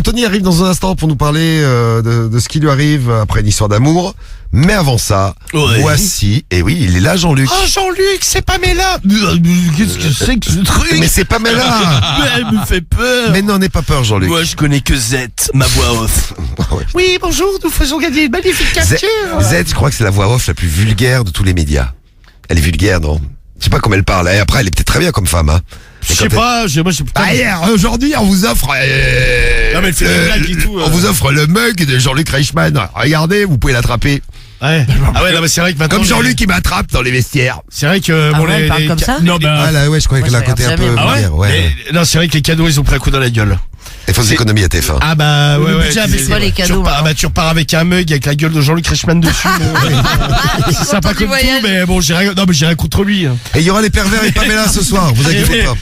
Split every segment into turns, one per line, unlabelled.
Anthony arrive dans un instant pour nous parler de ce qui lui arrive après une histoire d'amour. Mais avant ça, voici, et oui, il est là, Jean-Luc.
Oh, Jean-Luc, c'est Pamela. Qu'est-ce que c'est que ce truc?
Mais c'est Pamela.
Elle me fait peur.
Mais non, n'aie pas peur, Jean-Luc.
Moi, je connais que Z, ma voix off.
Ouais.
Oui, bonjour, nous faisons gagner une magnifique
Z,
capture.
Z, je crois que c'est la voix off la plus vulgaire de tous les médias. Elle est vulgaire, non? Je sais pas comment elle parle. Et après, elle est peut-être très bien comme femme, hein.
Je sais pas, moi, je sais pas.
Ah, hier, aujourd'hui, on vous offre...
Non, mais elle fait des blagues et tout.
On vous offre le mug de Jean-Luc Reichmann. Regardez, vous pouvez l'attraper.
Ouais. Ah ouais, non, mais c'est vrai que maintenant.
Comme Jean-Luc, il m'attrape dans les vestiaires.
C'est vrai que,
Ah ouais, elle parle comme ça?
Non, bah.
Ah là, ouais, je croyais qu'elle a un côté un peu
jamais.
Ah ouais?
vulgaire, ouais.
Non, c'est vrai que les cadeaux, ils ont pris un coup dans la gueule.
Il faut des économies à TF1.
Ah bah, ouais, ouais.
budget, mais c'est quoi les cadeaux, maintenant
tu repars avec un mug avec la gueule de Jean-Luc Reichmann dessus. C'est sympa comme tout, mais bon, j'ai rien contre lui.
Et il y aura les pervers et Pamela ce soir, vous inquiétez pas.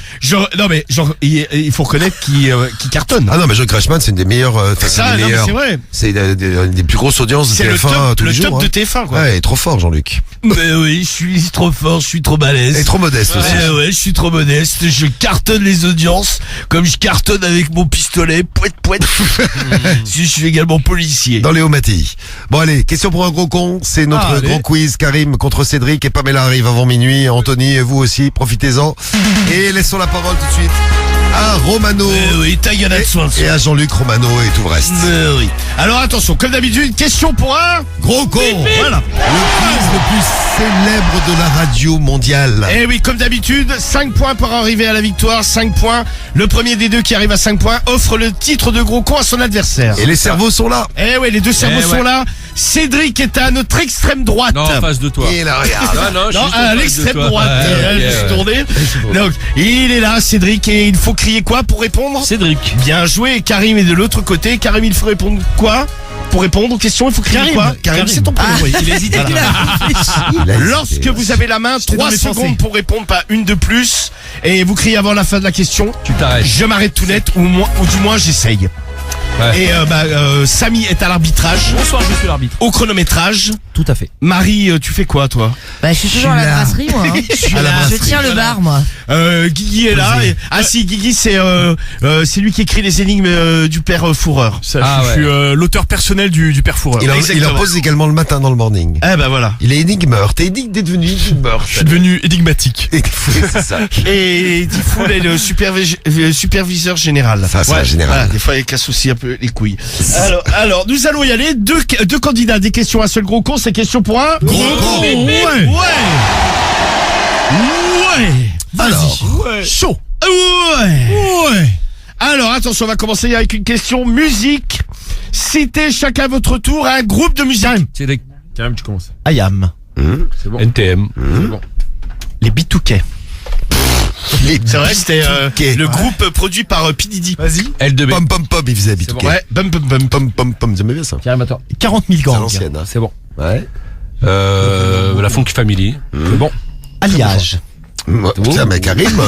Il faut reconnaître qu'il cartonne.
Ah non, mais Jean-Luc Reichmann, c'est une des meilleures,
Ça, non, mais c'est vrai.
C'est une des plus grosses audiences de
C'est le
TF1 tous
top,
les
le
jours.
top de TF1, quoi.
Ouais, il est trop fort, Jean-Luc.
Mais oui, je suis trop fort, je suis trop balèze.
Et trop modeste aussi.
Ouais, je suis trop modeste. Je cartonne les audiences comme je cartonne avec mon pistolet. Pouet, pouet. Je suis également policier.
Dans Léo Mattei. Bon allez, question pour un gros con, c'est notre grand quiz. Karim contre Cédric et Pamela arrive avant minuit. Anthony et vous aussi, profitez-en. Et laissons la parole tout de suite à Romano.
Oui, ta gueule de soin.
Et à Jean-Luc Romano et tout le reste.
Oui. Alors attention, comme d'habitude, question pour un
Gros con.
Voilà.
Le quiz le plus célèbre de la radio mondiale.
Eh oui, comme d'habitude, 5 points pour arriver à la victoire, 5 points. Le premier des deux qui arrive à 5 points offre le titre de gros con à son adversaire.
Et les cerveaux sont là.
Eh ouais, les deux cerveaux sont là. Cédric est à notre extrême droite.
Non, en face de toi.
Et là, regarde.
Non,
Non, à l'extrême droite. Je suis tourné. Donc, il est là, Cédric, et il faut crier quoi pour répondre?
Cédric.
Bien joué. Karim est de l'autre côté. Karim, il faut répondre quoi? Pour répondre aux questions, il faut crier quoi? Karim, c'est ton prénom. Oui.
Il hésite.
Lorsque vous avez la main, 3 secondes pour répondre, pas une de plus. Et vous criez avant la fin de la question.
Tu t'arrêtes.
Je m'arrête tout net, ou du moins j'essaye.
Ouais.
Et Samy est à l'arbitrage.
Bonsoir, je suis l'arbitre.
Au chronométrage.
Tout à fait.
Marie, tu fais quoi toi?
Bah, je suis toujours à la brasserie, moi. Hein. Je tiens le bar, moi.
Guigui est là. Ah si, Guigui c'est lui qui écrit les énigmes du père Fourreur.
Ça,
je suis l'auteur personnel du père Fourreur.
Il en pose également le matin dans le morning.
Eh ben voilà.
Il est énigmeur. T'es devenu énigmeur.
Je suis devenu énigmatique.
C'est ça.
Et Tifoul est le superviseur général.
Ça, c'est
Ouais,
un général.
voilà, des fois, il casse aussi un peu les couilles. Alors, nous allons y aller. Deux candidats, des questions, un seul gros con, c'est question pour un
Gros con.
Ouais.
Alors.
Chaud. Ouais. Alors, attention, on va commencer avec une question musique. Citez chacun à votre tour un groupe de musique.
Cédric. Karim, tu commences.
IAM.
C'est bon. NTM. C'est bon.
Les B2K. C'est vrai, c'était
B2K.
le groupe produit par P. Diddy.
Vas-y. L2B.
Pom pom pom, il faisait habitué.
bon.
Ouais, bum.
Pom pom pom, j'aimais bien ça.
Karim, à toi.
40 000
C'est
gangs.
l'ancienne. Hein.
C'est bon.
Ouais.
La Funk Family. C'est bon.
Alliage.
Putain, mais Karim. Wow.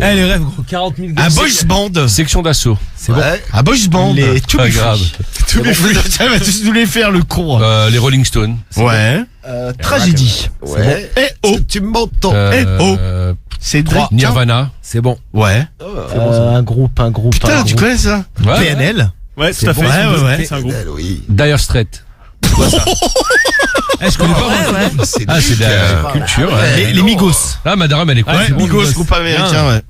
Eh, les rêves, gros. 40 000
Un boys band.
Section d'assaut. C'est bon.
Ouais.
Un boys band.
Les
tous
Pas
les
grave.
tous les Tiens, va tous nous les faire, le con.
Les Rolling Stones.
Ouais. Tragédie.
Ouais.
Eh oh.
Tu m'entends.
C'est
Trois. Nirvana. C'est bon.
Ouais.
Un groupe.
Putain, tu connais ça?
Ouais.
PNL.
Ouais, tout à fait.
Ouais.
C'est un groupe.
Oui.
Dire Straits. Je connais pas.
C'est
Ah, c'est de la culture. Ouais.
Les Migos.
Ah, Madame, elle est quoi?
Ouais,
C'est bon,
Migos, groupe américain, ouais.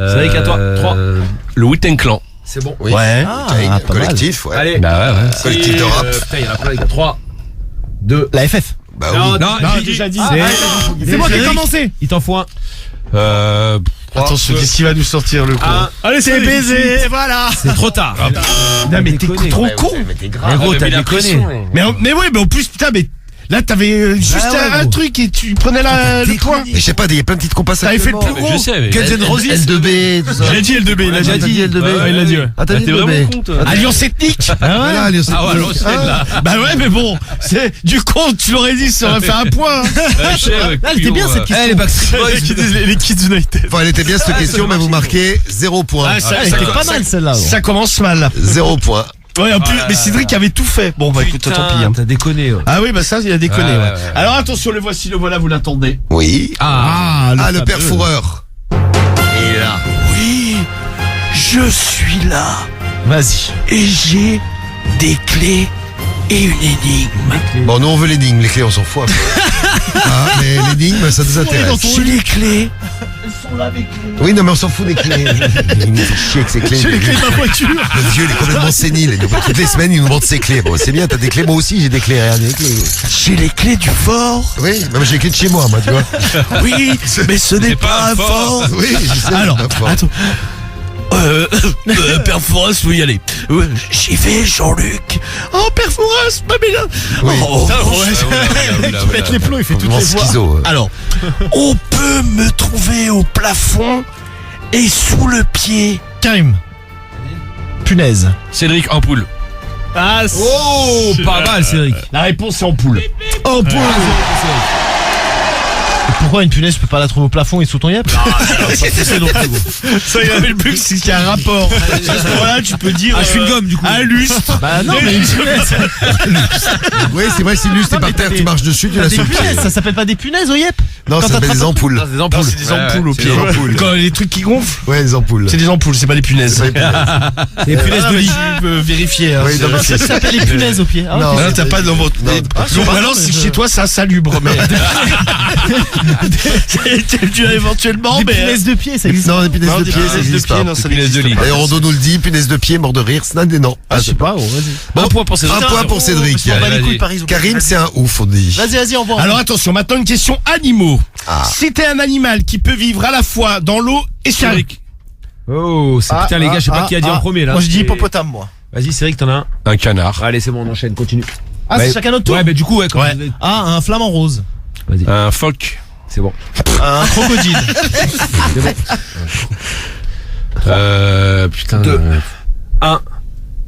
Cédric, à toi. 3. Le Wu-Tang Clan. C'est bon.
Oui.
Ouais.
Un collectif, ouais.
Allez. Bah ouais.
Collectif de rap.
Putain, il y en a plein. 3. 2.
La FF.
Bah oui.
Non,
Non, j'ai déjà dit.
C'est moi qui ai commencé.
Il t'en faut un.
Attention, qu'est-ce qu'il va nous sortir, le con?
Allez,
C'est baisé, voilà.
C'est trop tard.
Non, mais t'es trop con.
Mais t'es
Mais
grave.
gros, t'as déconné.
Mais ouais, mais en plus, putain, mais là, t'avais juste un truc et tu prenais le point.
Mais je sais pas, il y a plein de petites compasses.
T'avais fait le plus gros.
Je sais, mais.
Guns N' Roses. L2B, tout ça.
Il a dit L2B, il a
T'as
dit.
dit L2B.
Ouais, il a dit, ouais.
Ah, t'as dit
T'es vraiment
L2B.
con, toi.
Alliance ethnique.
Voilà, allez, c'est
Ah ouais, l'ancienne, là.
Bah ouais, mais bon, c'est du con, tu l'aurais dit, ça aurait fait un point.
Elle était bien cette question.
les Backstreet Boys.
Les Kids United.
Enfin, elle était bien cette question, mais vous marquez 0 point.
Ah, ça,
Elle était pas mal celle-là.
Ça commence mal.
0 point.
Ouais, en plus, mais Cédric avait tout fait. Bon, bah écoute, tant pis. Hein.
T'as déconné.
Ah oui, bah ça, il a déconné.
Ouais,
Ouais.
ouais.
Alors attention, le voici, le voilà, vous l'attendez.
Oui.
Ah.
Ah, le père Fourreur. Il est là.
Oui, je Je suis là
Vas-y.
et j'ai des clés et une énigme.
Bon, nous on veut l'énigme, les clés on s'en fout. un peu. Mais l'énigme ça nous intéresse.
J'ai les clés.
Oui, non mais on s'en fout des clés. Il nous fait chier avec ses clés.
J'ai les clés de ma voiture.
Le vieux il est complètement sénile. Toutes les semaines il nous montre ses clés. Bon c'est bien, t'as des clés, moi aussi j'ai des clés. Regarde, des clés.
J'ai les clés du fort.
Oui, mais j'ai les clés de chez moi, tu vois.
Oui, mais ce n'est pas un fort.
Oui, je sais.
Alors,
c'est pas fort.
attends. Père Fouras, faut y aller. J'y vais, Jean-Luc. Oh, Père Fouras, Pamela.
Oui.
Oh,
Il pète les plombs, il fait toutes
Vraiment
les voix.
schizo.
Alors, on peut me trouver au plafond et sous le pied.
Karim. Punaise.
Cédric Ampoule.
Ah,
Oh, pas mal, Cédric.
La réponse est en poule.
Oh, pour Pourquoi une punaise, je peux pas la trouver au plafond et sous ton yep?
Ça, il avait le but, c'est qu'il y a un rapport. À ce moment-là, tu peux dire.
je suis une gomme, du coup.
Un lustre.
Bah non, mais une punaise.
Oui, c'est vrai, si l'us t'es par terre, tu marches dessus, tu
T'as
l'as
des
sur le pied.
punaises, ça s'appelle pas des punaises au yep?
Non, ça
Quand
s'appelle
t'attrapes
des ampoules.
Des ampoules.
C'est des ampoules au pied.
des ampoules.
Quand les trucs qui gonflent,
Ouais, des ampoules.
c'est des ampoules, c'est pas des punaises.
C'est pas
Des punaises de lit. Tu peux vérifier.
Oui, non, mais
Ça s'appelle des punaises au pied. Ah,
Non.
ok.
Non, t'as pas dans votre.
Non.
Donc alors, c'est que chez toi, c'est insalubre, mais. Tu as éventuellement,
Des
mais.
punaises de pied, ça existe.
Non, des punaises
Non,
de
des
pied, ça
punaises de
existe
pied,
pas.
non, ça
punaises de
n'existe
lit.
pas.
D'ailleurs, Rondo nous le dit, punaise de pied, mort de rire, c'est un des noms.
Ah, je sais pas, vas-y.
Bon,
Un point pour Cédric.
un point pour Cédric.
Je m'en bats les
Allez,
couilles, Paris.
Karim, c'est un ouf, on dit.
Vas-y, envoie.
Alors attention, maintenant une question animaux. Citez un animal qui peut vivre à la fois dans l'eau et sur
Cédric. Oh, c'est putain, les gars, je sais pas qui a dit en premier, là.
Moi, je dis
C'est-
hippopotame, moi.
Vas-y, Cédric, t'en as un.
Un canard.
Allez, c'est bon, on enchaîne, continue.
Ah, c'est chacun notre tour?
Ouais, mais du coup, ouais, quand
Ouais.
Ah, un flamant rose.
Vas-y.
Un phoque.
C'est bon.
Un crocodile.
Putain. Un.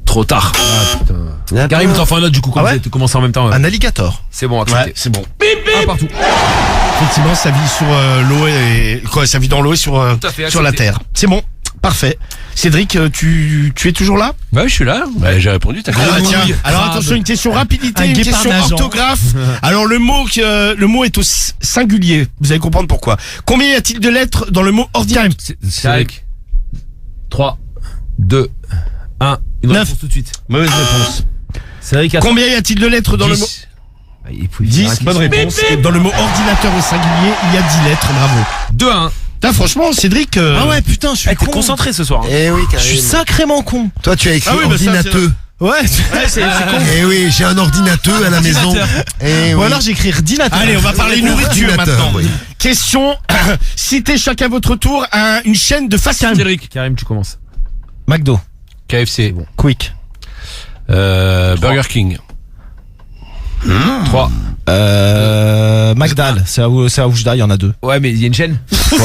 Trop tard. Ah, putain. Karim, t'en fais un autre, du coup, comme
Ah ouais
vous êtes commencé en même temps.
un alligator.
C'est bon,
Ouais,
accepté.
c'est bon.
Un partout.
Effectivement, ça vit sur l'eau et quoi, ça vit dans l'eau et sur
Tout à fait,
sur la
accepté.
terre. C'est bon, parfait. Cédric, tu es toujours là?
Ouais, je suis là. Ouais, j'ai répondu, t'as
Ah, tiens. Alors
crabe.
attention, une question rapidité,
Un
une
guépard
question
nageant.
orthographe. Alors le mot est au singulier. Vous allez comprendre pourquoi. Combien y a-t-il de lettres dans le mot ordinaire?
Cédric. 3, 2, 1. Une
9.
réponse tout de suite.
Mauvaise réponse.
Cédric, attends.
Combien y a-t-il de lettres dans le mot 10? Bonne réponse. Et dans le mot ordinateur au singulier, il y a 10 lettres. Bravo.
2 à 1.
Putain, franchement, Cédric.
Ah ouais, putain, je suis
T'es
con.
concentré ce soir.
Eh oui,
Je suis sacrément con.
Toi, tu as écrit
Ah oui, bah ça,
ordinateur.
Ouais,
c'est con.
Eh oui, j'ai un ordinateur à la maison. Eh
Ou
oui.
alors j'écris ordinateur.
Allez, on va parler nourriture
Ordinateur,
maintenant.
oui.
Question. Citez chacun votre tour une chaîne de fast food.
Cédric. Karim, tu commences.
McDo.
KFC. Bon.
Quick.
Burger King. 3.
Magdal. C'est à Oujda, il y en a 2.
Ouais, mais il y a une chaîne.
Ouais.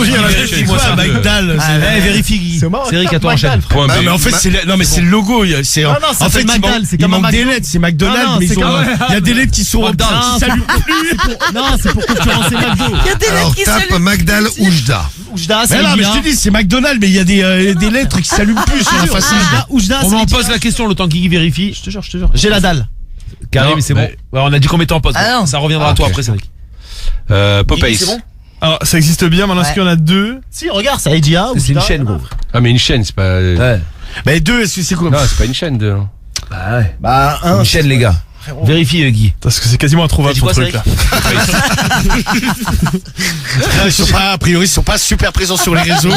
Il y en a
vérifie,
qui
moi,
quoi,
ça me-
Magdal.
Vérifie, Guy.
C'est marrant,
Cédric, à toi,
Magdal,
enchaîne.
frère.
Point
Non,
B.
mais en fait, c'est le logo. C'est
Non, non, ça
en fait,
s'appelle
il
Magdal,
manque-
c'est
il
comme un
manque des
McDo.
lettres. C'est McDonald's,
Non,
mais
c'est
ils ont,
comme-
il y a des lettres qui sont
McDonald's.
qui s'allument plus.
Non, c'est pour concurrencer McDo.
Il y a des lettres
Alors
qui
tape
s'allument.
Magdal Oujda.
Oujda,
Mais
c'est
non, mais je te dis, c'est McDonald's, mais il y a des lettres qui s'allument plus sur la façade.
Oujda,
On
c'est
m'en pose la question le temps qu'il vérifie.
Je te jure. J'ai la dalle.
Karim,
Non,
c'est bon.
mais-
Ouais, on a dit qu'on mettait en pause.
Ah non.
Ça reviendra à toi après, Cédric. Popeyes.
C'est bon.
Alors, ça existe bien, maintenant, est-ce qu'il y en a 2?
Si, regarde, c'est Edia.
C'est une chaîne, gros.
Ah, mais une chaîne, c'est pas.
Ouais.
Mais deux, est-ce que c'est quoi?
Non, c'est pas une chaîne de.
Bah ouais.
Bah, un.
Une chaîne, les gars. Vérifie, Guy.
Parce que c'est quasiment introuvable,
T'as
ton
dit
truc,
quoi,
Ils sont pas, a priori, ils sont pas super présents sur les réseaux.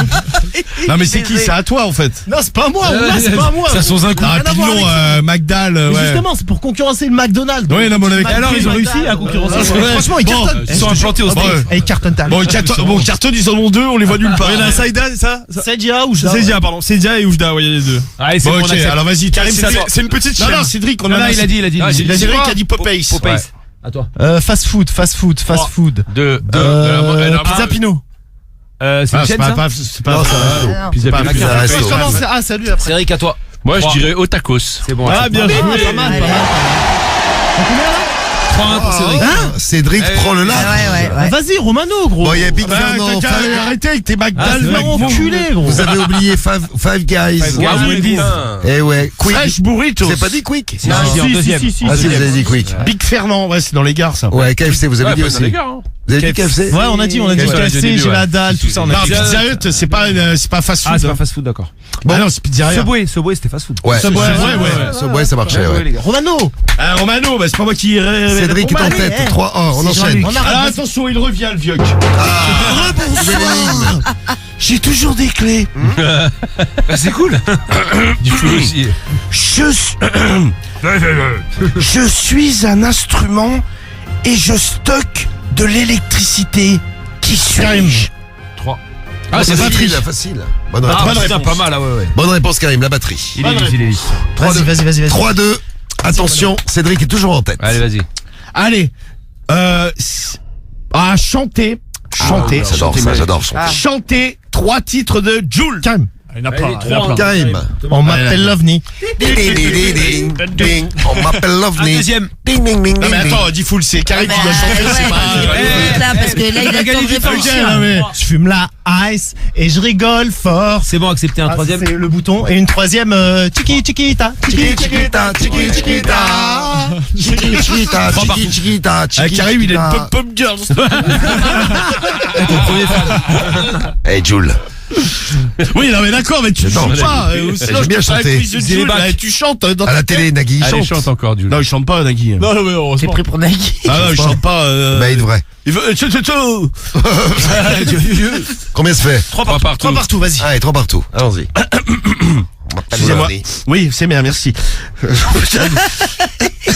Non, mais c'est qui? C'est à toi, en fait.
Non, c'est pas moi. Oula, c'est pas moi.
Ça sans un coup.
Non, et puis
voir
non, Magdal,
Mais
ouais.
justement, c'est pour concurrencer le McDonald's.
Oui, non, mais on avait-
McDo,
alors, ils ont
Magdal,
réussi à concurrencer.
ouais. Franchement, ils
Bon,
cartonnent.
Ils sont implantés au
Bon,
States.
Et ils cartonnent ta
Bon, carton, ils en ont deux, on les voit nulle part.
Il y en a Saïda, c'est ça?
C'est Edia ou Oujda.
C'est Dia, pardon. C'est Dia et Oujda, ouais, il y a les deux.
Allez, c'est
Bon,
bon,
ok,
on accepte.
alors vas-y, Karim,
C'est une petite
Non,
chaîne.
non, Cédric, on
Non,
en
non,
a.
il a dit.
Ah, Cédric a dit Popeyes.
Popeyes.
Ouais.
À toi.
Fast food.
De
Pizza Pino.
C'est
Ah,
une chaîne, ça?
c'est pas,
Ah, non.
Pizza
pas
Pino.
Pizza Resto.
Comment c'est? Ah, salut après.
Cédric, à toi.
Moi, je
3.
dirais Otakos.
C'est bon.
Ah, bien joué.
Pas mal.
Allez.
Prends un pour Cédric.
Cédric,
Eh,
prends le là.
Ouais.
Bah, vas-y, Romano, gros.
Bon, il y a Big
Bah,
Fernand.
t'as qu'à arrêter avec tes
Ah,
Magdal,
c'est
mec.
enculé, gros.
Vous avez oublié Five Guys.
Five Guys, Wendy's.
Eh ouais, Quick.
Fresh burritos.
Vous avez pas dit Quick?
Non, il dit en deuxième.
Ah si, vous avez dit Quick.
Big Fernand, ouais, c'est dans les gares, ça.
Ouais, KFC, vous avez dit aussi.
Les gars, hein.
Vous avez dit KFC?
Ouais, on a dit KFC, j'ai la dalle, tout ça. On
Non,
a dit.
Pizza Hut, c'est pas fast food.
Ah, c'est pas fast food, d'accord.
Bon, non, c'est pizzeria.
Subway, c'était fast food.
Ouais.
Subway,
Subway, ça marchait, ouais.
Romano.
Romano, bah, c'est pas moi qui...
Cédric est en tête. 3-1, on enchaîne.
Alors attention, il revient le vieux.
Bonsoir.
J'ai toujours des clés.
Ah, c'est cool. Du fou aussi.
Je suis un instrument et je stocke de l'électricité. Qui suis-je?
3.
Ah, c'est
batterie.
facile. Bonne
Ah,
réponse.
putain, pas mal, ouais.
Bonne réponse, Karim, la batterie.
Il est lisse.
Vas-y.
3-2. Attention, Cédric est toujours en tête.
Allez, vas-y.
Allez. Chanter.
J'adore chanter.
Chanter 3 titres de Jul.
Karim.
Il y en a plein.
Karim.
On m'appelle l'OVNI.
Ding, ding, ding, ding, ding, ding. On m'appelle
Un
l'OVNI.
deuxième.
Ding, ding, ding,
Non mais
ding,
attends, dis full, c'est Karim qui doit chanter, c'est pas...
Là, parce que là, il a le temps de réfléchir.
Je fume la ice et je rigole fort.
C'est bon, accepter un troisième.
C'est le bouton. Et une troisième, chiquita.
Chiquita, chiquita. Chiquita, chiquita, chiquita.
Karim, il est une pop-pop girl.
Hey, Jules.
Oui, non mais d'accord, mais tu
Non,
chantes pas.
J'aime bien chanter.
Tu chantes dans
À la télé, Nagui,
Allez,
chante.
chante encore, Jules.
Non, il chante pas, Nagui.
Non, mais
T'es
heureusement.
pris pour Nagui.
Ah non, il chante pas.
Bah, il devrait.
Il veut.
Combien se fait?
3 partout.
3 partout, vas-y.
Allez, 3 partout. Allons-y.
Excusez-moi. Oui, c'est bien, merci.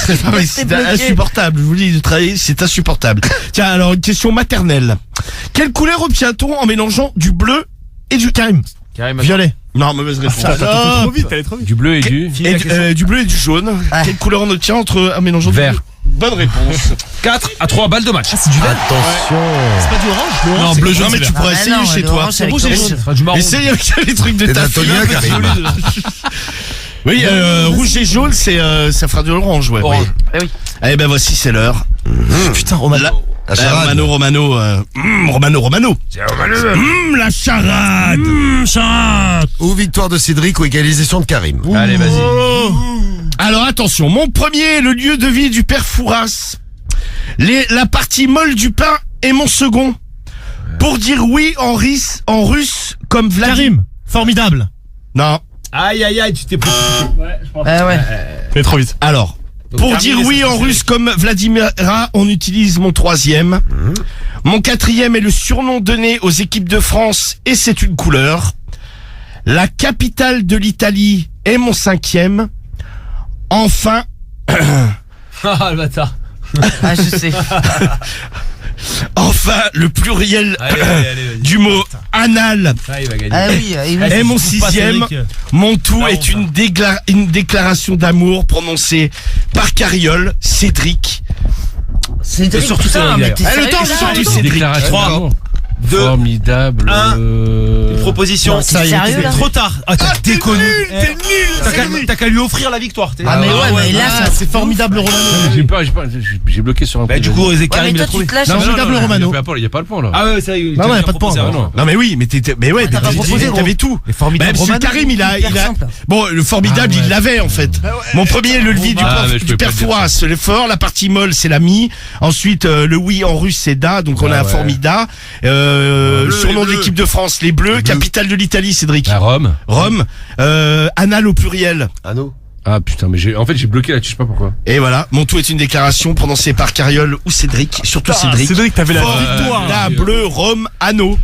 C'est
bloqué.
insupportable, je vous dis, de travailler, c'est insupportable. Tiens, alors, une question maternelle. Quelle couleur obtient-on en mélangeant du bleu et du Karim?
Violet.
Non, mauvaise réponse.
Trop vite, t'allais trop vite.
Du bleu et du...
Du bleu et du jaune.
Ah.
Quelle couleur on obtient en mélangeant du
Vert.
bleu? Bonne réponse.
4-3, balle de match.
C'est du vert.
Attention.
C'est pas du orange.
Non, bleu, jaune,
Non, mais tu
c'est
pourrais
Ah,
essayer
non,
chez
le
toi.
orange, c'est avec
Rouge et
le
jaune.
rouge.
Ça sera du marron.
Essaye avec les trucs de
T'es
ta
daltonien,
fille.
Karim.
Oui, rouge et jaune, ça fera de l'orange, ouais.
Orange.
Eh oui.
Eh ben voici, c'est l'heure.
Putain, Romano.
La charade.
Romano. La charade. Charade.
Ou victoire de Cédric ou égalisation de Karim.
Allez, vas-y.
Alors attention, mon premier est le lieu de vie du père Fouras. La partie molle du pain est mon second. Pour dire oui en russe comme Vladimir.
Karim. Formidable.
Non.
Aïe, tu t'es pris.
Ah ouais.
T'allais trop vite.
Alors, pour dire oui en russe comme Vladimira, on utilise mon troisième. Mon quatrième est le surnom donné aux équipes de France et c'est une couleur. La capitale de l'Italie est mon cinquième. Enfin,
Ah, le bâtard.
Ah, je sais.
le pluriel
Allez, vas-y.
du mot anal
Ah, il va gagner.
Ah oui,
est mon sixième. Mon tout est une déclaration d'amour prononcée par Carriole, Cédric.
C'est
surtout ça,
mais t'es
Eh, le
sérieux,
temps,
là,
surtout,
le temps
c'est-
Déclaration.
3,
2, formidable.
Une proposition.
Non, c'est sérieux, là
Trop tard. Ah, t'as déconné.
T'es nul.
T'as qu'à lui offrir la victoire.
Ah mais ouais, mais là, ça
c'est formidable, Romano.
J'ai bloqué sur un
Bah,
coup.
du coup,
Ouais,
Karim,
mais
il a
toi, tu
trouvé.
te lâches.
Non, formidable, Romano.
Il y a pas le point, là.
Ah ouais, ça y est. Non, il y a pas de point.
Non mais oui, mais
t'as pas proposé, gros.
t'avais tout.
Mais formidable,
Bah, parce que
Romano.
Karim, il a.
Hyper simple.
Bon, le formidable,
Ah ouais.
il l'avait en fait. Mon premier, le levier
Ah, mais je
du
pouvais
père
pas te dire
Fouras, le fort. La partie molle, c'est la mi. Ensuite, le oui en russe, c'est da. Donc on a un formida. Surnom de l'équipe de France, les Bleus. Capitale de l'Italie, Cédric.
À Rome.
Rome. Anal au pluriel.
Anneau.
Ah putain, mais j'ai bloqué là-dessus, je sais pas pourquoi.
Et voilà, mon tout est une déclaration prononcée par Carriole ou Cédric, surtout Cédric.
Cédric, t'avais la
Victoire. La bleu, Rome, anneau.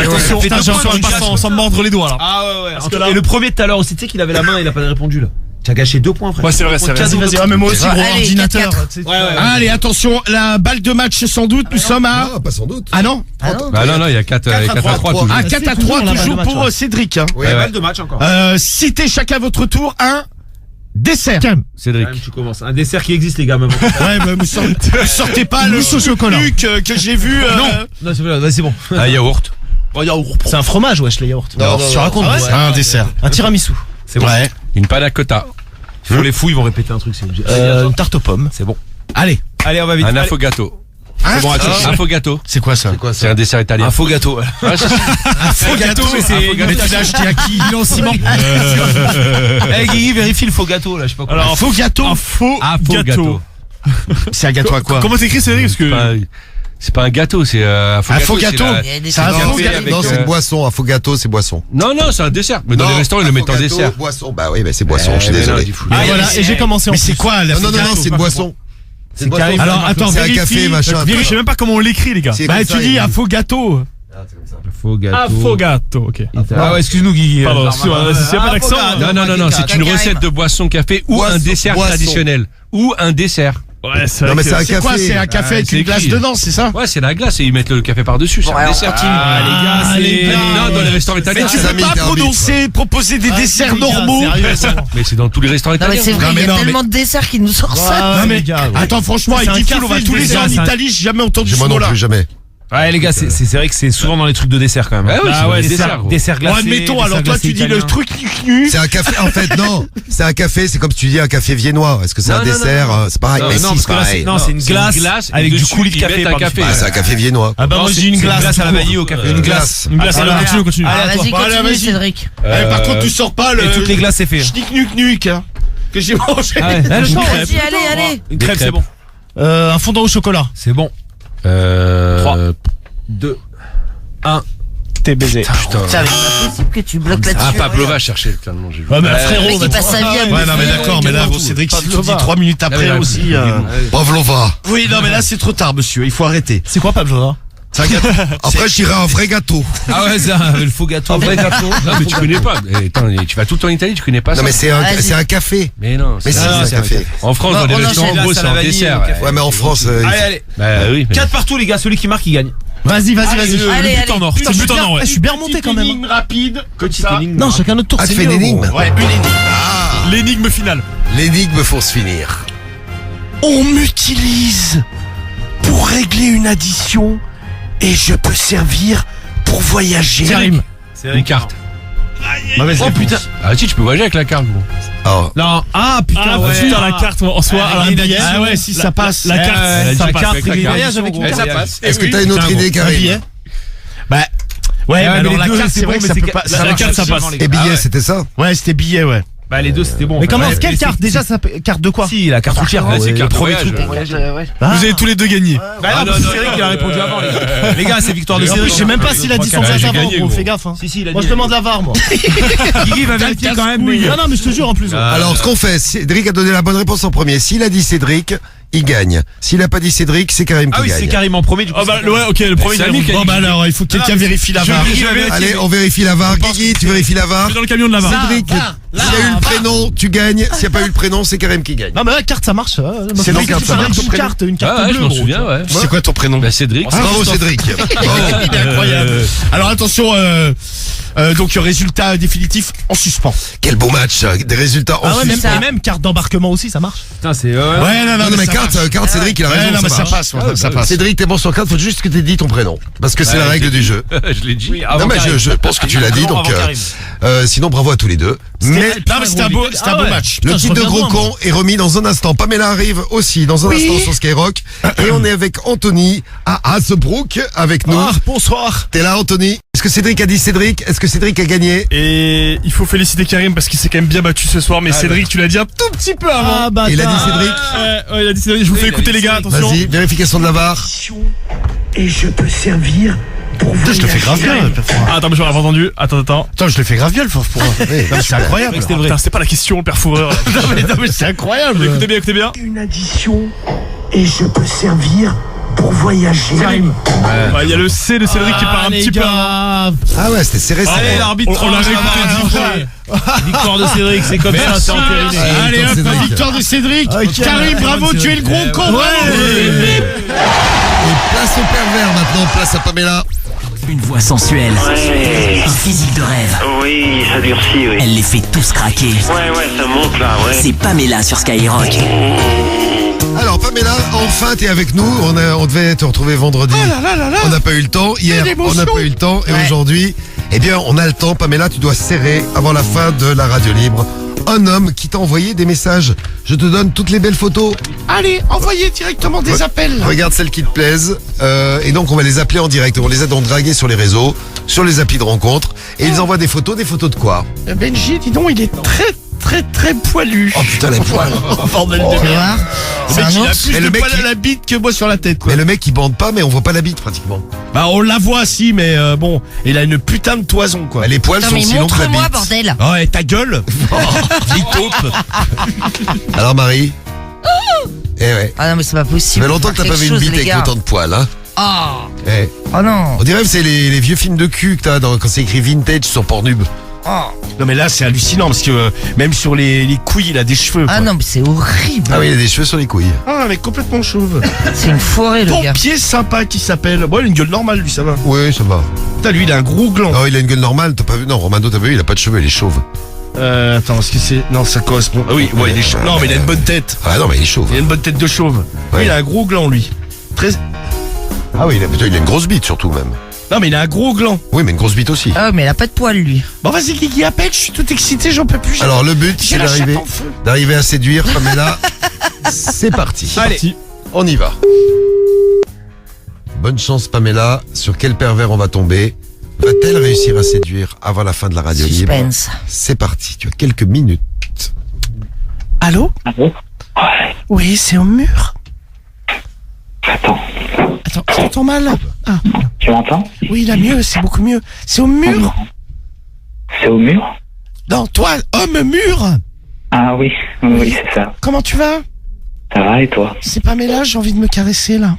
Attention,
Putain, j'ai encore une passe sans me mordre les doigts là.
Ah ouais.
que là-
Et le premier de tout à l'heure aussi, tu sais qu'il avait la main et il a pas répondu là. Tu as gâché 2 points, frère.
Ouais, c'est vrai, c'est vrai.
Vas-y. Ah, mais moi aussi, gros
Allez,
ordinateur.
4-4.
Tu sais,
Allez, attention, la balle de match sans doute, nous sommes à...
Ah, pas sans doute.
Ah non
Ah non.
Bah non, il y a 4 à 3 toujours.
Ah,
C'est
4 à
toujours
3,
la balle
toujours
de match,
pour
ouais.
Cédric. Hein.
Ouais,
ouais.
de match encore.
Citez chacun votre tour un dessert.
Cédric.
Tu commences. Un dessert qui existe, les gars, même.
Ouais, bah, me sortez pas le
Mousse au chocolat.
truc que j'ai vu.
Non, c'est bon.
Un yaourt.
C'est un fromage, wesh, les yaourts.
Non,
Si
non,
tu
non.
racontes.
Ah ouais,
ouais.
c'est un dessert.
Un tiramisu.
C'est bon.
Ouais.
Une panna cotta.
Pour les fous, ils vont répéter un truc. Une tarte aux pommes.
C'est bon.
Allez,
Allez, on va vite.
Un affogato.
c'est bon,
Un affogato.
c'est quoi ça?
C'est un dessert italien.
Un faux gâteau.
Un faux gâteau, mais c'est. Mais tu l'as acheté à qui?
Il est en ciment. Eh, Guigui, vérifie le faux gâteau, là, je sais pas quoi.
Alors, faux gâteau.
Un faux
Affogato.
gâteau.
C'est un gâteau à quoi?
Comment t'écris Cédric? Parce que.
Enfin, C'est pas un gâteau, c'est
Affogato.
C'est
un
Non,
faux
c'est-
gâteau.
non, c'est une boisson. Affogato, c'est boisson.
Non, c'est un dessert. Mais dans les restaurants, ils le mettent en
Affogato,
dessert.
Boisson. Bah oui, mais c'est boisson. Je suis désolé.
Ah, voilà, et j'ai commencé en
Mais c'est quoi la
Non, c'est une boisson. C'est une boisson.
Karim.
Alors attends,
C'est un
vérifie.
café, machin.
Je sais même pas comment on l'écrit, les gars.
C'est
Bah
comme
tu
ça,
dis
il-
Affogato.
Faux gâteau.
Affogato, ok.
Ah ouais, excuse-nous, Guigui.
Pardon, excuse-moi, s'il y a pas d'accent.
Non, c'est une recette de boisson café ou
Boisson,
un dessert
boisson.
traditionnel. Ou un dessert.
Ouais, c'est
Non,
vrai
mais
que-
c'est un
C'est quoi?
café.
C'est un café avec
c'est
une glace
écrit.
dedans, c'est ça?
Ouais, c'est la glace et ils mettent le café par-dessus. C'est un dessert.
les gars.
Non, dans les restaurants
Mais
italiens.
tu
ça
peux
mis
pas
d'arbitre.
proposer des desserts normaux.
Mais c'est dans tous les restaurants
Non mais
italiens.
c'est vrai,
Non,
il
mais
y a
non, mais-
tellement de desserts qui nous sortent ça.
Non mais attends, franchement,
C'est
avec
un
Diffoul, on va
café
tous les ans en
dessert,
Italie, j'ai jamais entendu ce
Moi non
mot-là.
plus, jamais.
Ouais les gars, c'est vrai que c'est souvent dans les trucs de dessert quand même.
Ouais, c'est dans les desserts, gros.
Dessert
Bon,
glacé.
admettons, alors
dessert
toi
glacé
tu dis le
italien.
truc nu.
C'est un café. En fait, non. C'est un café. C'est comme si tu dis un café viennois. Est-ce que c'est
Non,
un
non,
dessert?
non, non.
C'est pareil.
Non,
Mais
non,
si,
parce
c'est
que là,
pareil.
non, c'est une glace avec du
dessus,
coulis de
ils
café
mettent un
par-dessus.
café.
Ah, c'est un café viennois.
Ah bah moi j'ai une glace.
Glace à la vanille au café. Une glace.
Une glace,
Ah,
alors continue.
Ah, vas-y,
Bon, allez,
continue
vas-y.
Cédric.
Par contre, tu sors pas le.
Et toutes les glaces c'est fait.
Schnick-nuc-nuc, hein, que j'ai mangé.
Ah ouais.
le temps,
Vas-y, allez.
Une crêpe c'est bon.
Un fondant au chocolat.
C'est bon.
3,
2, 1.
T'es baisé.
Putain, mais c'est pas possible que tu bloques là-dessus.
Ah, Pavlova cherchait tellement j'ai vu.
Ouais, mais
Le
frérot,
mec, il passe sa vie à
Ouais, non, mais
bouffer,
d'accord, mais là,
tout.
Cédric, si tu dis
Pavlova.
3 minutes après
Ah, mais
aussi.
Pavlova.
Oui, non, mais là, c'est trop tard, monsieur, il faut arrêter.
C'est quoi Pavlova?
C'est un gâteau.
Après, je dirais un vrai gâteau.
Ah ouais, ça, le faux gâteau.
Vrai gâteau. Non, mais tu connais pas. Eh, attends, tu vas tout le temps en Italie, tu connais pas ça.
Non, mais c'est
Vas-y.
un café.
Mais non,
Mais si, c'est un café.
En France,
Non,
dans les
on
restaurants,
enchaîne,
en gros,
glace
c'est
à la
un
vanille,
dessert.
au café.
Ouais, mais en France,
Allez.
Bah oui. mais-
4 partout les gars, celui qui marque il gagne.
Vas-y.
Allez,
But en or.
Putain,
C'est but en or, ouais.
Je suis bien remonté quand même.
Énigme rapide, comme ça.
Non, chacun notre tour.
Ah, tu
c'est
fais
mieux,
une énigme.
gros.
Ouais, une énigme.
L'énigme finale.
l'énigme faut se finir.
On m'utilise pour régler une addition et je peux servir pour voyager.
Karim.
Une carte.
Mauvaise
Oh
réponse.
putain. Ah si, tu peux voyager avec la carte, gros.
Oh.
Non, putain,
Ah,
ouais.
putain, la carte en soi. Alors, un billet.
Ah ouais, si ça passe.
La carte, ça
la
passe.
carte,
avec la
c'est
carte.
voyage avec une
Ouais,
carte.
ça passe.
Est-ce que t'as une autre idée,
Un
Karim?
billet. Bah, ouais, mais
mais
alors
les
la
deux,
carte,
c'est
c'est vrai
bon,
que ça
mais
peut
c'est
pas.
que-
ça
la
marche
carte, ça
aussi.
passe.
Et billet, c'était ça?
Ouais, c'était billet, ouais.
Bah les deux c'était bon.
Mais comment,
Ouais,
quelle
mais
carte?
c'est-
Déjà, ça peut- carte de quoi?
Si, la carte routière.
Ouais, c'est carte
premier
voyage.
truc pour voyager.
Ah.
Vous avez tous les deux gagné.
Bah non, parce que c'est Cédric qui a répondu avant les gars. Les gars, c'est victoire de
En plus,
Cédric.
je sais même pas s'il a dit sans
Ouais, j'ai
hasard avant,
gagné,
gros.
gros.
Fais gaffe, hein.
Si, il a
Moi,
dit.
je demande la VAR, moi.
Guigui va vérifier quand même. Mais...
Non, non, mais je te jure, en plus.
Alors, ce qu'on fait, Cédric a donné la bonne réponse en premier. S'il a dit Cédric, il gagne. S'il a pas dit Cédric, c'est Karim
Ah
qui
oui, c'est
gagne.
Karim en premier du coup.
Ah bah ouais, ok, le premier
C'est
gagne.
Ami qui a
Bon, bah alors, il faut que quelqu'un vérifie la VAR.
Allez, on vérifie la VAR. Guigui, tu vérifies la VAR.
Dans le camion de la VAR.
Cédric, s'il y a eu le prénom, tu gagnes. S'il n'y a pas eu le prénom, c'est Karim qui gagne.
Non, mais la carte, ça marche.
C'est dans carte, ça marche, ton
Une
prénom.
carte, une
Ah
carte
ouais, je
bleue,
m'en
gros.
souviens, ouais.
C'est quoi ton prénom?
Bah Cédric.
Bravo, Cédric.
Il est incroyable. Alors attention, donc résultat définitif en suspens.
Quel beau match. Des résultats en
Ah ouais,
suspens.
même, et même carte d'embarquement aussi, ça marche.
Putain, c'est.
Ouais,
Non, mais
ça
carte,
marche.
carte, Cédric, il a
Ouais,
raison.
non, mais ça
marche.
passe, ouais, ça passe.
Cédric, t'es bon sur carte, faut juste que t'aies dit ton prénom. Parce que c'est la règle du jeu.
Je l'ai dit.
Non, mais je pense que tu l'as dit, donc, sinon, bravo à tous les deux. Mais
Non, mais c'était un beau match.
le
Putain, je
titre de
reviens
gros
loin, moi.
con est remis dans un instant. Pamela arrive aussi dans un instant sur Skyrock. Et on est avec Anthony à Hasbrook avec nous.
Ah, bonsoir.
T'es là, Anthony? Est-ce que Cédric a dit Cédric? Est-ce que Cédric a gagné?
Et il faut féliciter Karim parce qu'il s'est quand même bien battu ce soir. Mais Cédric, tu l'as dit un tout petit peu avant.
Ah, bah,
Il a dit Cédric?
Ouais, il a dit Cédric. Je vous fais écouter les gars, attention.
Vas-y, vérification de la VAR.
Et je peux servir pour
Putain, je le fais grave bien.
Ah, attends, mais j'aurais pas entendu. Attends.
Attends, je le fais grave bien, le fort pour c'est incroyable.
Putain, c'était pas la question, le père fourreur.
Non, mais c'est incroyable.
Écoutez bien.
une addition et je peux servir pour voyager.
Ouais, il y a le C de Cédric qui part un petit peu avant.
Ah ouais, c'était serré, ça.
Allez, l'arbitre.
On l'a réécouté 10 fois.
Victoire de Cédric, c'est comme ça, c'est entériné.
Allez
Victoire
hop,
de Cédric.
victoire de Cédric.
Ok.
Karim, bravo, tu es le gros con. bravo.
Et place au pervers maintenant, place à Pamela.
Une voix sensuelle, un physique de rêve.
Oui, ça durcit, oui.
Elle les fait tous craquer.
Ouais, ça monte là, ouais.
C'est Pamela sur Skyrock.
Alors Pamela, enfin t'es avec nous. On devait te retrouver vendredi. On n'a pas eu le temps. Hier, on n'a pas eu le temps. Et aujourd'hui, eh bien, on a le temps. Pamela, tu dois serrer avant la fin de la radio libre un homme qui t'a envoyé des messages. Je te donne toutes les belles photos.
Allez, envoyez directement des appels.
Regarde celles qui te plaisent. Et donc on va les appeler en direct. On les a donc dragués sur les réseaux, sur les applis de rencontre. Et ils envoient des photos de quoi?
Benji, dis donc, il est très très très poilu.
Oh putain, les poils.
Bordel
Tu
de merde.
vois?
Le
C'est
mec,
un
il a
ours.
plus
Mais
de
le mec,
poils à la bite que moi sur la tête, quoi.
Mais le mec, il bande pas, mais on voit pas la bite pratiquement.
Bah, on la voit, si, mais bon, il a une putain de toison, quoi.
Les poils
Non,
sont
mais
si longs que la
montre-moi,
bite.
bordel.
Oh, et ta gueule. Vite taupe.
Alors Marie. Eh ouais.
Ah non, mais c'est pas
Ça
possible.
fait longtemps que t'as pas vu une bite avec autant de poils, hein.
Oh,
Eh.
oh non.
On dirait que c'est les vieux films de cul que t'as quand c'est écrit vintage sur Pornhub.
Oh.
Non, mais là, c'est hallucinant, parce que même sur les couilles, il a des cheveux, quoi.
Ah non, mais c'est horrible.
Ah oui, il a des cheveux sur les couilles.
Ah, mais complètement chauve.
C'est une forêt, le gars.
Pompier sympa qui s'appelle. Bon, il a une gueule normale, lui, ça va.
Oui, ça va.
Putain, lui, il a un gros gland.
Oh, il a une gueule normale, t'as pas vu? Non, Romano, t'as pas vu? Il a pas de cheveux, il est chauve.
Attends, est-ce que c'est. Non, ça correspond. Ah oui, ouais, il est chauve. Non, mais il a une bonne tête.
Ah non, mais il est chauve.
Il a une bonne tête de chauve.
Ouais.
Lui, il a un gros gland, lui. Très.
Ah oui, il a une grosse bite surtout même.
Non, mais il a un gros gland.
Oui, mais une grosse bite aussi.
Ah, mais elle a pas de poils, lui.
Bon, vas-y, Guigui, appelle, je suis tout excité, j'en peux plus.
Alors le but,
j'ai
c'est
la chatte
d'arriver
en feu.
à séduire Pamela. C'est parti.
Allez.
On y va. Bonne chance Pamela. Sur quel pervers on va tomber? Va-t-elle réussir à séduire avant la fin de la radio libre?
Suspense.
C'est parti. Tu as quelques minutes.
Allô?
Allô?
Oui, c'est au mur.
Attends,
Attends, je t'entends mal. Ah,
tu m'entends?
oui, là, mieux, c'est beaucoup mieux. C'est au mur?
C'est au mur?
Non, toi, homme mur.
Ah oui, oui, c'est ça.
Comment tu vas?
Ça va et toi?
C'est Pamela, j'ai envie de me caresser, là.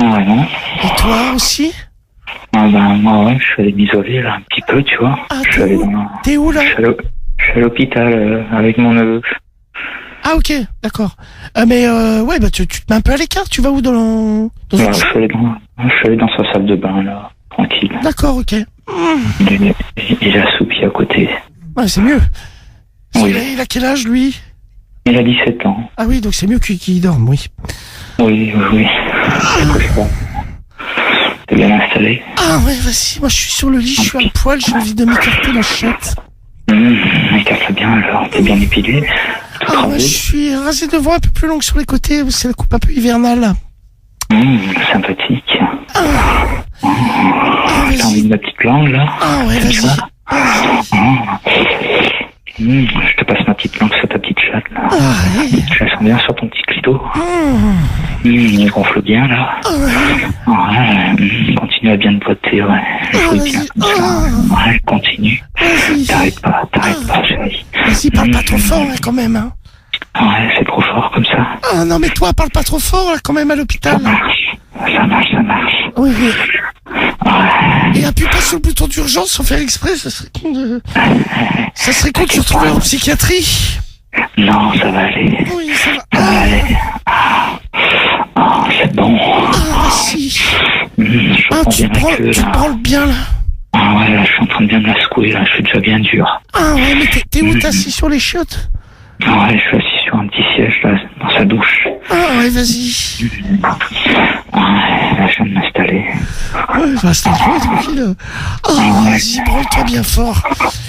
Ouais, non?
Et toi aussi?
Ah ben moi ouais, je suis allé m'isoler là un petit peu, tu vois.
Ah,
Je suis
t'es
allé
où?
dans...
T'es où, là?
Je suis à l'hôpital avec mon neveu.
Ah, ok, d'accord. Mais, ouais, bah, tu te mets un peu à l'écart, tu vas où dans
Ouais,
une
je suis allé dans sa salle de bain là, tranquille.
D'accord, ok.
Il a assoupi à côté.
Ouais, c'est mieux.
Oui.
Il a quel âge, lui?
Il a 17 ans.
Ah oui, donc c'est mieux qu'il dorme, oui.
Oui, oui, oui. C'est bon. T'es bien installé?
Ah ouais, vas-y, moi je suis sur le lit, je suis à poil, j'ai envie de m'écarter la chatte.
Écarte-la bien alors, t'es bien épilé. Tout
Ah ouais,
rasé.
je suis rasé devant, un peu plus longue sur les côtés, c'est la coupe un peu hivernale.
Sympathique.
Ah,
T'as envie
vas-y.
de ma petite langue là?
Ah ouais, vas-y.
Je te passe ma petite langue sur ta petite chatte là.
Ah ouais.
Je la sens bien sur ton petit clito. Il gonfle bien là.
Ah ouais.
Ouais, continue à bien te boiter, ouais. Jouis bien
vas-y.
comme ça. Ouais, continue.
Vas-y.
T'arrêtes pas, chérie.
Vas-y, parle pas trop fort là quand même, hein.
Ouais, c'est trop fort comme ça.
Ah non, mais toi, parle pas trop fort là quand même à l'hôpital.
Ça marche.
Oui, oui. Et appuie pas sur le bouton d'urgence sans faire exprès, ça serait con de... Ça serait con de se retrouver en psychiatrie.
Non, ça va aller.
Oui, ça va.
Ça va aller. C'est bon.
Ah, vas-y.
Je
Ah,
reprends
tu
bien la queue
te
là.
branles bien là.
Ah ouais, là, je suis en train de bien me la secouer là. Je suis déjà bien dur.
Ah ouais, mais t'es où? T'es assis sur les chiottes?
Ah ouais, je suis assis sur un petit siège là, dans sa douche.
Ah ouais, vas-y.
Ouais, là, je viens de m'installer.
Ouais, va s'installer tranquille. Ah, vas-y, branle-toi bien fort.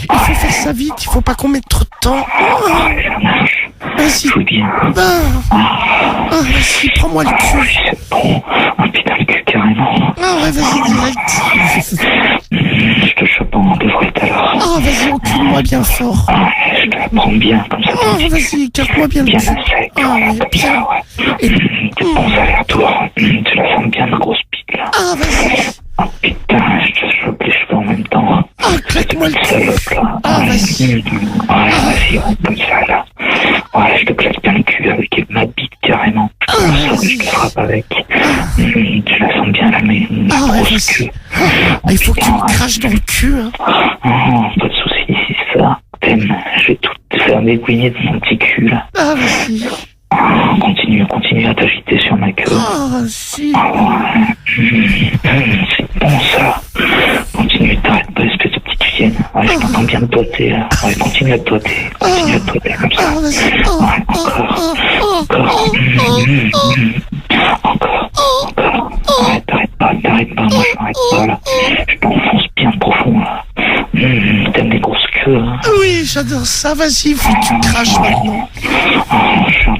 Il faut faire ça vite, il faut pas qu'on mette trop de temps. Ah,
Ouais, ça marche.
vas-y.
Jouis bien.
Ah, vas-y, prends-moi le cul.
C'est bon. Ah putain, le cul carrément.
Ah ouais, vas-y, direct.
Je te chope en deux frites alors.
Ah, vas-y, encule-moi bien fort.
Ah, je te la prends bien comme ça.
Ah, vas-y, écarte-moi bien le
Bien
cul.
à sec.
Ah ouais,
Comme
bien.
ça, ouais. T'es bon, ça a l'air tour. Tu la sens bien, ma grosse bite là.
Ah, vas-y.
Oh putain, je te chope les cheveux en même temps.
Ah, claque-moi le cul.
Salope là.
Ah, vas-y.
Ouais, vas-y, ouais, comme ça là. Ouais, je te claque bien le cul avec ma bite carrément. Je te frappe avec. Tu la sens bien là, mais
Ah ouais,
grosse
vas-y.
queue.
Ah, il faut que tu me craches dans le cul, hein.
Oh, pas de soucis, c'est ça. T'aimes, je vais tout te faire dégouiner de mon petit cul là.
Ah, vas-y.
Continue à t'agiter sur ma queue.
Ah, vas-y.
C'est bon ça. Continue, t'arrêtes pas, espèce de petite chienne. Ouais, je t'entends bien te doiter là. Ouais, continue à te doiter. Continue à te doiter comme ça.
Ah, vas-y.
Ouais, encore. Encore. Ouais, t'arrêtes pas, moi je m'arrête pas là. Je t'enfonce bien profond là. T'aimes les grosses queues, hein.
Oui, j'adore ça. Vas-y, faut que tu me craches maintenant.
Oh, je suis en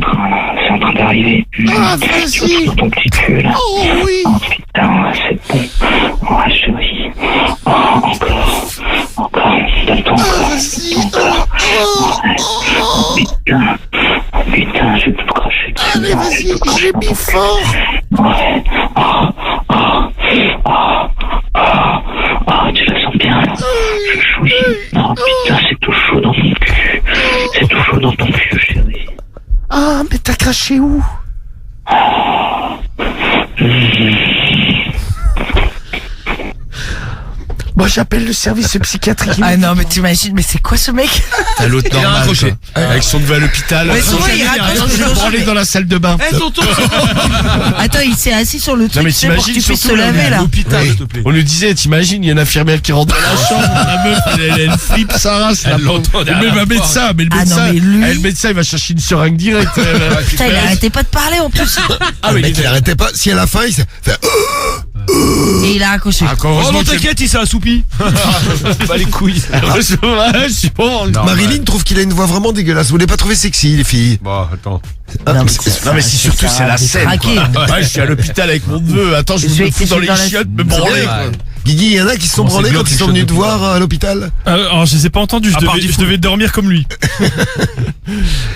train d'arriver.
Ah,
Je
vas-y.
retrouve ton petit cul là.
Oh, oui.
Oh putain, c'est bon. Ouais, chérie. Oh, encore. Donne-toi
Ah,
encore.
vas-y.
Encore.
Oh, oh, j'ai mis fort.
Ouais. Tu la sens bien là. Je chouille. Oh putain, c'est tout chaud dans mon cul. C'est tout chaud dans ton cul, chérie.
Ah, mais t'as craché où? Moi, j'appelle le service psychiatrique.
Ah non, mais t'imagines, mais c'est quoi ce mec?
T'as l'autre
Il a
normal,
raccroché.
quoi. Avec son neveu à l'hôpital.
Mais souvent, il raccroche
Je
le
vais branler dans la salle de bain.
Attends, il s'est assis sur le
Non,
truc,
mais
tu sais, pour que
t'imagines
tu puisses te
surtout, là,
laver, là.
L'hôpital, s'il te plaît.
On lui disait, t'imagines, il y a une infirmière qui rentre dans la chambre, la meuf, elle flippe sa race, la pauvre. Mais le médecin,
Ah non,
médecin,
mais lui-
le médecin, il va chercher une seringue directe.
Putain, il arrêtait pas de parler, en plus.
Ah, le mec, il arrêtait pas. Si à la fin, il s'est fait.
Et il a raccroché.
Oh non, t'inquiète, il s'est assoupi.
Pas les couilles. Je suis bon.
Marilyn trouve qu'il a une voix vraiment dégueulasse. Vous l'avez pas trouvé sexy, les filles?
Bon, attends.
Non, mais
c'est surtout, c'est la scène.
craqué.
quoi. Ouais, je suis à l'hôpital avec mon neveu. Attends, je me fous dans les chiottes, me branler. quoi.
Guigui, il y en a qui se sont branlés quand ils sont venus te voir à l'hôpital?
Alors, je les ai pas entendus, je devais dormir comme lui.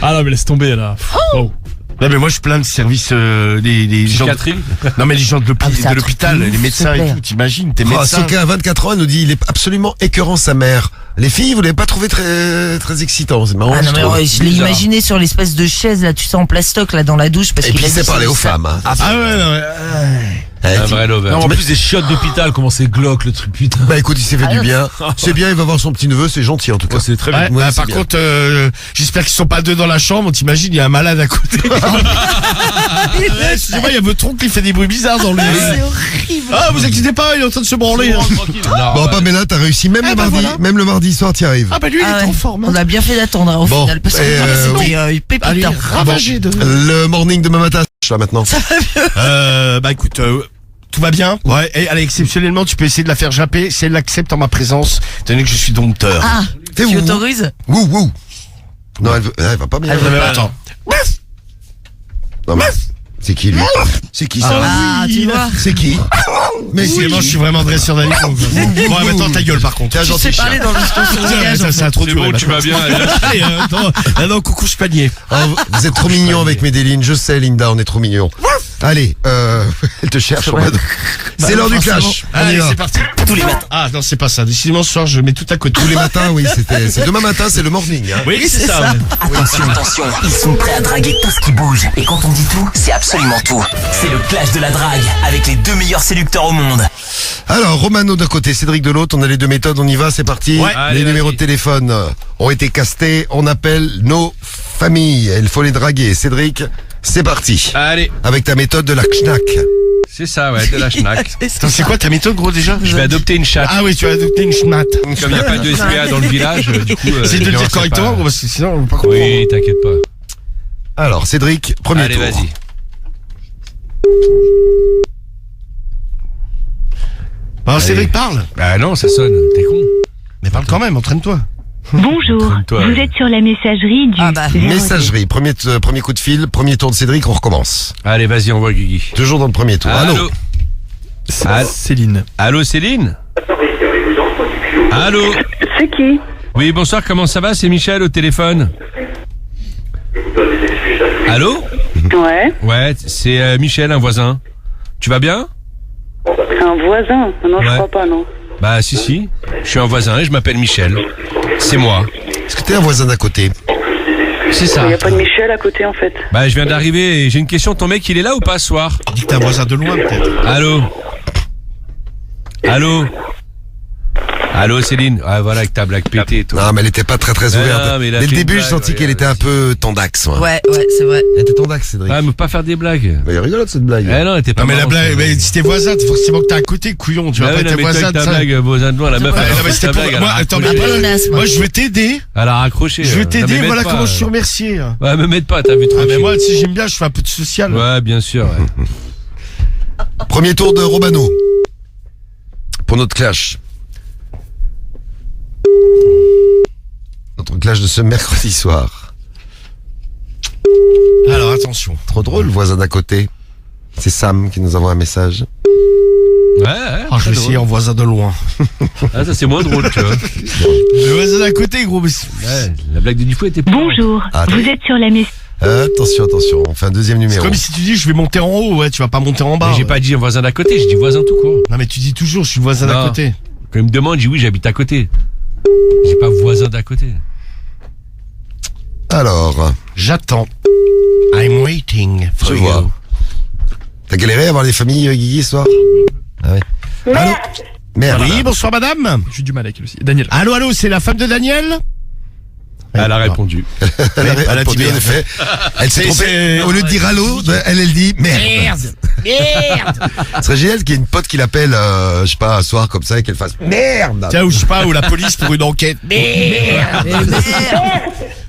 Ah non, mais laisse tomber là. Wow.
Non mais moi je plains de service des gens
Psychiatrie.
Non mais les gens de
Ah, mais c'est un
l'hôpital,
truc de
les
ouf,
médecins
s'il te
et
plaît.
tout, t'imagines, t'es
Oh,
médecin.
Soka à 24 ans, elle nous dit il est absolument écœurant sa mère. Les filles, vous l'avez pas trouvé très excitant, c'est marrant.
Ah non,
je
mais
trouve.
ouais, je l'ai imaginé sur l'espèce de chaise, là, tu sais, en plastoc, là, dans la douche, parce
Et
qu'il
puis
a
il sait
dit
parler
ça,
aux
ça.
femmes. Hein.
Ah ouais, non, ouais.
Un vrai lover.
Non, en plus des chiottes d'hôpital, comment c'est glauque le truc, putain.
Bah écoute, il s'est fait du bien. C'est bien, il va voir son petit neveu, c'est gentil en tout cas.
Oh, c'est très bien.
Ouais,
Ouais,
bah,
c'est
par
bien.
contre, j'espère qu'ils sont pas deux dans la chambre. T'imagines, il y a un malade à côté. Excusez-moi, il y a votre tronc qui fait des bruits bizarres dans le.
C'est horrible.
Ah, vous inquiétez pas, il est en train de se branler.
Bon, Pamela, t'as réussi même
Ah,
le
bah,
mardi,
voilà.
même le mardi soir, t'y arrives.
Ah bah lui, il
Ah
est
ouais.
en forme.
On a bien fait d'attendre, hein, au
Bon,
final, parce que
et,
c'était
Allez,
pépite. hein.
ravagé de.
Le morning demain matin, là maintenant.
Bah écoute, tout va bien. Ouais. Et allez, exceptionnellement, tu peux essayer de la faire japper si elle l'accepte en ma présence, étant donné que je suis dompteur.
Ah,
Fais
tu
où
autorises?
Wouh, wouh. Non, elle va pas bien.
Elle veut
Mais
pas.
attends.
Non, mais c'est qui lui? C'est qui ça?
Ah, tu vois.
C'est qui? Mais c'est
Décidément, je suis vraiment dresseur d'animaux. Bon, maintenant ta gueule par contre.
T'es un
Tu
gentil
sais
chien.
parler dans le langage.
Ça a trop
C'est
duré.
bon, tu vas bien.
Allez, non, coucou, je panier.
Oh, vous êtes trop mignons avec Medellin, je sais Linda, on est trop mignons. Allez, elle te cherche. C'est l'heure du clash. On y
Allez,
va.
c'est parti.
Tous les matins.
Ah non, c'est pas ça. Décidément, ce soir, je mets tout à côté.
Tous les matins, oui, c'est demain matin, c'est le morning. Hein.
Oui, c'est ça. ouais.
Attention, ils sont prêts à draguer tout ce qui bouge. Et quand on dit tout, c'est absolument tout. C'est le clash de la drague avec les deux meilleurs séducteurs au monde.
Alors, Romano d'un côté, Cédric de l'autre, on a les deux méthodes, on y va, c'est parti.
Ouais.
Les
Allez,
numéros
vas-y.
de téléphone ont été castés, on appelle nos familles, il faut les draguer. Cédric, c'est parti.
Allez,
Avec ta méthode de la knack.
c'est ça, ouais, de la schnack.
Attends, c'est quoi ta méthode, gros, déjà?
Je vais adopter une chatte.
Ah oui, tu as adopté une schmat.
Comme il n'y a pas de SPA dans le village, du coup.
C'est de le
les gens,
dire
c'est
correctement,
pas-
gros, parce que sinon, on va pas comprendre.
Oui, t'inquiète pas.
Alors, Cédric, premier
Allez,
tour.
vas-y.
Alors, Cédric parle.
Bah non, ça sonne, t'es con.
Mais parle quand même, entraîne-toi.
Bonjour,
Toi,
vous êtes sur la messagerie du
Ah bah.
02.
Messagerie, premier coup de fil, premier tour de Cédric, on recommence.
Allez, vas-y, on voit Guigui.
Toujours dans le premier tour. Allô.
Allô,
Céline.
Allô, Céline. Allô.
C'est qui?
Oui, bonsoir, comment ça va? C'est Michel au téléphone. Allô?
Ouais,
Ouais, c'est Michel, un voisin. Tu vas bien?
un voisin. Non,
Ouais.
je crois pas, non.
Bah si, je suis un voisin et je m'appelle Michel. C'est moi.
Est-ce que t'es un voisin d'à côté?
C'est
Il
ça.
n'y a pas de Michel à côté, en fait.
Bah je viens d'arriver et j'ai une question, ton mec il est là ou pas ce soir?
Dis que t'es un voisin de loin, peut-être.
Allô? Allô? Allô Céline? Ah voilà avec ta blague pétée toi.
Non, mais elle était pas très
Ah,
ouverte.
mais il a
Dès le
fait une
début, je
blague,
sentis
ouais,
qu'elle était un peu tendax. Moi.
Ouais, c'est vrai.
Elle était tendax, Cédric.
Ah mais pas faire des blagues.
Mais il est rigolote cette blague.
Eh non, elle était pas
Non, mais la
marrante,
blague,
cette
mais si t'es voisin, t'es forcément que t'es à côté, couillon. Tu vas
Ah
pas
ouais,
être
non, mais toi,
voisin
avec
de
ta
ça.
blague, voisin de loin, la meuf
Ouais,
elle a
Non, mais
raccroché
c'était
sa
pour
blague, elle
moi.
a
Attends, mais
raccroché.
Pas menace, moi.
moi, je vais t'aider.
Elle a raccroché.
Je vais
Non,
t'aider.
mais
Voilà
m'aide
comment
pas.
je suis remercié.
Ouais, me m'aide pas, t'as vu trop.
Ah, mais moi, tu sais, j'aime bien, je fais un peu de social.
Ouais, bien sûr. Ouais.
Premier tour de Romano. Pour notre clash. Notre clash de ce mercredi soir.
Alors, attention.
Trop drôle, le voisin d'à côté. C'est Sam qui nous envoie un message.
Ouais,
Ah, je
très
vais essayer
drôle.
en voisin de loin.
Ah, ça c'est moins drôle, tu vois.
Le voisin d'à côté, gros. Mais
Ouais, la blague de Dufou était pas.
Bonjour,
Ah,
vous êtes sur la messagerie.
Attention, on fait un deuxième
C'est
numéro.
comme si tu dis je vais monter en haut, ouais, tu vas pas monter en bas.
Mais j'ai
ouais.
pas dit un voisin d'à côté, j'ai dit voisin tout court.
Non mais tu dis toujours je suis voisin d'à
Non.
côté.
Quand il me demande, je dis oui, j'habite à côté. J'ai pas voisin d'à côté.
Alors,
J'attends. I'm waiting for
je
you.
vois. T'as galéré à avoir les familles Guigui ce soir? Ah ouais. Allô? Merde.
Oui, bonsoir madame.
J'ai du mal avec elle aussi. Daniel.
Allô, c'est la femme de Daniel?
Elle a répondu.
Elle a
elle a
répondu,
dit
en effet. Elle s'est
C'est-
trompée.
c'est-
Au lieu de dire allô, elle dit merde.
Merde.
Ce serait génial qu'il y ait une pote qui l'appelle, je sais pas, un soir comme ça et qu'elle fasse merde.
Tiens, ou je sais pas, ou la police pour une enquête.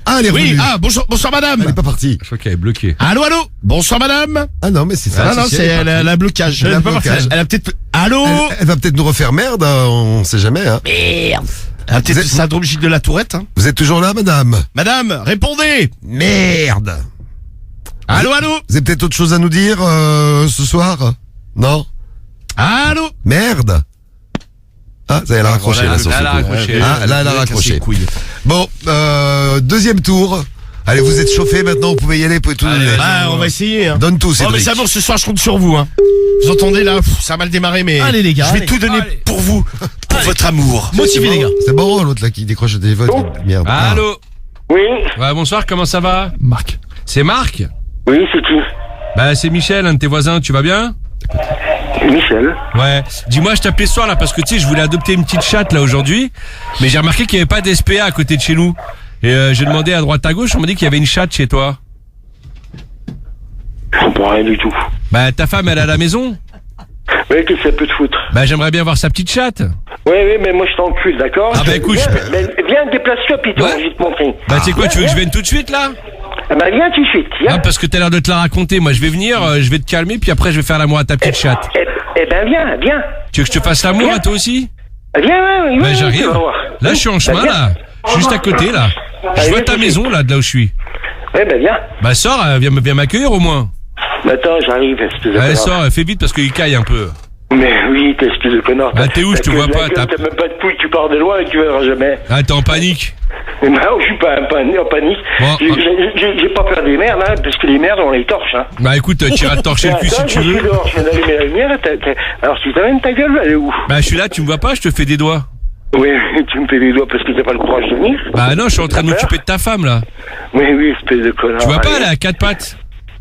Ah, elle est
Oui,
revenue.
bonsoir madame.
Elle est pas partie.
Je crois qu'elle est bloquée.
Allô, bonsoir madame.
Ah non, mais c'est ça.
Non, c'est elle a un blocage.
Elle a un blocage.
Elle a peut-être. Allô.
Elle va peut-être nous refaire merde, on sait jamais. Hein.
Merde.
Elle a peut-être
Vous
le
êtes-
syndrome Gilles de la Tourette. Hein.
Vous êtes toujours là, madame?
Madame, répondez.
Merde.
Allô.
Vous avez peut-être autre chose à nous dire ce soir? Non?
Allô.
Merde. Ah, ça y est, elle a raccroché
voilà,
là sur
elle
ce
a
coup.
raccroché.
Ah, là, elle a raccroché. Bon, deuxième tour. Allez, vous êtes chauffés maintenant, vous pouvez y aller, vous pouvez tout donner.
On va essayer. Hein.
Donne tout,
Oh, mais
Cédric.
ça bon, ce soir je compte sur vous. Hein. Vous entendez là, ça a mal démarré, mais
Allez, les gars,
je vais
allez.
tout donner pour vous, pour votre amour.
Motivez les gars.
C'est bon, l'autre là qui décroche le téléphone. Merde. Ah.
Allô.
Oui,
Ouais, bonsoir, comment ça va?
Marc.
C'est Marc?
oui, c'est qui?
Bah, c'est Michel, un de tes voisins, tu vas bien?
Michel.
Ouais. Dis-moi, je t'appelais ce soir là parce que tu sais, je voulais adopter une petite chatte là aujourd'hui, mais j'ai remarqué qu'il n'y avait pas d'SPA à côté de chez nous. Et j'ai demandé à droite à gauche, on m'a dit qu'il y avait une chatte chez toi.
Je comprends rien du tout.
Bah, ta femme, elle est à la maison?
Oui, qu'est-ce que ça peut te foutre?
Bah, j'aimerais bien voir sa petite chatte.
Oui, mais moi je t'encule, d'accord?
Ah bah, écoute,
viens, déplace-toi, Pito,
Ouais.
je vais te montrer.
Bah, tu sais quoi, tu veux que je vienne tout de suite là?
Ah bah viens tout de suite, viens.
Ah, parce que t'as l'air de te la raconter. Moi, je vais venir, je vais te calmer, puis après, je vais faire l'amour à ta petite chatte.
Eh ben viens.
Tu veux que je te fasse l'amour à toi aussi?
Viens,
Bah, j'arrive.
tu vas voir.
Là, je suis en chemin
viens.
là. Je suis juste à côté là. Je vois ta maison là, de là où je suis.
Ouais, ben viens.
Bah, sors, viens m'accueillir au moins.
Bah, attends, j'arrive, espèce de
Allez,
connard.
sors, fais vite parce qu'il caille un peu.
Mais oui, t'es espèce de connard.
Ah, t'es où, je te
T'as
vois
que
pas,
la gueule,
t'as-
T'as même pas de couilles, tu pars de loin et tu verras jamais.
Ah, t'es en panique.
Non, je suis pas en panique.
Bon,
J'ai pas peur des merdes, hein, parce que les merdes, on les torche, hein.
Bah écoute, tu iras te torcher le cul si
Attends,
tu
je suis
veux.
dehors, je viens d'allumer la lumière. Alors, si t'amènes ta gueule, elle est où?
Bah je suis là, tu me vois pas, je te fais des doigts.
Oui, tu me fais les doigts parce que t'as pas le courage de venir.
Bah non, je suis en train de m'occuper de ta femme là.
Oui, espèce de connard.
Tu vois pas,
Allez.
elle a 4 pattes.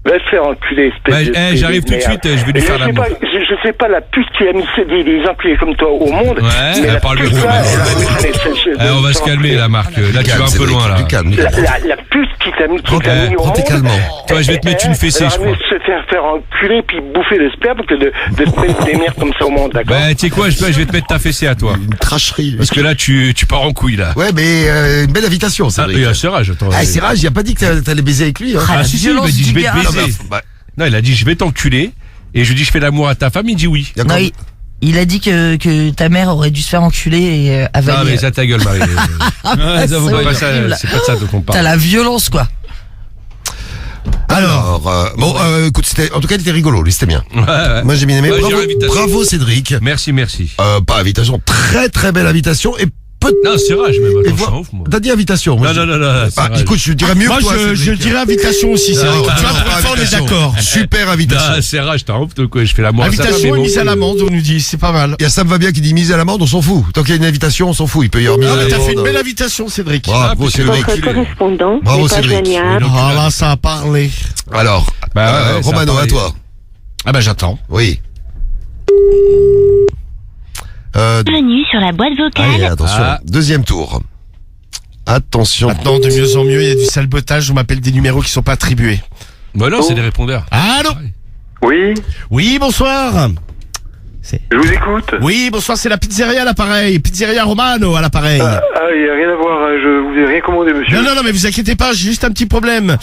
Va te faire enculer, espèce
Bah,
de...
j'arrive tout de suite, je vais lui
Et
faire
je sais
l'amour.
pas- Je sais pas la pute qui a mis des enculés comme toi au monde.
Ouais,
mais la
parle
pute,
de toi,
là,
Eh, on va se calmer là, Marc. Là, tu vas un peu loin là.
Du calme.
La pute qui t'a mis,
Prends
mis au
prends tes
monde.
calmants.
Toi, je vais te mettre une fessée, je crois.
Se faire enculer puis bouffer le sperme que de te mettre des merdes comme ça au monde, d'accord?
Bah tu sais quoi, je vais te mettre ta fessée à toi.
Une tracherie.
Parce que là, tu pars en couille là.
Ouais, mais une belle invitation,
Ah,
Cédric.
et à Serrage, attends.
Ah, c'est rare, il a pas dit que t'allais baiser avec lui. Hein.
Ah si, il m'a dit je vais te
gars.
baiser. Non, il a dit je vais t'enculer. Et je lui dis je fais l'amour à ta femme, il dit oui.
Non, il a dit que ta mère aurait dû se faire enculer et
Non
avaler.
mais ça ta gueule Marie.
Ouais,
Ça vaut
c'est
pas ça,
horrible.
c'est pas de ça dont on
T'as
parle.
la violence, quoi.
Alors, bon, écoute, en tout cas, il était rigolo, lui, c'était bien.
Ouais.
Moi, j'ai bien aimé.
Ouais,
Bravo,
j'ai l'invitation.
bravo, Cédric.
Merci.
Pas invitation, très très belle invitation et
Non, c'est rage, mais
et
attends, je suis
voir-
un ouf, moi.
T'as dit invitation. moi,
Non,
je-
non, c'est
Bah,
rage.
écoute, je dirais mieux
Moi
que toi.
je
Cédric.
dirais invitation aussi, c'est vrai.
Non,
Tu vois,
non,
pour une
pas
fois on est
invitation.
d'accord.
Super invitation.
Ah, c'est rage, t'as honte de quoi? Je fais l'amour à sa femme,
Invitation
mais
et
bon.
mise à l'amende, on nous dit, c'est pas mal.
Il y a Sam va bien qui dit mise à l'amende, on s'en fout. Tant qu'il y a une invitation, on s'en fout. Il peut y avoir mise
Ah,
à
mais
l'amende.
t'as fait une belle invitation, Cédric.
Bravo,
Ah,
Cédric.
Votre
correspondant
Bravo, Cédric.
Ah là, ça a parlé.
Alors,
Bah, ouais, ça
Romano,
a
à
parlé.
toi.
Ah bah j'attends.
Oui.
Bienvenue sur la boîte
Allez,
vocale.
attention.
Ah.
Deuxième tour. Attention.
Maintenant, de mieux en mieux, il y a du sabotage, on m'appelle des numéros qui sont pas attribués.
Bah non, c'est des répondeurs.
Allô?
Oui,
Oui, bonsoir.
je vous écoute.
Oui, bonsoir, c'est la pizzeria à l'appareil. Pizzeria Romano à l'appareil.
Ah, il n'y a rien à voir, hein, je vous ai rien commandé, monsieur.
Non, mais vous inquiétez pas, j'ai juste un petit problème.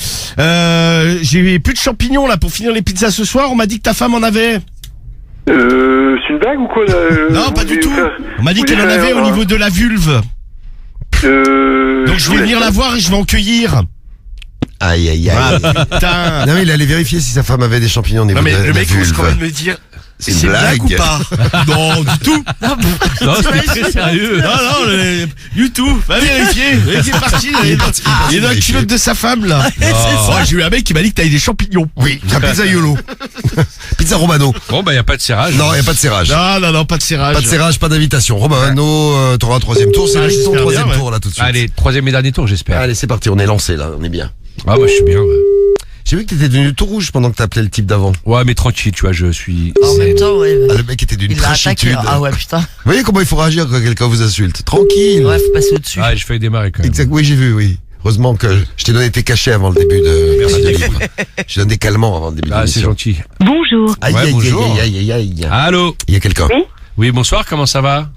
J'ai plus de champignons là pour finir les pizzas ce soir. On m'a dit que ta femme en avait.
C'est une blague ou quoi, là?
Non, pas du tout. On m'a dit qu'elle en avait au niveau de la vulve. Donc je vais venir la voir et je vais en cueillir.
Aïe, aïe, aïe.
Ah, putain.
Non, mais il allait vérifier si sa femme avait des champignons au niveau
Non mais
de
le
la
mec ose
vulve.
quand même me dire.
C'est une blague
ou pas? Non, du tout.
Non, c'était très sérieux.
Non, du tout. Va vérifier. Il est parti. Il est dans la culotte de sa femme, là. Oh, j'ai eu un mec qui m'a dit que t'avais des champignons.
Oui, la pizza Yolo. Pizza Romano.
Bon, bah, y a pas de serrage.
Non, y a pas de serrage.
Non, pas de serrage.
Pas de serrage, pas d'invitation. Romano, t'auras un troisième tour. C'est juste ton
j'espère
troisième
bien,
tour, là, tout de suite.
Allez, troisième et dernier tour, j'espère.
Allez, c'est parti, on est lancé, là, on est bien.
Ah, bah, je suis bien, ouais.
J'ai vu que t'étais devenu tout rouge pendant que t'appelais le type d'avant.
Ouais, mais tranquille, tu vois, je suis...
En même temps, ouais.
Ah, le mec était d'une
Il l'a attaqué.
trachitude.
Ah ouais, putain.
Vous voyez comment il faut réagir quand quelqu'un vous insulte? Tranquille.
Ouais, faut passer au-dessus.
Ah, je fais démarrer quand même.
Exact, oui, j'ai vu, oui. Heureusement que je t'ai donné tes cachets avant le début de livre. Je donne des calmants avant le début de
Ah, c'est
l'émission.
gentil.
Bonjour.
Aïe,
Ouais,
aïe,
bonjour.
aïe, aïe, aïe, aïe.
Allô?
Il y a quelqu'un.
Oui, bonsoir, comment ça va?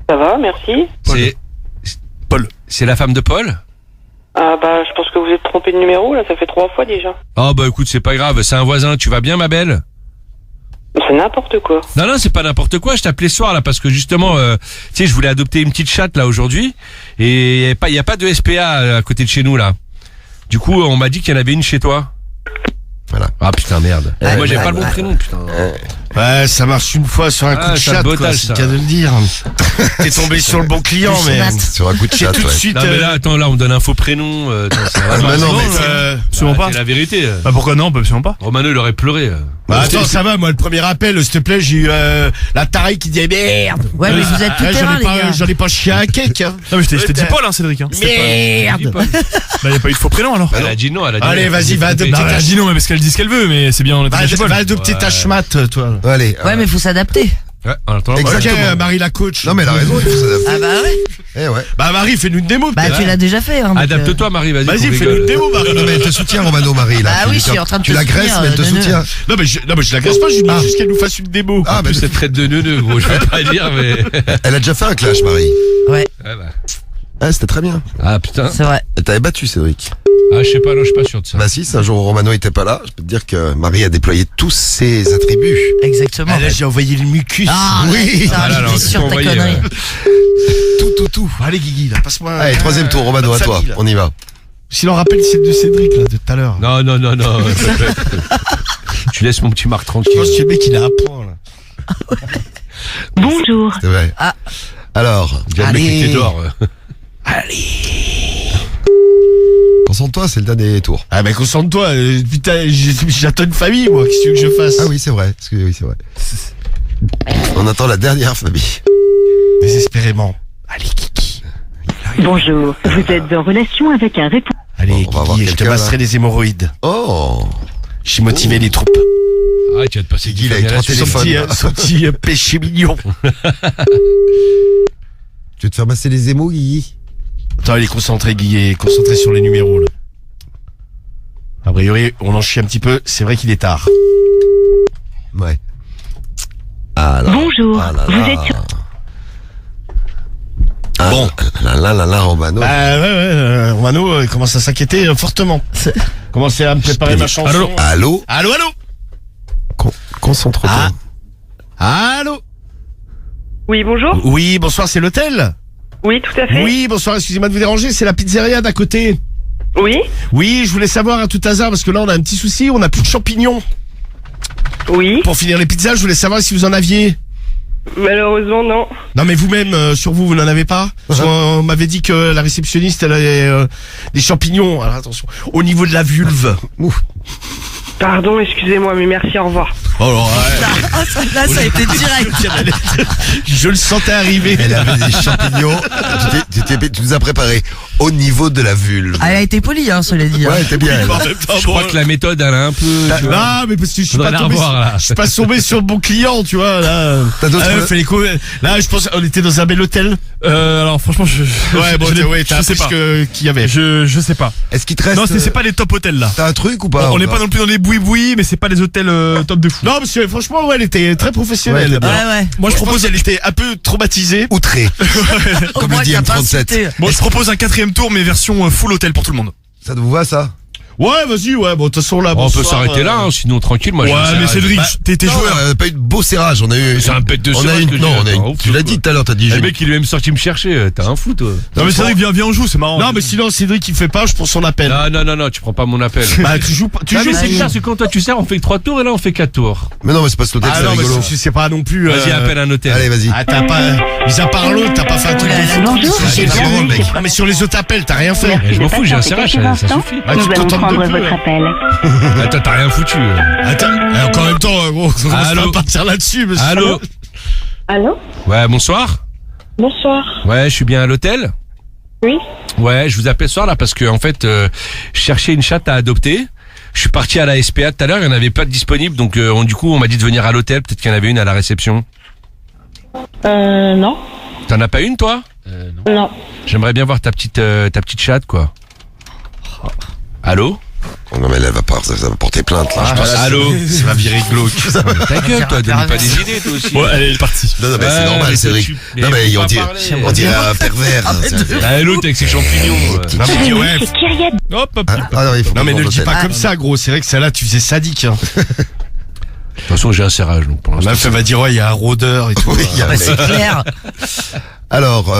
Ça va, merci.
C'est...
Paul.
C'est la femme de Paul?
Ah bah, je pense que vous êtes trompé de numéro, là, ça fait 3 fois déjà.
Oh, bah, écoute, c'est pas grave, c'est un voisin, tu vas bien, ma belle?
C'est n'importe quoi.
Non, c'est pas n'importe quoi, je t'appelais ce soir, là, parce que justement, tu sais, je voulais adopter une petite chatte, là, aujourd'hui, et y a pas de SPA à côté de chez nous, là. Du coup, on m'a dit qu'il y en avait une chez toi.
Voilà.
Ah, putain, merde. Moi, j'ai pas le bon prénom, putain.
Ouais, ça marche une fois sur un coup de
c'est un
chat, quoi.
botage,
C'est
ça.
le cas de le dire. T'es tombé sur le bon client, mais...
Sur un coup de
J'ai
chat,
tout de
ouais.
suite...
Non, mais là, attends, là, on me donne un faux prénom. Attends, c'est vraiment...
Bah non, mais
Absolument pas.
C'est la vérité.
Bah pourquoi non? Bah absolument pas.
Romano, il aurait pleuré.
Bah attends, ça va, moi, le premier appel, s'il te plaît, j'ai eu la tarée qui dit merde.
Ouais, mais vous êtes tout
Ouais,
terrain, les gars.
J'en ai pas chié un cake, hein.
Non mais je t'ai dit Paul, hein, Cédric. Hein.
Merde.
Bah y a pas eu de faux prénom alors.
Elle a dit non, elle a dit
Allez,
non.
vas-y, va adopter
Non, elle a
ta
dit non, mais parce qu'elle dit ce qu'elle veut, mais c'est bien. On est
Va
chez Paul.
adopter ta schmatte, toi.
Allez.
Ouais, mais faut s'adapter.
Ouais, attends,
Exactement.
Ok, Marie la coach.
Non, mais elle a raison, il faut s'adapter.
Ah bah ouais.
Eh ouais.
Bah Marie, fais-nous une démo.
Bah
peut-être.
tu l'as déjà fait. Hein, donc,
adapte-toi, Marie, vas-y.
Vas-y,
qu'on
fais-nous une
rigole.
démo, Marie.
Non, mais elle te soutient, Romano, Marie, là.
Ah
Tu-
oui, je suis en train de
Tu
te
l'agresses,
soutenir,
mais elle te
neuneu.
soutient.
Non, mais je l'agresse pas, je lui demande juste qu'elle nous fasse une démo.
Ah, mais
Cette traite de neuneu, gros, je vais pas dire, mais...
elle a déjà fait un clash, Marie.
Ouais,
Ouais, bah.
Ah, c'était très bien.
Ah, putain.
c'est vrai.
Elle t'avait battu, Cédric.
Ah, je sais pas, non, je suis pas sûr de ça.
Bah si, si un jour où Romano était pas là, je peux te dire que Marie a déployé tous ses attributs.
Exactement.
Ah, là, j'ai envoyé le mucus.
Ah,
Oui.
putain,
Ah là, là,
j'étais sûr de ta
envoyé,
connerie.
Tout.
Allez, Guigui, là, passe-moi.
Allez, troisième tour, Romano, à toi. On y va.
S'il en rappelle, c'est de Cédric, là, de tout à l'heure.
Non. Tu laisses mon petit Marc
Je
tranquille.
pense que le mec, il a un point, là.
Bonjour.
C'est vrai.
Ah.
Alors,
Bien le mec qui était dehors.
concentre-toi, c'est le dernier tour.
Ah, mais concentre-toi. Putain, j'attends une famille, moi. Qu'est-ce que tu veux que je fasse?
Ah oui, c'est vrai. Oui, c'est vrai. On attend la dernière famille.
Désespérément. Allez, Kiki.
Bonjour. Vous êtes en relation avec un répondeur.
Allez,
Bon, on va voir
Guigui, je te
quelqu'un,
masserai
là.
les hémorroïdes.
Oh.
J'ai motivé les troupes.
Ah, tu vas te passer
Guy, il a eu 3
Son
téléphones.
petit, son petit péché mignon.
Tu veux te faire masser les émaux, Guigui?
Attends, il est concentré, Guy, concentré sur les numéros, là. A priori, on en chie un petit peu, c'est vrai qu'il est tard.
Ouais. Ah là.
Bonjour.
Ah là
Vous
là.
êtes sur...
Ah,
Bon.
Là, Romano.
Bah ouais, Romano commence à s'inquiéter fortement. Commence à me préparer ma chanson.
Allô?
Allô?
Concentre-toi.
Ah. Allô?
Oui, bonjour.
Oui, bonsoir, c'est l'hôtel?
Oui, tout à fait.
Oui, bonsoir, excusez-moi de vous déranger, c'est la pizzeria d'à côté.
Oui.
Oui, je voulais savoir à tout hasard, parce que là on a un petit souci, on n'a plus de champignons.
Oui.
Pour finir les pizzas, je voulais savoir si vous en aviez.
Malheureusement, non.
Non mais vous-même, sur vous n'en avez pas? Parce qu'on m'avait dit que la réceptionniste, elle avait des champignons. Alors attention, au niveau de la vulve.
Pardon, excusez-moi, mais merci, au revoir.
Oh alors,
Là, ça a été direct.
je le sentais arriver.
Elle avait des champignons. Tu nous as préparé au niveau de la vulve.
Elle a été polie, hein, cela dit.
Ouais, t'es bien. Elle.
Je crois que la méthode, elle a un peu... tu vois.
Non, mais parce que je suis
Faudrait
pas
la
tombé,
revoir, là.
je suis pas tombé sur le bon client, tu vois, là.
T'as d'autres-
Là, je pense, on était dans un bel hôtel.
Alors franchement,
Ouais, bon, t'as
je sais
appris
pas.
qu'il y avait.
Je sais pas.
Est-ce qu'il te reste...
Non, c'est pas les top hôtels là.
T'as un truc ou pas?
On n'est pas non plus dans les boui-boui, mais c'est pas les hôtels top de fou.
Non, parce que franchement, ouais, elle était très professionnelle.
Ouais,
Ouais.
Moi, je propose, elle était un peu traumatisée.
Outré. Comme
Au moins,
il dit
t'as pas
M37.
insulté.
Bon, je propose un 4ème tour, mais version full hôtel pour tout le monde.
Ça vous va, ça?
Ouais, vas-y, ouais, bon, de toute façon, là,
On peut
bonsoir,
s'arrêter là, hein, sinon tranquille, moi.
Ouais, mais Cédric, t'es
Non,
joueur.
on n'a pas eu de beau serrage. On a eu.
C'est un pet de
on a
serrage
une.
que
Non,
j'ai-
on a
Oh,
une. Tu l'as dit tout à l'heure. T'as dit.
Le mec, il est même sorti me chercher. T'as un fou, toi.
Non, mais Cédric, viens, on joue, c'est marrant.
Non, mais sinon, Cédric, il fait pas, je prends son appel.
Non, tu prends pas mon appel.
Bah, tu joues pas, tu
Ah,
joues.
mais c'est bizarre, parce que quand toi tu sers, on fait que 3 tours et là on fait 4 tours.
Mais non, mais c'est pas ce hôtel,
Ah
c'est
non, mais
rigolo.
c'est pas non plus.
Vas-y, appelle un hôtel.
Allez, vas-y.
Ah, t'as pas. Mis à part l'autre, t'as pas fait un truc de fou.
Bonjour.
C'est pas drôle, mec.
Non, mais sur les autres appels, t'as rien fait.
Je m'en fous, j'ai un serrage, ça suffit.
Ah, tu
Nous
te
allons
contentes
prendre
de peu,
votre
hein.
appel.
Attends, t'as rien foutu.
Attends, encore en même temps, gros, on va
Allô
pas partir là-dessus, monsieur.
Allô
Allô?
Ouais, bonsoir.
Bonsoir.
Ouais, je suis bien à l'hôtel.
Oui?
Ouais, je vous appelle ce soir là parce que en fait, je cherchais une chatte à adopter. Je suis parti à la SPA tout à l'heure, il n'y en avait pas de disponible, donc du coup on m'a dit de venir à l'hôtel, peut-être qu'il y en avait une à la réception.
Non.
T'en as pas une toi?
Non.
J'aimerais bien voir ta petite chatte quoi. Allô?
Oh, non, mais là, ça va porter plainte, là. je pense.
Allô?
Ça va virer glauque.
Ta gueule toi, donne pas des idées toi aussi.
Ouais, allez, elle est partie.
Non, mais c'est
Ouais,
normal,
mais
Cédric.
tu-
Non, mais
faut
on
pas
dirait,
parler.
on dirait un pervers.
Ah, l'autre avec ses champignons.
Non, mais dis, ouais.
C'est Kyriet.
Hop, hop.
Ah, non, il faut
Non, mais ne le dis
l'hôtel.
pas comme ça, gros. C'est vrai que celle-là, tu faisais sadique, hein.
De toute façon, j'ai un serrage donc pour
La
l'instant.
meuf, elle va dire, ouais, il y a un rôdeur et tout.
Oui, il y a un
Bah, c'est
mec.
clair.
Alors,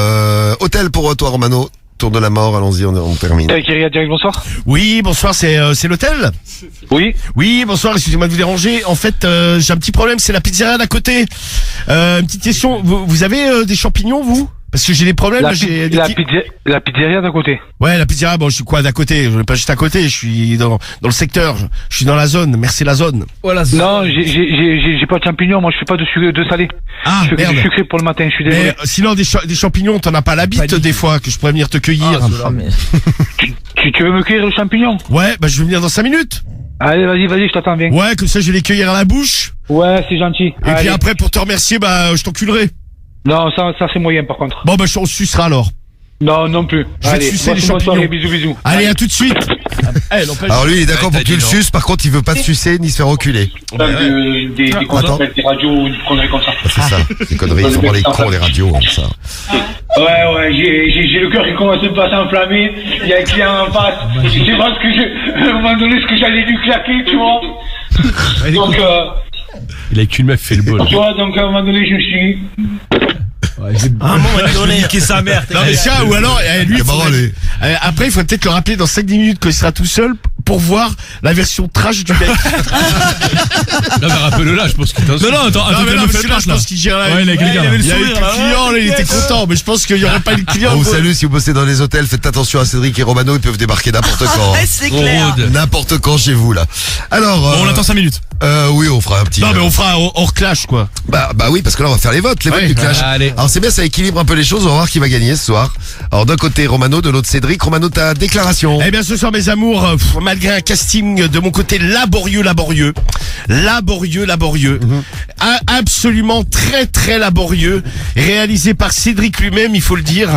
hôtel pour toi, Romano. Tour de la mort, allons-y, on termine.
Kyria direct, bonsoir.
Oui, bonsoir, c'est l'hôtel?
Oui.
Oui, bonsoir, excusez-moi de vous déranger. En fait, j'ai un petit problème, c'est la pizzeria d'à côté. Une petite question, vous avez des champignons, vous? Parce que j'ai des problèmes, là, j'ai des petits-
La pizzeria d'à côté.
Ouais, la pizzeria, bon, je suis quoi d'à côté? Je suis pas juste à côté, je suis dans le secteur, je suis dans la zone, merci la zone.
Non, j'ai pas de champignons, moi je fais pas de salé.
Ah,
Je fais que
merde.
du sucré pour le matin, je suis désolé.
Mais sinon, des champignons, t'en as pas la bite des fois, que je pourrais venir te cueillir.
Ah, mais-
Tu veux me cueillir le champignon?
Ouais, bah je vais venir dans 5 minutes.
Allez, vas-y, je t'attends, viens.
Ouais, comme ça je vais les cueillir à la bouche.
Ouais, c'est gentil.
Et puis après, pour te remercier, bah je t'enculerai.
Non, ça c'est moyen par contre.
Bon, bah on se sucera alors.
Non, non plus.
Je vais te
Allez,
sucer les
bonne soirée,
champignons.
bisous.
Allez, à tout de suite. Eh, n'empêche-
Alors lui, il est d'accord
Ouais,
pour que tu
t'as
le
dit non.
suces, par contre, il veut pas te sucer ni se faire reculer.
Des
Attends.
des radios ou des conneries comme ça.
C'est ça, des conneries, ils sont pour les cons, les radios, ça.
Ouais, j'ai le cœur qui commence à me s'enflammer. Il y a un client en face. Je sais pas à un moment donné, ce que j'allais lui claquer, tu vois. Donc,
Il a qu'une meuf fait le bol.
tu vois, donc à un moment donné, je me suis...
Niquer sa mère.
Non mais ça, ou alors, lui,
C'est marrant,
faudrait-
lui.
après il faudrait peut-être le rappeler dans 5-10 minutes quand il sera tout seul pour voir la version trash du mec.
Non mais rappelle-le là, je pense qu'il t'en
Non, attends,
Non, mais
qu'elle
non,
me
parce
fait
que là,
place,
je pense qu'il gère la...
Ouais, il a quelqu'un, là.
il y avait le client, là, il était content, mais je pense qu'il y aurait pas eu le client.
On vous
quoi.
salue, si vous bossez dans les hôtels, faites attention à Cédric et Romano, ils peuvent débarquer n'importe quand.
Ouais, c'est clair.
N'importe quand chez vous, là. Alors,
Bon, on attend 5 minutes.
oui, on fera un petit...
Non mais on fera hors clash quoi.
Bah oui, parce que là, on va faire les votes
Ouais.
du clash.
Allez.
Alors c'est bien, ça équilibre un peu les choses, on va voir qui va gagner ce soir. Alors d'un côté Romano, de l'autre Cédric. Romano, ta déclaration.
Eh bien ce soir mes amours, malgré un casting de mon côté laborieux, absolument très laborieux, réalisé par Cédric lui-même, il faut le dire,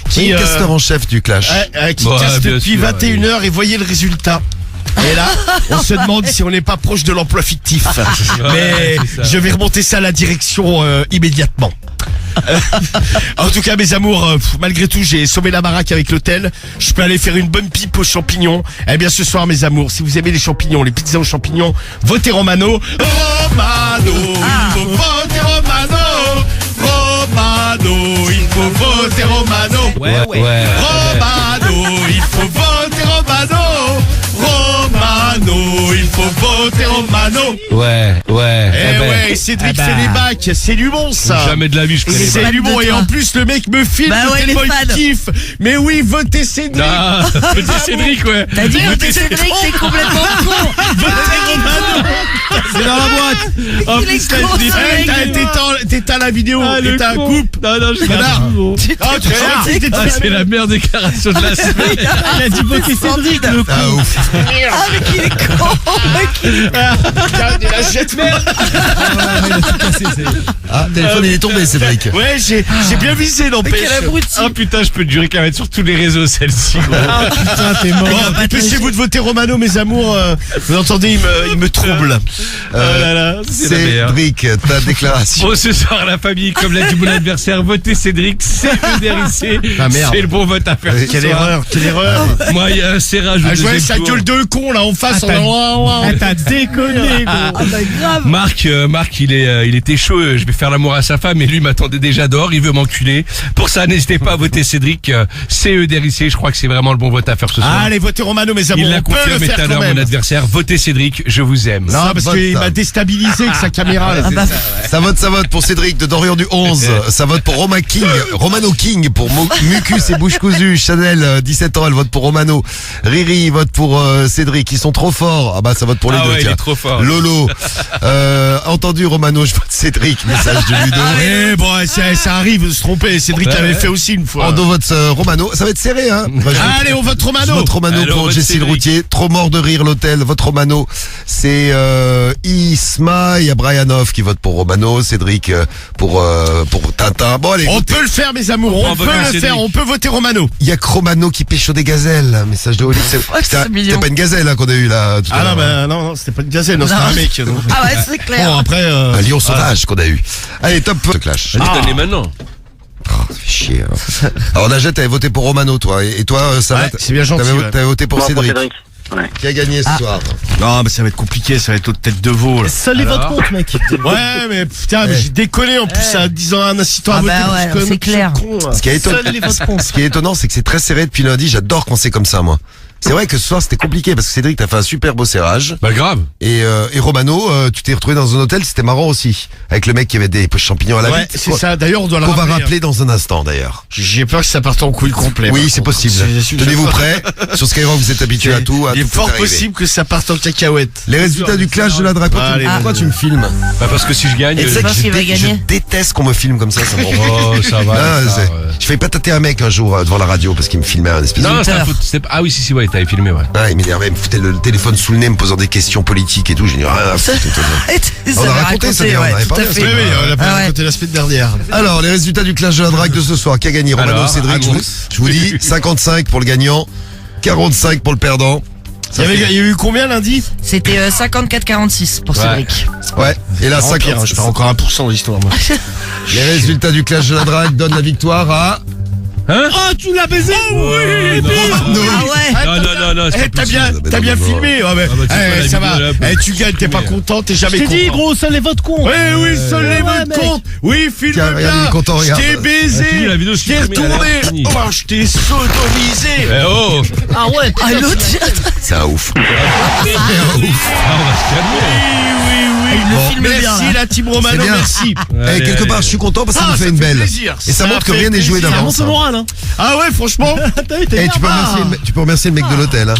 Qui
qui
casteur en chef du clash.
qui
Ouais,
casse
bien
depuis
sûr,
21h et voyez le résultat. Et là, on se demande si on n'est pas proche de l'emploi fictif. Mais
c'est ça.
je vais remonter ça à la direction immédiatement. En tout cas, mes amours, malgré tout, j'ai sommé la baraque avec l'hôtel. Je peux aller faire une bonne pipe aux champignons. Eh bien, ce soir, mes amours, si vous aimez les champignons, les pizzas aux champignons, votez Romano. Romano, il faut voter Romano. Romano, il faut voter Romano.
Ouais.
Romano, il faut voter Romano. Romano, il faut voter Romano.
Ouais.
Eh ouais, Cédric fait les bacs, c'est du bon ça.
Jamais de la vie, je ferai les
C'est
fan
du
de
bon et
toi.
en plus le mec me filme
Bah ouais,
tellement
il est
il
fan.
kiffe. Mais oui, votez Cédric.
Ah, petit Cédric, ouais.
T'as dit que Cédric, t'es complètement con.
Votez Romano.
C'est dans la boîte. En
Il est
plus, là,
con,
je dis,
ce mec.
T'éteins la vidéo,
le
t'éteins
con.
coupe.
Non, je
Connard. Ah, tu
Ah, c'est la meilleure déclaration de la semaine. Il a dit voter Cédric, le con.
Ah ouf.
Ah, mais qu'il est con.
Regarde, il la jette.
il a tout cassé, c'est...
Ah, le téléphone il est tombé, Cédric.
Ouais, j'ai bien visé, n'empêche.
Quel abruti.
Ah putain, je peux te jurer qu'elle va être sur tous les réseaux celle-ci. Gros.
Ah putain, t'es mort.
Bon, dépêchez-vous de voter Romano, mes amours. Vous entendez, il me trouble.
Oh là là, c'est la meilleure.
Cédric, ta déclaration.
Bon, ce soir, la famille, comme l'a dit mon adversaire, votez Cédric, CEDRIC.
Ah, merde.
C'est le bon vote à faire ce
Quelle
soir.
erreur, quelle erreur.
Moi, il y a un serrage au
Ah, je vois
deuxième
sa
tour.
gueule de con, là, en face.
Ah, t'as déconné, gros.
Marc, il était chaud. Je vais faire l'amour à sa femme et lui m'attendait déjà dehors. Il veut m'enculer. Pour ça, n'hésitez pas à voter Cédric, CEDRIC. Je crois que c'est vraiment le bon vote à faire ce soir.
Allez, votez Romano, mes amours.
Il l'a
On peut le
confirmé
faire
tout à
quand
l'heure,
même.
mon adversaire. Votez Cédric, je vous aime.
Non,
Ça
parce
vote,
qu'il
ça.
m'a déstabilisé avec sa caméra. là.
Ça vote pour Cédric de Dorian du 11. Ça vote pour Romano King pour Mucus et Bouche Cousue. Chanel, 17 ans, elle vote pour Romano. Riri vote pour Cédric. Ils sont trop forts. Ah bah ça vote pour les
Ah
deux.
ouais, il
tiens.
est trop fort.
Lolo. Entendu Romano, je vote Cédric. Message de Ludo.
Eh bon, ça arrive de se tromper. Cédric l'avait fait aussi une fois.
Endo vote Romano. Ça va être serré, hein. Bah,
Allez, on vote
je
Romano.
vote Romano
Alors,
pour
vote
Jessie le
Cédric.
Routier. Trop mort de rire l'hôtel. Vote Romano. C'est Isma. Il y a Brianov qui vote pour Romano. Cédric pour Tintin. Bon allez.
On peut le faire, mes amours. On peut
voter
le
Cédric.
faire. On peut voter Romano.
Il y a Romano qui pécho des gazelles. Message de Oli.
c'est mignon.
C'était pas une gazelle hein, qu'on a eu là tout à
Ah non,
l'heure.
non, c'était pas une gazelle, non, c'était
Non.
un mec. donc.
Ah ouais, c'est clair.
Bon, après.
Un lion sauvage qu'on a eu. Allez, top clash.
Allez, maintenant.
Oh, ça fait chier. hein. Alors Najat, t'avais voté pour Romano, toi. Et toi, ça
Ouais, c'est bien gentil, ouais.
T'avais voté pour Cédric.
Ouais.
Qui a gagné ce soir?
Non, mais ça va être compliqué, ça va être autre tête de veau. Là.
Seul les votes comptent, mec.
Ouais, mais putain, mais j'ai déconné en plus, en disant un incitant à
Ah
voter.
bah ouais,
parce que
c'est clair.
con, là.
Ce qui est étonnant,
Seuls les votes comptent.
ce qui est étonnant, c'est que c'est très serré depuis lundi. J'adore quand c'est comme ça, moi. C'est vrai que ce soir c'était compliqué parce que Cédric t'as fait un super beau serrage
Bah grave.
et Romano tu t'es retrouvé dans un hôtel, c'était marrant aussi avec le mec qui avait des champignons à la
Ouais,
bite.
c'est ça. D'ailleurs, on doit le
Qu'on va
rappeler.
rappeler dans un instant d'ailleurs.
J'ai peur que ça parte en couille complet.
Oui,
par
c'est
contre.
possible.
C'est-
Tenez-vous prêts. Sur Skyrock, vous êtes habitués à tout.
Il est
tout peut
fort
arriver.
possible que ça parte en cacahuète.
Les résultats du clash de la drague.
Allez,
Pourquoi tu me filmes?
Bah parce que si je gagne.
Et tu sais que
pense
je,
qu'il va
je
gagner.
déteste qu'on me filme comme ça. Ça me rend
Oh, ça va.
Ah,
ça,
c'est-
ouais.
Je fais pas tâter un mec un jour devant la radio parce qu'il me filmait un espèce de...
Non, c'est un foot. Ah oui, si, ouais, t'avais filmé, ouais.
Ah, il m'énervait, il me foutait le téléphone sous le nez, me posant des questions politiques et tout. J'ai dit, rien à foutre. On a raconté ça, d'ailleurs, on avait parlé
Oui,
ça.
oui, on l'a pas
Ah ouais.
raconté la semaine dernière.
Alors, les résultats du clash de la drague de ce soir. Qui a gagné? Romano,
Alors,
Cédric, je vous dis, 55 pour le gagnant, 45 pour le perdant.
Il y a eu combien lundi?
C'était 54-46 pour
Ouais.
Cédric.
Ouais, et là, 50.
Je fais encore 1% de l'histoire, moi.
Les résultats du clash de la drague donnent la victoire à...
Oh, tu l'as baisé.
Romano.
Ah ouais.
Non, c'est
Eh,
pas
t'as
possible.
bien filmé. Ouais, mais,
Ah bah, tu fais
eh,
la
ça
vidéo,
va.
là,
Eh, tu gagnes, t'es pas content, t'es
Je
jamais
t'ai
content.
dit, gros, seuls les votes comptent.
Oui, seul les
Ouais,
votes
mec.
comptent. Oui, filme
Tiens, regarde, il est
bien.
content,
Je
regarde.
t'ai baisé.
fini, la vidéo,
Je t'ai
supprimée, elle a
retourné.
fini.
Oh, je t'ai sodomisé.
Eh oh.
Ah ouais,
Ah, l'autre.
C'est un ouf.
Ah, on va se calmer.
Oui.
Il le filme bien.
Merci
là.
la team Romano,
C'est bien.
merci.
Eh,
Allez,
quelque part,
allez.
je suis content parce que ça
Ah,
nous fait
ça
une
fait
belle.
plaisir.
Et ça montre que
fait
rien n'est joué
plaisir.
ça
d'avance.
monte le moral, hein.
Ah ouais, franchement.
T'as vu, t'es
Eh, tu peux remercier le mec de l'hôtel. Hein.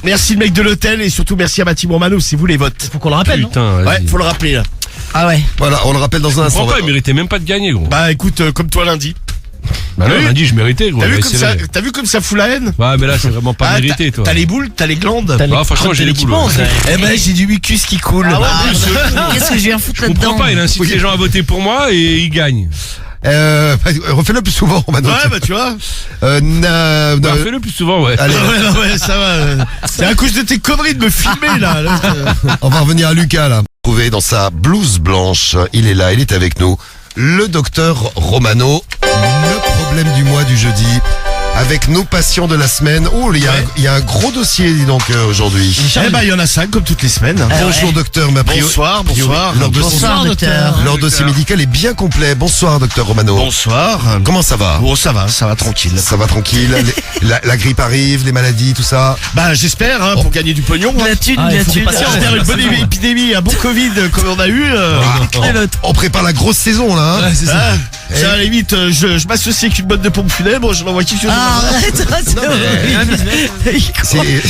Merci le mec de l'hôtel et surtout merci à ma team Romano, c'est vous les votes.
Faut qu'on le rappelle, non?
Putain, vas-y.
Ouais, faut le rappeler là.
Ah ouais.
Voilà, on le rappelle dans un
Je
instant.
comprends pas, il méritait même pas de gagner, gros.
Bah écoute, comme toi lundi.
Bah non,
oui.
il m'a dit, je méritais, gros.
T'as vu comme ça fout la haine?
Ouais, mais là, c'est vraiment pas
Ah,
mérité, toi.
T'as les boules, t'as les glandes.
T'as les-
Ah, franchement, j'ai les
l'équipement,
boules.
Eh ben j'ai du mucus qui coule.
Ah ouais,
Qu'est-ce que je viens foutre
Je comprends
là-dedans?
pas, il incite les gens à voter pour moi et il gagne.
Refais-le plus souvent, Romano.
Ouais, bah tu vois.
Bah, fais-le plus souvent, ouais.
Allez,
Ouais, non, ouais, ça va. C'est à cause de tes conneries de me filmer là.
on va revenir à Lucas là. Trouvé dans sa blouse blanche, il est là, il est avec nous. Le docteur Romano, le problème du mois du jeudi, avec nos patients de la semaine. Oh, il y a un gros dossier, dis donc, aujourd'hui.
Eh ben il y en a 5 comme toutes les semaines.
Bonjour docteur, ma priori.
Bonsoir.
Leur dossier,
Bonsoir, docteur.
leur dossier médical est bien complet. Bonsoir docteur Romano.
Bonsoir.
Comment ça va?
Bon, ça va tranquille.
Ça va tranquille. La grippe arrive, les maladies, tout ça.
Bah j'espère pour gagner du pognon.
La thune,
Ah, il
la
faut
thune.
pas passer.
J'espère une bonne épidémie, un bon Covid comme on a eu.
On prépare la grosse saison là. Hein.
c'est ça.
Ça, à la limite, je m'associe avec une boîte de pompes funèbres, je m'envoie quelque chose.
Ah, arrête, c'est horrible.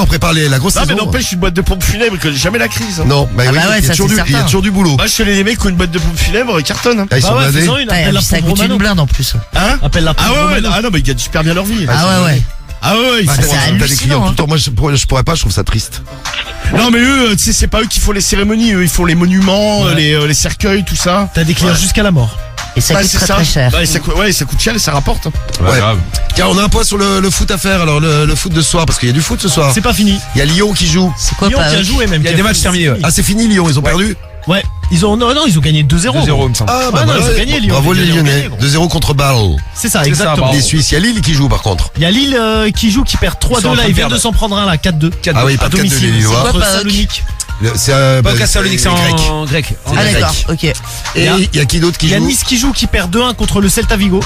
On prépare la grosse
Non mais
saison.
n'empêche une boîte de pompes funèbres que jamais la crise.
Non, bah
Ah
oui,
bah ouais,
il y a
ça,
toujours
c'est
il y a
certain.
toujours du boulot.
Moi je connais des mecs qui ont une boîte de pompes funèbres et cartonnent. Hein.
Ah, ils sont
Bah ouais,
blindés.
faisons, il appelle la
Ça
pauvre
coûte une
Romano.
blinde en plus.
Hein
Appelle la pauvre
Ah ouais,
Romano.
ah non mais ils gagnent super bien leur vie.
Ah ouais, ouais.
Ah ouais,
Bah,
c'est
t'as des clients
hallucinant,
tout le temps. Moi, je pourrais pas, je trouve ça triste.
Non mais eux, tu sais, c'est pas eux qui font les cérémonies, eux ils font les monuments, les cercueils, tout ça.
T'as des clients jusqu'à la mort.
Et ça coûte
c'est
très
ça.
très cher.
Ouais, ça coûte cher et ça rapporte.
Ouais.
grave.
Tiens, on a un point sur le foot à faire. Alors, le foot de ce soir, parce qu'il y a du foot ce soir.
C'est pas fini.
Il y a Lyon qui joue.
C'est quoi
Lyon
pas
qui a joué même.
Il y a
qui
des
fait-
matchs terminés, ouais.
Ah, c'est fini, Lyon, ils ont perdu.
Ouais. Ils ont gagné 2-0.
2-0, il me semble.
Ah,
Ah non, ils ont gagné, Lyon.
Bravo
Ils ont
les
gagné,
Lyonnais.
gros.
2-0 contre Bâle.
C'est ça,
C'est ça,
exactement.
bravo.
Les Suisses. Il y a Lille qui joue par contre.
Il y a Lille qui joue, qui perd
Ils sont
3-2
en
là,
train
ils
de
viennent de
perdre.
s'en prendre un là, 4-2.
Ah oui,
à
pas 4-2 les
domicile.
Lillois.
quoi,
Contre
Paok
Salonique.
C'est
Pas qu'à Salonique, c'est en grec.
Ah d'accord, ok.
Et il y a qui d'autre qui
Il y a
joue?
Nice qui joue, qui perd 2-1 contre le Celta Vigo.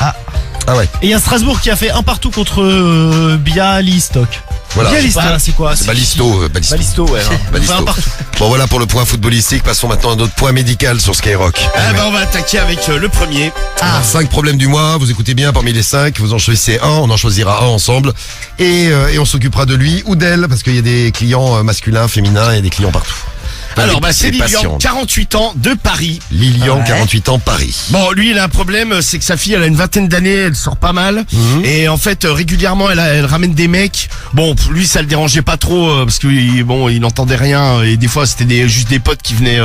Ah ouais.
Et il y a Strasbourg qui a fait 1-1 contre Bialystok.
Voilà.
Bialystok, c'est quoi?
C'est Balisto.
Balisto, ouais.
Balisto.
Enfin, 1-1.
Bon voilà pour le point footballistique. Passons maintenant à notre point médical sur Skyrock.
Ah bah on va attaquer avec le premier.
Ah,
5 problèmes du mois, vous écoutez bien parmi les 5, vous en choisissez un, on en choisira un ensemble et on s'occupera de lui ou d'elle parce qu'il y a des clients masculins, féminins et des clients partout.
Alors
Des-
c'est
des
Lilian,
patients.
48 ans, de Paris.
Lilian, 48 ans, Paris.
Bon, lui, il a un problème, c'est que sa fille, elle a une vingtaine d'années, elle sort pas mal. Et en fait, régulièrement, elle ramène des mecs. Bon, pour lui, ça le dérangeait pas trop, parce que il n'entendait rien. Et des fois, c'était juste des potes qui venaient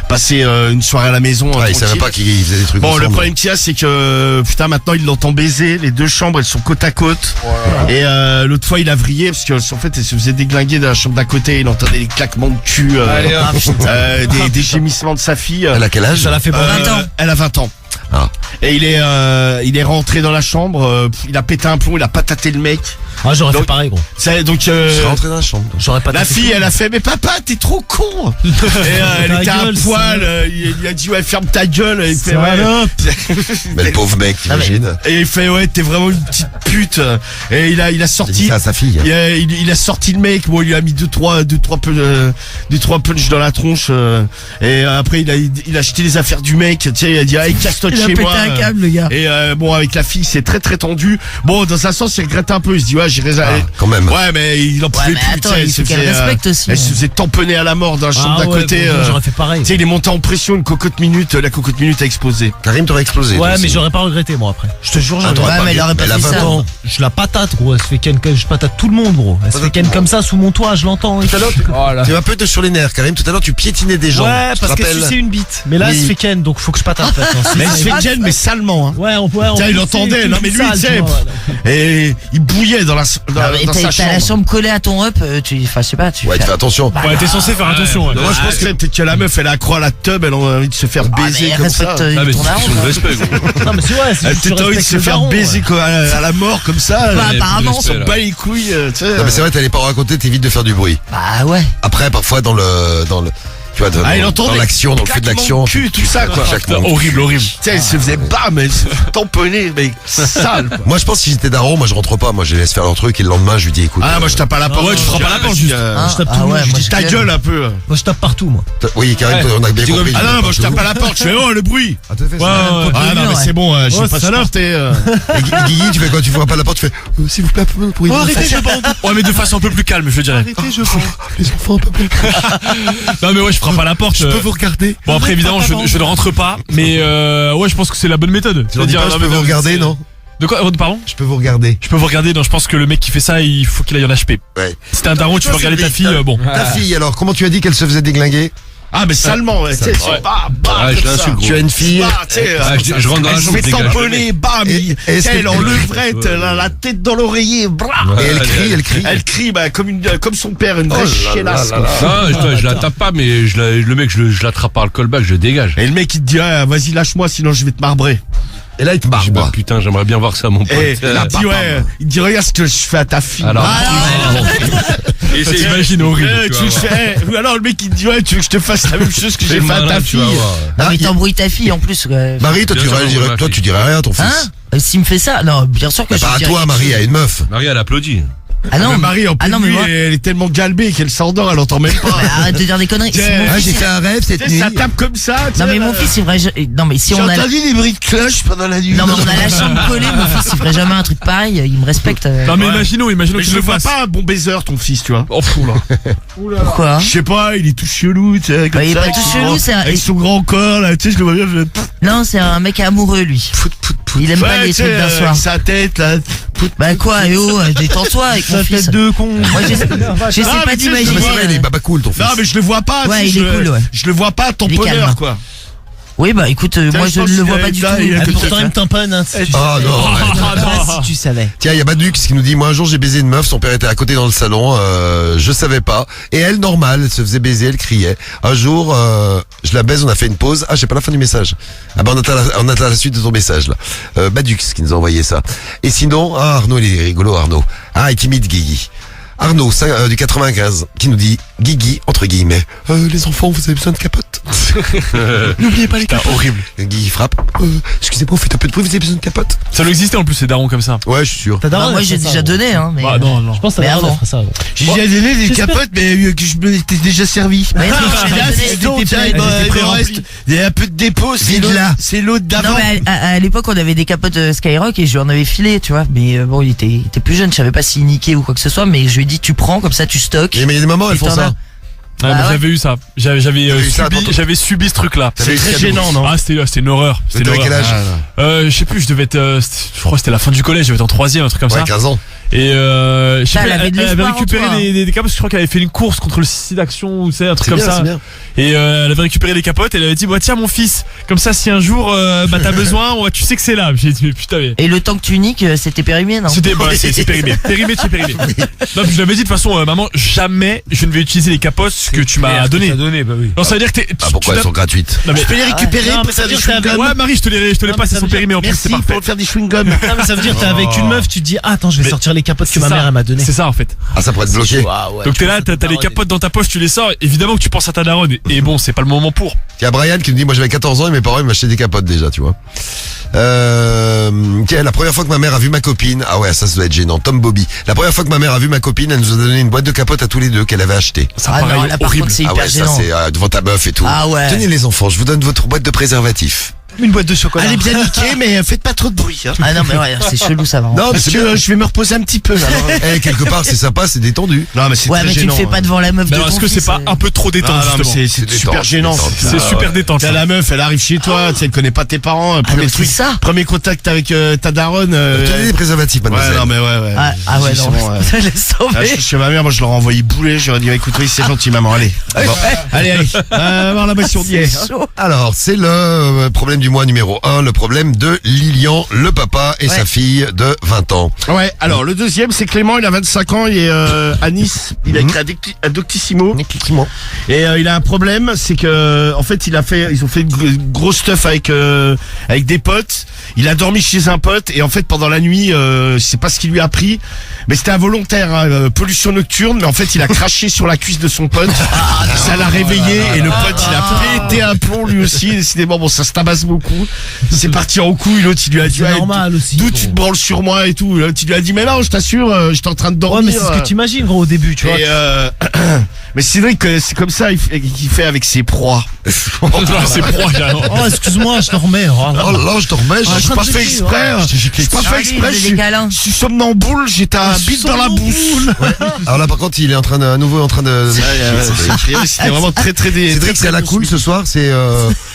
passer une soirée à la maison.
Ah, il savait
tranquille.
pas qu'il faisait des trucs
Bon, le
ensemble.
problème qu'il y a, c'est que, putain, maintenant, il l'entend baiser. Les deux chambres, elles sont côte à côte. Et l'autre fois, il a vrillé, parce que, en fait, elle se faisait déglinguer dans la chambre d'à côté. Il entendait les claquements de cul,
Allez, hop.
des gémissements de sa fille.
Elle a quel âge?
Ça l'a fait bon.
20 ans.
Elle a 20 ans.
Ah.
Et il est rentré dans la chambre, il a pété un plomb, il a pataté le mec.
Ah, j'aurais fait
Donc,
pareil, gros.
Donc
Je serais rentré dans la chambre.
J'aurais pas
la
tapé
fille,
tout.
elle a fait, mais papa, t'es trop con. Et elle
Ta
était à
gueule,
poil, il a dit, ouais, ferme ta gueule. Et il fait,
Salope.
Mais le pauvre mec, t'imagines?
Et il fait, ouais, t'es vraiment une petite pute. Et il a
Il a dit
sorti.
ça à sa fille.
Il a sorti le mec, bon, il lui a mis deux trois punch dans la tronche, et après il a jeté les affaires du mec, tu sais, il a dit, allez, casse-toi de
il a
chez
pété
moi.
un câble, le gars.
Et bon, avec la fille, c'est très très tendu. Bon, dans un sens, il regrette un peu, il se dit, ouais, j'irai.
Quand même.
Ouais, mais il en pouvait
mais
plus,
attends,
tu sais,
il faut qu'elle respecte aussi,
elle se
hein.
faisait tamponner à la mort dans la chambre
Ah
d'à
ouais,
côté.
gros, j'aurais fait pareil.
Tu sais, il est monté en pression, une cocotte minute, la cocotte minute a explosé.
Karim, t'aurais explosé. toi
Ouais, mais
aussi.
j'aurais pas regretté, moi, après. Je te jure,
Ah,
j'aurais
t'aurais
Ouais,
pas
mais elle
vu.
aurait pas
Elle a
fait
20
ça.
ans.
Je la patate, gros. Elle se fait je patate tout le monde, gros. Elle se fait comme ça sous mon toit, je l'entends.
Tout à l'heure,
Oh là.
tu vas un peu te sur les nerfs, Karim. Tout à l'heure, tu piétinais des gens.
Ouais,
Tu te
parce que
rappelles
tu sais une bite. Mais là,
Oui.
elle se fait ken, donc faut que je patate maintenant.
Mais il se fait ken, mais salement, hein.
Ouais, on peut.
Tiens, il entendait, non mais lui, tu sais, et il bouillait dans
Non, mais
dans sa
t'as la
chambre.
chambre collée à ton up, enfin, je sais pas, tu
Ouais,
fais-
tu fais attention.
Bah,
Ouais, t'es censé faire attention. Ouais.
Moi, je pense que peut-être que la meuf, elle a accro à la tub, elle a envie de se faire
Ah,
baiser
mais
comme ça.
respecte
Ah, mais
ton
c'est
daron,
une
quoi.
respect, gros.
Non, mais c'est ouais, c'est
Elle a
juste que
peut-être
tu
envie de
respectes
se
le
faire
daron,
baiser
ouais.
quoi, à la mort comme ça.
Bah, apparemment.
On s'en bat les couilles, tu sais.
Non, mais c'est vrai, t'allais pas raconter, t'évites de faire du bruit.
Bah ouais.
Après, parfois, tu vois,
Ah, il
dans
entendait
l'action, dans le feu de l'action.
cul, tout ça, quoi.
Horrible, horrible.
Tu sais, il se faisait bam, elle se tamponnait, mais sale, quoi.
Moi, je pense que si j'étais daron, moi, je rentre pas. Moi, je les laisse faire leur truc et le lendemain, je lui dis, écoute.
Ah, moi, je tape à la porte.
ouais, tu frappes à la porte, juste.
Hein,
Je tape tout
ah
le monde,
ouais,
je
moi,
dis ta
je
gueule un peu.
Moi, je tape partout, moi.
Oui, Karim, on a bien compris.
Ah non, moi, je tape à la porte, je fais, oh, le bruit.
Ah, t'as fait ça.
Ouais,
Ah non, mais c'est bon, je
Oh,
vais pas
salope.
supporter.
Et Guigui, tu fais quoi? Tu frappes à la porte, tu fais, s'il vous plaît, pourriez-vous
Oh, arrêtez, je bande. Ouais, mais de façon un peu plus calme, je dirais.
arrêter, je bande. Les enfants, un peu plus.
Non, mais ouais, je frappe à la porte.
Je peux vous regarder?
Bon, après, évidemment, je ne rentre pas. Mais ouais, je pense que c'est la bonne méthode.
Tu leur dis pas, je peux vous regarder, non?
De quoi? Pardon?
Je peux vous regarder.
Je peux vous regarder. Non, je pense que le mec qui fait ça, il faut qu'il aille en HP.
Ouais.
Si t'es un daron, tu peux regarder ta fille, bon.
Ta fille, alors, comment tu as dit qu'elle se faisait déglinguer?
Ah, mais salement, ouais, tu sais, c'est bam, bam,
Ah, je
comme ça.
l'insulte, gros.
Tu as une fille.
Ah, tu sais,
Ah, je rentre dans la
elle se
chambre,
fait
je dégage.
tamponner, bam,
Et- est-ce
elle
que-
en levrette, la tête dans l'oreiller, bra.
Et elle crie.
Elle crie, bah, comme son père, une vraie chiennasse, quoi.
Non, je la tape pas, mais le mec, je l'attrape par le callback, je le dégage.
Et le mec, il te dit, ah, vas-y, lâche-moi, sinon je vais te marbrer.
Et là, il te
Je dis, bah,
barre.
putain, j'aimerais bien voir ça, mon pote.
Et il te dit, ouais, il te dit, regarde ce que je fais à ta fille.
Alors,
Et c'est imagine horrible.
Tu veux que je fais, ou alors le mec, il te dit, ouais, tu veux que je te fasse la même chose que j'ai
fais
fait à
malin,
ta
tu
fille.
vas voir.
Non, mais
il y a-
t'embrouilles ta fille en plus. Ouais.
Marie, toi,
Bien
tu
sûr,
dirais,
ma
toi,
fille.
tu dirais rien à ton fils.
Hein? S'il me fait ça, non, bien sûr que
Bah,
je
pas à
dirais
toi,
quelque
Marie,
chose.
à une meuf.
Marie, elle applaudit.
Ah non,
Mais Marie, en plus,
ah non, mais moi.
elle est tellement galbée qu'elle s'endort, elle entend même pas.
Mais arrête de dire des conneries. Si
Tiens,
mon
Ah,
fils,
j'ai
il-
fait un rêve cette
Tu sais,
nuit.
ça tape comme ça, tu
Non
sais,
mais mon fils il ferait non mais si
J'ai
on a
entendu des bruits de cloche pendant la nuit.
non mais on a la chambre collée, mon fils il ferait jamais un truc pareil, il me respecte.
Non, mais
Ouais.
imaginons
Mais
qu'il
je
le
le vois
fasse.
pas un bon baiser, ton fils, tu vois.
Oh, fou, là.
Pourquoi?
Je sais pas, il est tout chelou, tu sais, comme
Bah, il est
ça,
pas
avec
tout
son
chelou,
grand-
c'est un-
avec son grand corps, là, tu sais, je le vois bien, je fais, pff,
Non, c'est un mec amoureux lui.
Foot, foot,
Il aime pas les trucs d'un soir.
Sa tête, là.
Bah quoi, détends-toi avec mon fils.
Tête de con.
Moi, j'essaie
Non,
pas
mais tu sais,
d'imaginer.
Il est baba cool ton fils.
Non, mais je le vois pas.
Ouais,
tu sais,
il est cool, ouais.
Je le vois pas
Il est
tamponneur,
calme.
quoi.
Oui, bah écoute, moi
je
je
pense
ne le
qu'il
vois
a-
pas du
il a-
tout.
il a-
Pourtant, il me tamponne. Hein, si tu
Ah non.
Ah, si tu savais.
Tiens, il y a Badux qui nous dit, moi un jour j'ai baisé une meuf, son père était à côté dans le salon, je savais pas. Et elle, normale, elle se faisait baiser, elle criait. Un jour, je la baise, on a fait une pause. Ah, j'ai pas la fin du message. Ah bah on attend la suite de ton message là. Badux qui nous a envoyé ça. Et sinon, Arnaud, il est rigolo Arnaud. Ah, et timide Guigui. Arnaud du 95 qui nous dit Guigui entre guillemets. Les enfants, vous avez besoin de capote. N'oubliez pas les capotes.
Horrible.
Guigui frappe. Excusez-moi, faites un peu de bruit, vous avez besoin de capote.
Ça doit exister en plus, ces darons comme ça.
Ouais, je suis sûr.
Bah, moi j'ai déjà donné, hein. Mais...
Bah non.
Je pense que
Mais
ça
avant.
va ça.
J'ai déjà donné des capotes, mais que je m'étais déjà servi.
Ouais,
Ah,
j'ai
là,
donné,
c'est
elles
donc,
étaient
tiens,
pleines,
il
elles étaient
me reste-
pré-remplies.
il y a un peu de dépôt, c'est l'autre
Non
d'avant.
mais à l'époque on avait des capotes Skyrock et je lui en avais filé, tu vois. Mais bon, il était plus jeune, je savais pas s'il niquait ou quoi que ce soit. Mais je lui ai dit tu prends comme ça, tu stockes.
Mais il y a des mamans, elles
Et
font
t'en
ça.
as.
Ah,
Bah
moi,
ouais.
j'avais eu ça. J'avais
eu ça, attends.
subi ce truc-là.
T'avais eu
très
quel
gênant, non?
Ah, c'était une horreur. C'était
T'avais
une
quel
horreur.
âge
Je sais plus, je devais être, je crois que c'était la fin du collège, je devais être en 3ème, un truc comme
Ouais,
ça.
15 ans.
Et je sais
Putain,
pas,
elle avait de
elle avait
l'espoir en
récupéré
toi, hein.
des capotes parce que je crois qu'elle avait fait une course contre le sida d'action ou c'est un truc
C'est
comme
bien,
ça.
c'est bien.
Et elle avait récupéré les capotes et elle avait dit bah tiens mon fils, comme ça si un jour bah t'as besoin, tu sais que c'est là. J'ai dit mais putain mais
Et le temps que tu niques, c'était périmé, non?
c'était c'est périmé. Périmé de chez périmé. Non, puis je l'avais dit de toute façon maman, jamais je ne vais utiliser les capotes que tu m'as donné.
Bah oui.
Non, ça veut dire que
Ah, pourquoi elles sont gratuites?
Non mais
Je peux les récupérer
non,
pour
mais ça
faire
veut
des
dire que t'as-
chewing-gums.
ouais Marie, je te les
Non,
passe,
mais
elles
ça
sont
veut
périmées en plus,
Merci
c'est parfait.
pour faire des chewing-gums.
Non, mais ça veut dire que t'es avec une meuf, tu te dis, ah, attends, je vais
Mais
sortir les capotes que
c'est
ma
ça.
mère elle m'a donné.
C'est ça en fait.
Ah, ça pourrait être bloqué.
Donc t'es là, t'as les capotes dans ta poche, tu les sors. Évidemment que tu penses à ta daronne. Et bon, c'est pas le moment pour.
Il y a Brian qui nous dit, moi j'avais 14 ans et mes parents ils m'achetaient des capotes déjà, tu vois. Tiens, la première fois que ma mère a vu ma copine, ah ouais, ça doit être gênant, Tom Bobby. La première fois que ma mère a vu ma copine, elle nous a donné une boîte de capotes à tous les deux qu'elle avait achetée.
Ça
Ah
paraît
non, là par
horrible.
contre c'est
Ah
hyper
ouais, ça
gênant.
c'est devant ta meuf et tout.
Ah ouais.
Tenez les enfants, je vous donne votre boîte de préservatifs.
Une boîte de chocolat. Elle est bien niquée, mais faites pas trop de bruit. Hein.
Ah non mais ouais, c'est chelou ça va.
Non, mais
Parce
c'est
que
bien.
je vais me reposer un petit peu là.
Eh, quelque part c'est sympa, c'est détendu.
Non mais c'est
Ouais
très
mais tu le
gênant.
fais pas devant la meuf
Mais
de
alors,
ton
est-ce que c'est
fils,
pas un peu trop détente
Non, non, mais
justement
c'est
C'est
super
détente,
gênant.
détente.
C'est super détente.
T'as
ça.
la meuf, elle arrive chez toi, tu sais, elle connaît pas tes parents. Premier
mais
truc,
c'est ça.
premier contact avec ta daronne.
Tenez les préservatifs,
Ouais,
mademoiselle.
non mais ouais.
Ah ouais non,
Franchement,
ça laisse
Ah,
tomber.
je suis ma mère, moi je leur ai envoyé bouler, j'aurais dit écoute oui c'est gentil maman, allez. Bon. Allez, voir la motion d'hier.
Alors, c'est le problème du mois numéro 1, le problème de Lilian, le papa et sa fille de 20 ans.
Ouais, alors le deuxième c'est Clément, il a 25 ans, il est à Nice, il a écrit à Doctissimo. Et il a un problème, c'est que en fait ils ont fait une grosse stuff avec des potes. Il a dormi chez un pote et en fait pendant la nuit, je sais pas ce qu'il lui a pris, mais c'était involontaire, hein, pollution nocturne. Mais en fait il a craché sur la cuisse de son pote, ça l'a réveillé et le pote il a pété un plomb lui aussi. Décidément bon ça se tabasse beaucoup. C'est parti en couille, l'autre il lui a dit
C'est normal aussi.
d'où tu te branles sur moi et tout. L'autre il lui a dit mais non je t'assure, j'étais en train de
Ouais,
dormir.
mais c'est ce que tu imagines, gros, au début, tu vois.
Et mais c'est vrai que c'est comme ça qu'il fait avec ses proies.
C'est proche alors.
Oh, excuse-moi, je dormais. Oh, là.
Oh là, je dormais,
Ah,
J'ai pas fait exprès. J'ai pas fait exprès.
des câlins.
Je suis somnamboule. J'ai ta bite dans la bouche.
Alors là, par contre, il est à nouveau en train de...
C'était vraiment très
C'est vrai que c'est à la cool ce soir, c'est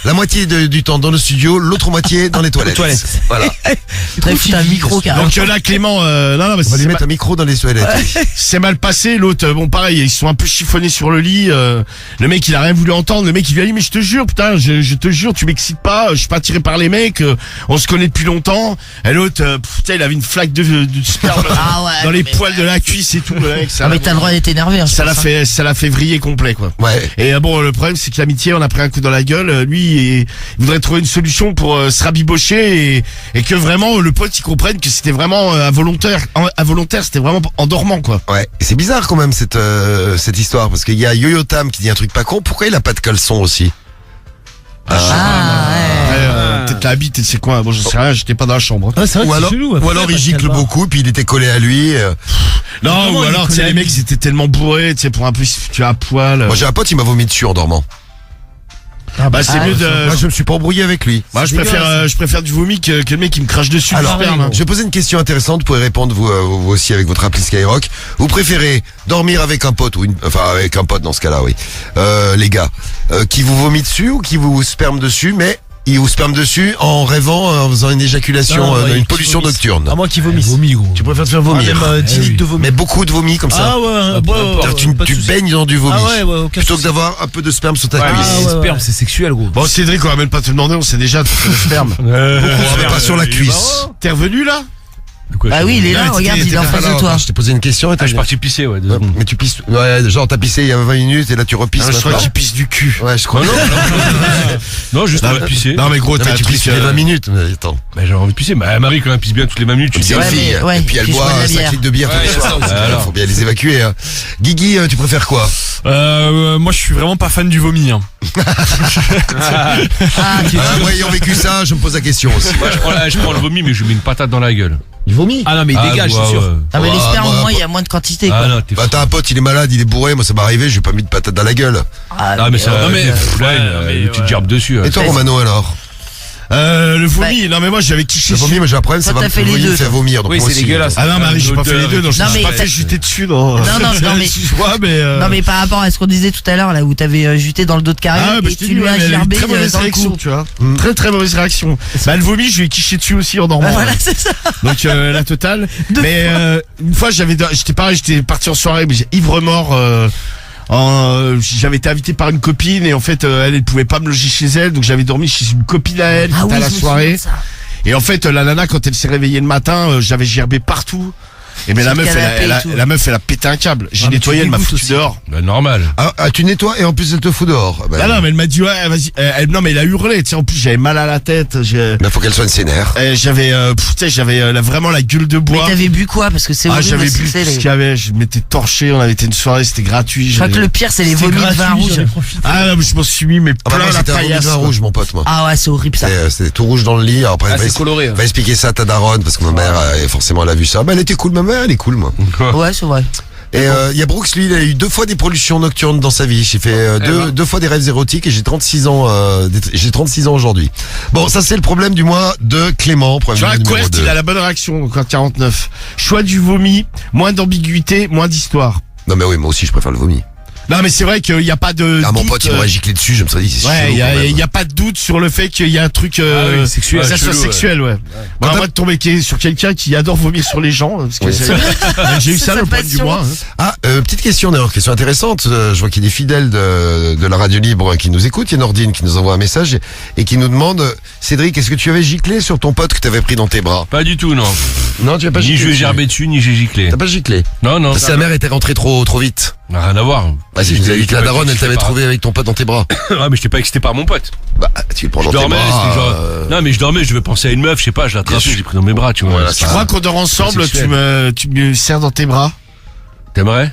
la moitié du temps dans le studio, l'autre moitié dans les toilettes. Voilà.
Très foutu un micro carrément.
Donc là Clément, non mais
On va lui mettre un micro dans les toilettes.
c'est mal passé. L'autre, bon pareil, ils se sont un peu chiffonnés sur le lit. Le mec il a rien voulu entendre. Le mec il lui a dit mais je te jure putain, je te jure tu m'excites pas. Je suis pas attiré par les mecs. On se connaît depuis longtemps. Et l'autre, putain il avait une flaque de sperme
Ah ouais,
dans les
mais-
poils de la cuisse et tout. Le mec, ça
Ah mais t'as le droit d'être énervé. Hein, je
ça l'a
pense, hein.
fait vriller complet quoi.
Ouais.
Et bon le problème c'est que l'amitié on a pris un coup dans la gueule. Lui il voudrait trouver une solution pour se rabibocher et que vraiment le pote il comprenne que c'était vraiment involontaire, c'était vraiment en dormant quoi.
Ouais. Et c'est bizarre quand même cette histoire, parce qu'il y a Yo-Yo Tam qui dit un truc pas con, pourquoi il a pas de caleçon aussi?
Ah ouais.
Peut-être la bite et c'est quoi, bon je sais rien, j'étais pas dans la chambre.
Ouais, c'est vrai
Ou
que
alors,
c'est chelou.
ou alors il gicle beaucoup, puis il était collé à lui.
Non,
Comment
ou
il
alors tu sais
connaît
les mecs ils étaient tellement bourrés, tu sais pour un peu tu es à poil.
Moi j'ai un pote, il m'a vomi dessus en dormant.
Bah c'est mieux de
Moi je me suis pas embrouillé avec lui.
moi je préfère du vomi que le mec qui me crache dessus.
Alors,
du sperme, hein.
je vais poser une question intéressante, vous pouvez répondre vous aussi avec votre appli Skyrock. Vous préférez dormir avec un pote avec un pote dans ce cas-là, oui. Les gars, qui vous vomit dessus ou qui vous sperme dessus, mais ou sperme dessus en rêvant, en faisant une éjaculation, une pollution nocturne.
À moi qui vomisse.
Vomi, gros. Tu préfères te faire vomir.
Même 10 litres de vomi.
Mais beaucoup de vomi comme ça.
Ah ouais,
Tu baignes dans du vomi.
Ah ouais, aucun
plutôt que
souci.
d'avoir un peu de sperme sur ta
Ouais,
cuisse.
ah ouais,
Sperme, c'est sexuel, gros.
Bon, Cédric, on va même pas te demander, on sait déjà tout le sperme.
Mais pas sur la cuisse.
T'es revenu là?
Bah oui, il est là, regarde, il est en face de toi.
Je t'ai posé une question et
Ah, je suis parti pisser, ouais. 2 secondes.
Mais tu pisses. Ouais, genre t'as pissé il y a 20 minutes et là tu repisses.
Je crois
maintenant.
qu'il pisse du cul.
Ouais, je crois.
Non, juste envie de pisser.
Non mais gros,
Non,
t'as
mais
un
tu
truc.
pisses toutes les 20 minutes. Mais attends.
Bah, j'ai envie de pisser. Bah, Marie, quand elle pisse bien toutes les 20 minutes, tu
C'est
dis,
une
Ouais,
fille.
mais, ouais,
Et puis elle
puis je
boit
bois de la
5
bière.
litres de bière tous
Ouais,
les
c'est
soirs.
ça,
aussi.
alors.
Faut bien les évacuer. Hein. Guigui, tu préfères quoi?
Moi, je suis vraiment pas fan du vomi. Hein.
Moi ayant vécu ça, je me pose la question aussi.
moi, je prends le vomi, mais je mets une patate dans la gueule.
Il vomit.
Ah non, mais il dégage,
ouais,
c'est sûr.
ouais.
Ah mais les
Ah,
spermes,
moi,
au moins, il y a moins de quantité,
Ah
quoi.
non, t'es
Bah t'as un pote, il est malade, il est bourré, moi ça m'est arrivé, j'ai pas mis de patate dans la gueule.
Ah, mais ça,
non, mais-
une petite gerbe dessus.
Et toi
Ouais.
Romano alors?
Le vomi, non mais moi j'avais kiché
Le vomi,
dessus.
mais j'ai un problème, ça
Toi,
va
t'as fait les
me
deux,
faire
toi.
vomir. donc
Oui,
moi
c'est
aussi.
dégueulasse.
Ah non Marie, j'ai pas fait les deux, donc je
Non,
me suis
mais
pas fait
t'as-
juter dessus. Non,
non, mais-
excuse-moi, mais
Non mais par rapport à ce qu'on disait tout à l'heure là où t'avais juté dans le dos de Karim
Ah, bah,
et
je t'ai
tu
dit,
lui as
ouais, mais elle a eu une
gerbé
très mauvaise
dans le
réaction,
cou.
tu vois. Très très mauvaise réaction. Bah le vomi, je lui ai kiché dessus aussi en dormant.
Bah, voilà, c'est ça.
Donc la totale. Mais une fois j'étais pareil, j'étais parti en soirée, mais j'ai ivre mort. J'avais été invité par une copine et en fait elle pouvait pas me loger chez elle, donc j'avais dormi chez une copine à elle qui
Ah
était
oui,
à la
je me
soirée.
souviens de ça.
Et en fait la nana quand elle s'est réveillée le matin, j'avais gerbé partout. Et mais la
Sur le
meuf,
canapé et tout.
la meuf, elle a pété un câble. J'ai
Ah, mais
nettoyé,
tu
elle m'a
dégoûtes
foutu
aussi.
dehors.
Bah, normal.
Ah, tu nettoies et en plus elle te fout dehors. Bah,
Ah non, mais elle m'a dit ouais, vas-y. Non, mais elle a hurlé. Tu sais, en plus j'avais mal à la tête.
bah, faut qu'elle soigne ses nerfs.
J'avais, tu sais, j'avais vraiment la gueule de
Mais
bois.
t'avais bu quoi? Parce que c'est
Ah,
horrible
j'avais
aussi,
bu
c'est
tout ce
les-
qu'il y avait. Je m'étais torché. On avait été une soirée, c'était gratuit.
Je crois que
j'avais-
le pire c'est les
C'est
vomis de vin
gratuit,
rouge.
j'en ai profité.
Ah non, mais je m'en suis mis mais
Ah bah
plein
moi
la
c'était un vomi de
paillasse.
vin rouge mon pote moi.
Ah ouais, c'est horrible ça.
C'était tout rouge dans le lit. Alors après
Ah,
va
c'est coloré. hein.
va expliquer ça à ta daronne parce que ma mère forcément elle a vu ça. Bah elle était cool, ma mère elle est cool moi.
Ouais, c'est vrai.
Et il y a Brooks, lui, il a eu 2 fois des pollutions nocturnes dans sa vie. J'ai fait deux fois des rêves érotiques et j'ai 36 ans. J'ai 36 ans aujourd'hui. Bon, ça c'est le problème du mois de Clément.
Tu vois,
Problème numéro
Quest,
2.
il a la bonne réaction, donc en 49. Choix du vomi, moins d'ambiguïté, moins d'histoire.
Non mais oui, moi aussi je préfère le vomi.
Non, mais c'est vrai qu'il n'y a pas de.
Ah mon
doute,
pote, il m'aurait giclé dessus, je me serais dit c'est
Ouais,
chelou,
il
quand même.
y a pas de doute sur le fait qu'il y a un truc
oui, sexuel.
ça soit
Chelou,
sexuel, ouais. Bon,
Quand
moi de tomber sur quelqu'un qui adore vomir sur les gens, parce que
Oui,
c'est- j'ai eu
C'est
ça
sa
le point du
passion.
mois. Hein.
Ah, petite question d'ailleurs, question intéressante. Je vois qu'il y a des fidèles de la radio libre qui nous écoutent. Il y a Nordine qui nous envoie un message et qui nous demande Cédric, est-ce que tu avais giclé sur ton pote que tu avais pris dans tes bras?
Pas du tout, non.
Non, tu as pas
Ni
giclé.
je vais
dessus.
gerber dessus, ni j'ai giclé.
T'as pas giclé.
Non, non.
Parce que sa mère était rentrée trop vite.
Rien à voir.
Bah si, je nous avais dit que la daronne, elle t'avait trouvé avec ton pote dans tes bras.
Ah, mais j'étais pas excité par mon pote.
Bah, tu le prends
Je
dans tes
dormais,
bras.
c'était genre. Non, mais je dormais, je vais penser à une meuf, je sais pas, je l'ai attrapé,
sûr.
j'ai pris dans mes bras, tu vois.
Voilà,
Ça-
Tu crois qu'on dort ensemble,
sexuel.
tu me serres dans tes bras?
T'aimerais?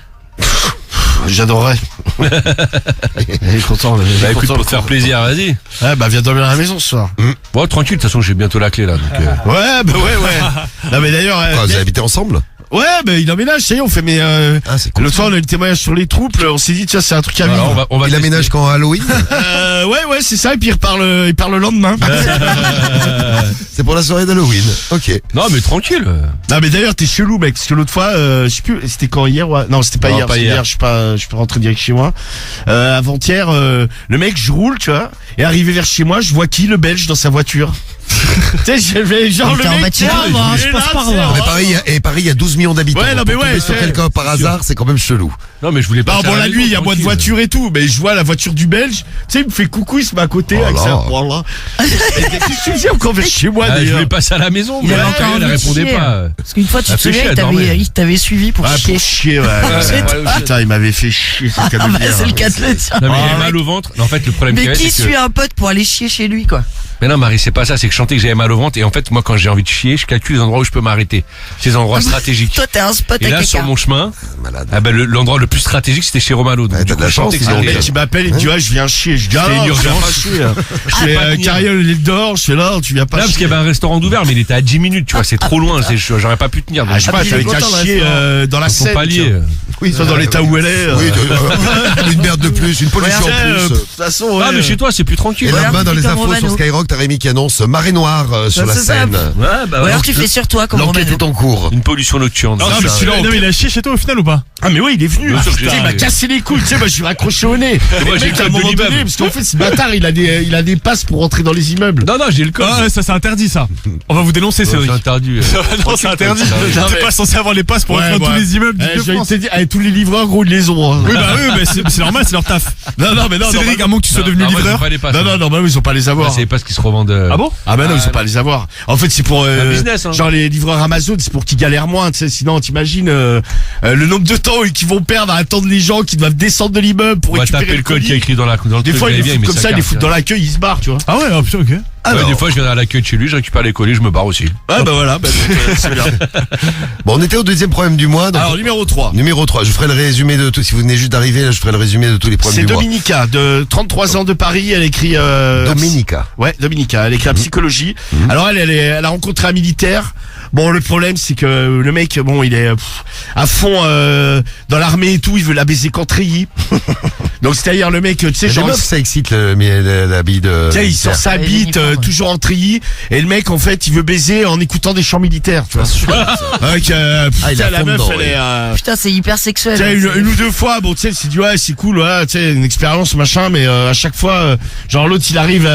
J'adorerais. Il est content. il est
Bah écoute,
content,
pour te faire plaisir, vas-y.
Ouais, bah viens dormir à la maison ce soir.
Bon, tranquille, de toute façon, j'ai bientôt la clé là. Donc,
Ouais, bah ouais. Non mais d'ailleurs,
Quoi, vous avez habité ensemble?
ouais, bah il emménage, ça y est, on fait mes.
Ah, c'est cool.
L'autre soir, on a eu le témoignage sur les troupes. On s'est dit, tiens, c'est un truc à
alors,
vivre.
on va
Il
tester.
aménage quand Halloween?
Ouais, c'est ça. Et puis il repart le lendemain.
C'est pour la soirée d'Halloween. Ok.
Non, mais tranquille.
Non mais d'ailleurs t'es chelou mec, parce que l'autre fois, je sais plus, c'était quand hier ouais. Non c'était pas
Non,
hier,
pas
parce que
hier.
hier je suis pas rentré direct chez moi. Avant-hier, le mec je roule tu vois, et arrivé vers chez moi je vois qui, le Belge dans sa voiture. Tu sais je vais genre
Il
le
était en
mec
Matignon,
tiens,
moi,
il
je
est
passe
là,
par
c'est-
là.
Mais Paris, il y a 12 millions d'habitants.
Ouais, non, mais
Pour
ouais,
tomber sur
c'est-
quelqu'un par hasard, c'est quand même chelou.
Non, mais je voulais pas.
Non bon la nuit il y a moins de voitures et tout, mais je vois la voiture du Belge, tu sais il me fait coucou, il se met à côté
Oh
avec
là.
ça. Voilà. Qu'est-ce que tu faisais encore vers chez moi
Ah, je
d'ailleurs?
voulais passer à la maison,
Il
mais
avait
elle
encore envie de
répondait
chier.
pas.
Parce qu'une fois tu
Elle
te
fait chier,
souviens,
elle dormait.
il t'avait suivi pour
Ah
chier.
pour chier ouais. Putain il m'avait fait chier, c'est le cas de
Ah
le
bah
dire.
c'est le cas de le dire.
Non, mais
Ah,
j'avais mal au ventre. En fait, le problème qu'il y
Mais
avait,
qui
c'est
suit
que.
un pote pour aller chier chez lui quoi?
Mais non, Marie, c'est pas ça, c'est que je sentais que j'avais mal au ventre. Et en fait, moi, quand j'ai envie de chier, je calcule les endroits où je peux m'arrêter. Ces endroits stratégiques.
Toi t'es un spot
Et
à
là, sur
caca.
mon chemin,
Malade.
ah ben, l'endroit le plus stratégique, c'était chez Romano. Donc,
Ouais,
du
t'as
coup,
de la
je sentais
chance,
que
dis donc.
Le
c'était-
mec il m'appelle et il me dit ouais je viens chier, je dis ah
C'était
non,
une
je viens
urgence.
pas chier. Je fais
pas tenir.
Carriole l'île d'or, je fais là, tu viens pas
Là, parce
chier.
qu'il y avait un restaurant d'ouvert, mais il était à 10 minutes, tu vois, c'est trop loin, j'aurais pas pu tenir.
Ah, je sais pas,
puis
t'avais
il est
qu'à
content, le
chier
restaurant.
dans la
Son
Seine.
palier.
Oui, soit dans l'état où elle est.
Oui, une merde de plus, une pollution en plus.
De toute façon,
Ah, mais chez toi, c'est plus tranquille.
Et
Voilà,
là-bas, dans les
comme
infos
Romano.
sur Skyrock, t'as Rémi qui annonce marée noire sur la
c'est ça.
Seine.
Ouais, bah
Ou
ouais.
alors tu fais sur toi comme
L'enquête
Romano.
est en cours.
Une pollution nocturne.
Non,
Ah,
mais
ça,
celui-là,
ouais.
non, mais il a chié chez toi au final ou pas?
Ah mais oui, il est venu.
Bien sûr que
Tu sais,
j'ai-
il m'a cassé les couilles. Tu sais, moi je suis raccroché au nez.
Moi,
Le
j'ai
mec,
le
à un
code de
moment donné,
l'immeuble.
parce qu'en fait, ce bâtard, il a des passes pour rentrer dans les immeubles.
Non, non, j'ai le code.
Ah, ouais, ça c'est interdit ça. On va vous dénoncer,
C'est
Cédric.
interdit.
Non, c'est interdit.
Non, mais-
T'es pas censé avoir les passes pour rentrer dans tous les immeubles
Je vais
d'Île-de-France.
te dire, tous les livreurs, gros, ils les ont. Hein.
Oui, bah oui, mais c'est normal, c'est leur taf.
Non, non, mais non.
Cédric, à moins que tu sois devenu livreur.
Non, non, normalement, ils ont pas les avoir.
C'est pas ce qui se revendent.
Ah bon?
Ah bah non, ils ont pas les avoir. En fait, c'est pour
un business, hein.
genre les livreurs Amazon, c'est pour qu'ils galèrent moins. Tu sais, sinon, t'imagines le nombre de temps qu'ils vont perdre à attendre les gens qui doivent descendre de l'immeuble pour
On va
récupérer
taper le code
colis.
qui est écrit dans le
Des
truc.
fois, ils
vous
les
allez bien,
foutent comme
met
ça,
sa
ils les
carte.
foutent dans l'accueil, ils se barrent, tu vois.
Ah ouais, ah, putain, ok.
Ouais, des fois, je viens à l'accueil de chez lui, je récupère les colis, je me barre aussi.
Ouais, bah voilà, c'est bien.
Bon, on était au deuxième problème du mois. Donc,
Alors, numéro 3.
numéro 3, je ferai le résumé de tout. Si vous venez juste d'arriver, là, je ferai le résumé de tous les
C'est
problèmes du mois.
Dominica, de 33 ans de Paris, elle écrit...
Dominica.
Ouais, Dominica, elle écrit la psychologie. Alors elle a rencontré un militaire. Bon, le problème c'est que le mec, bon, il est à fond dans l'armée et tout, il veut la baiser qu'en treillis. Donc c'est-à-dire le mec, tu sais,
Les
genre...
meufs, ça excite la bille de.
Tu sais, il sort sa
Les
bite
uniformes, ouais.
toujours en treillis et le mec en fait il veut baiser en écoutant des chants militaires, tu vois. Avec,
Ah, il
putain,
a
la
fond
meuf
dedans,
elle
oui.
est...
Putain, c'est hyper sexuel.
Tu sais,
C'est-
une ou deux fois, bon, tu sais, elle s'est dit, ouais, c'est cool, ouais, tu sais, une expérience, machin, mais à chaque fois, genre l'autre, il arrive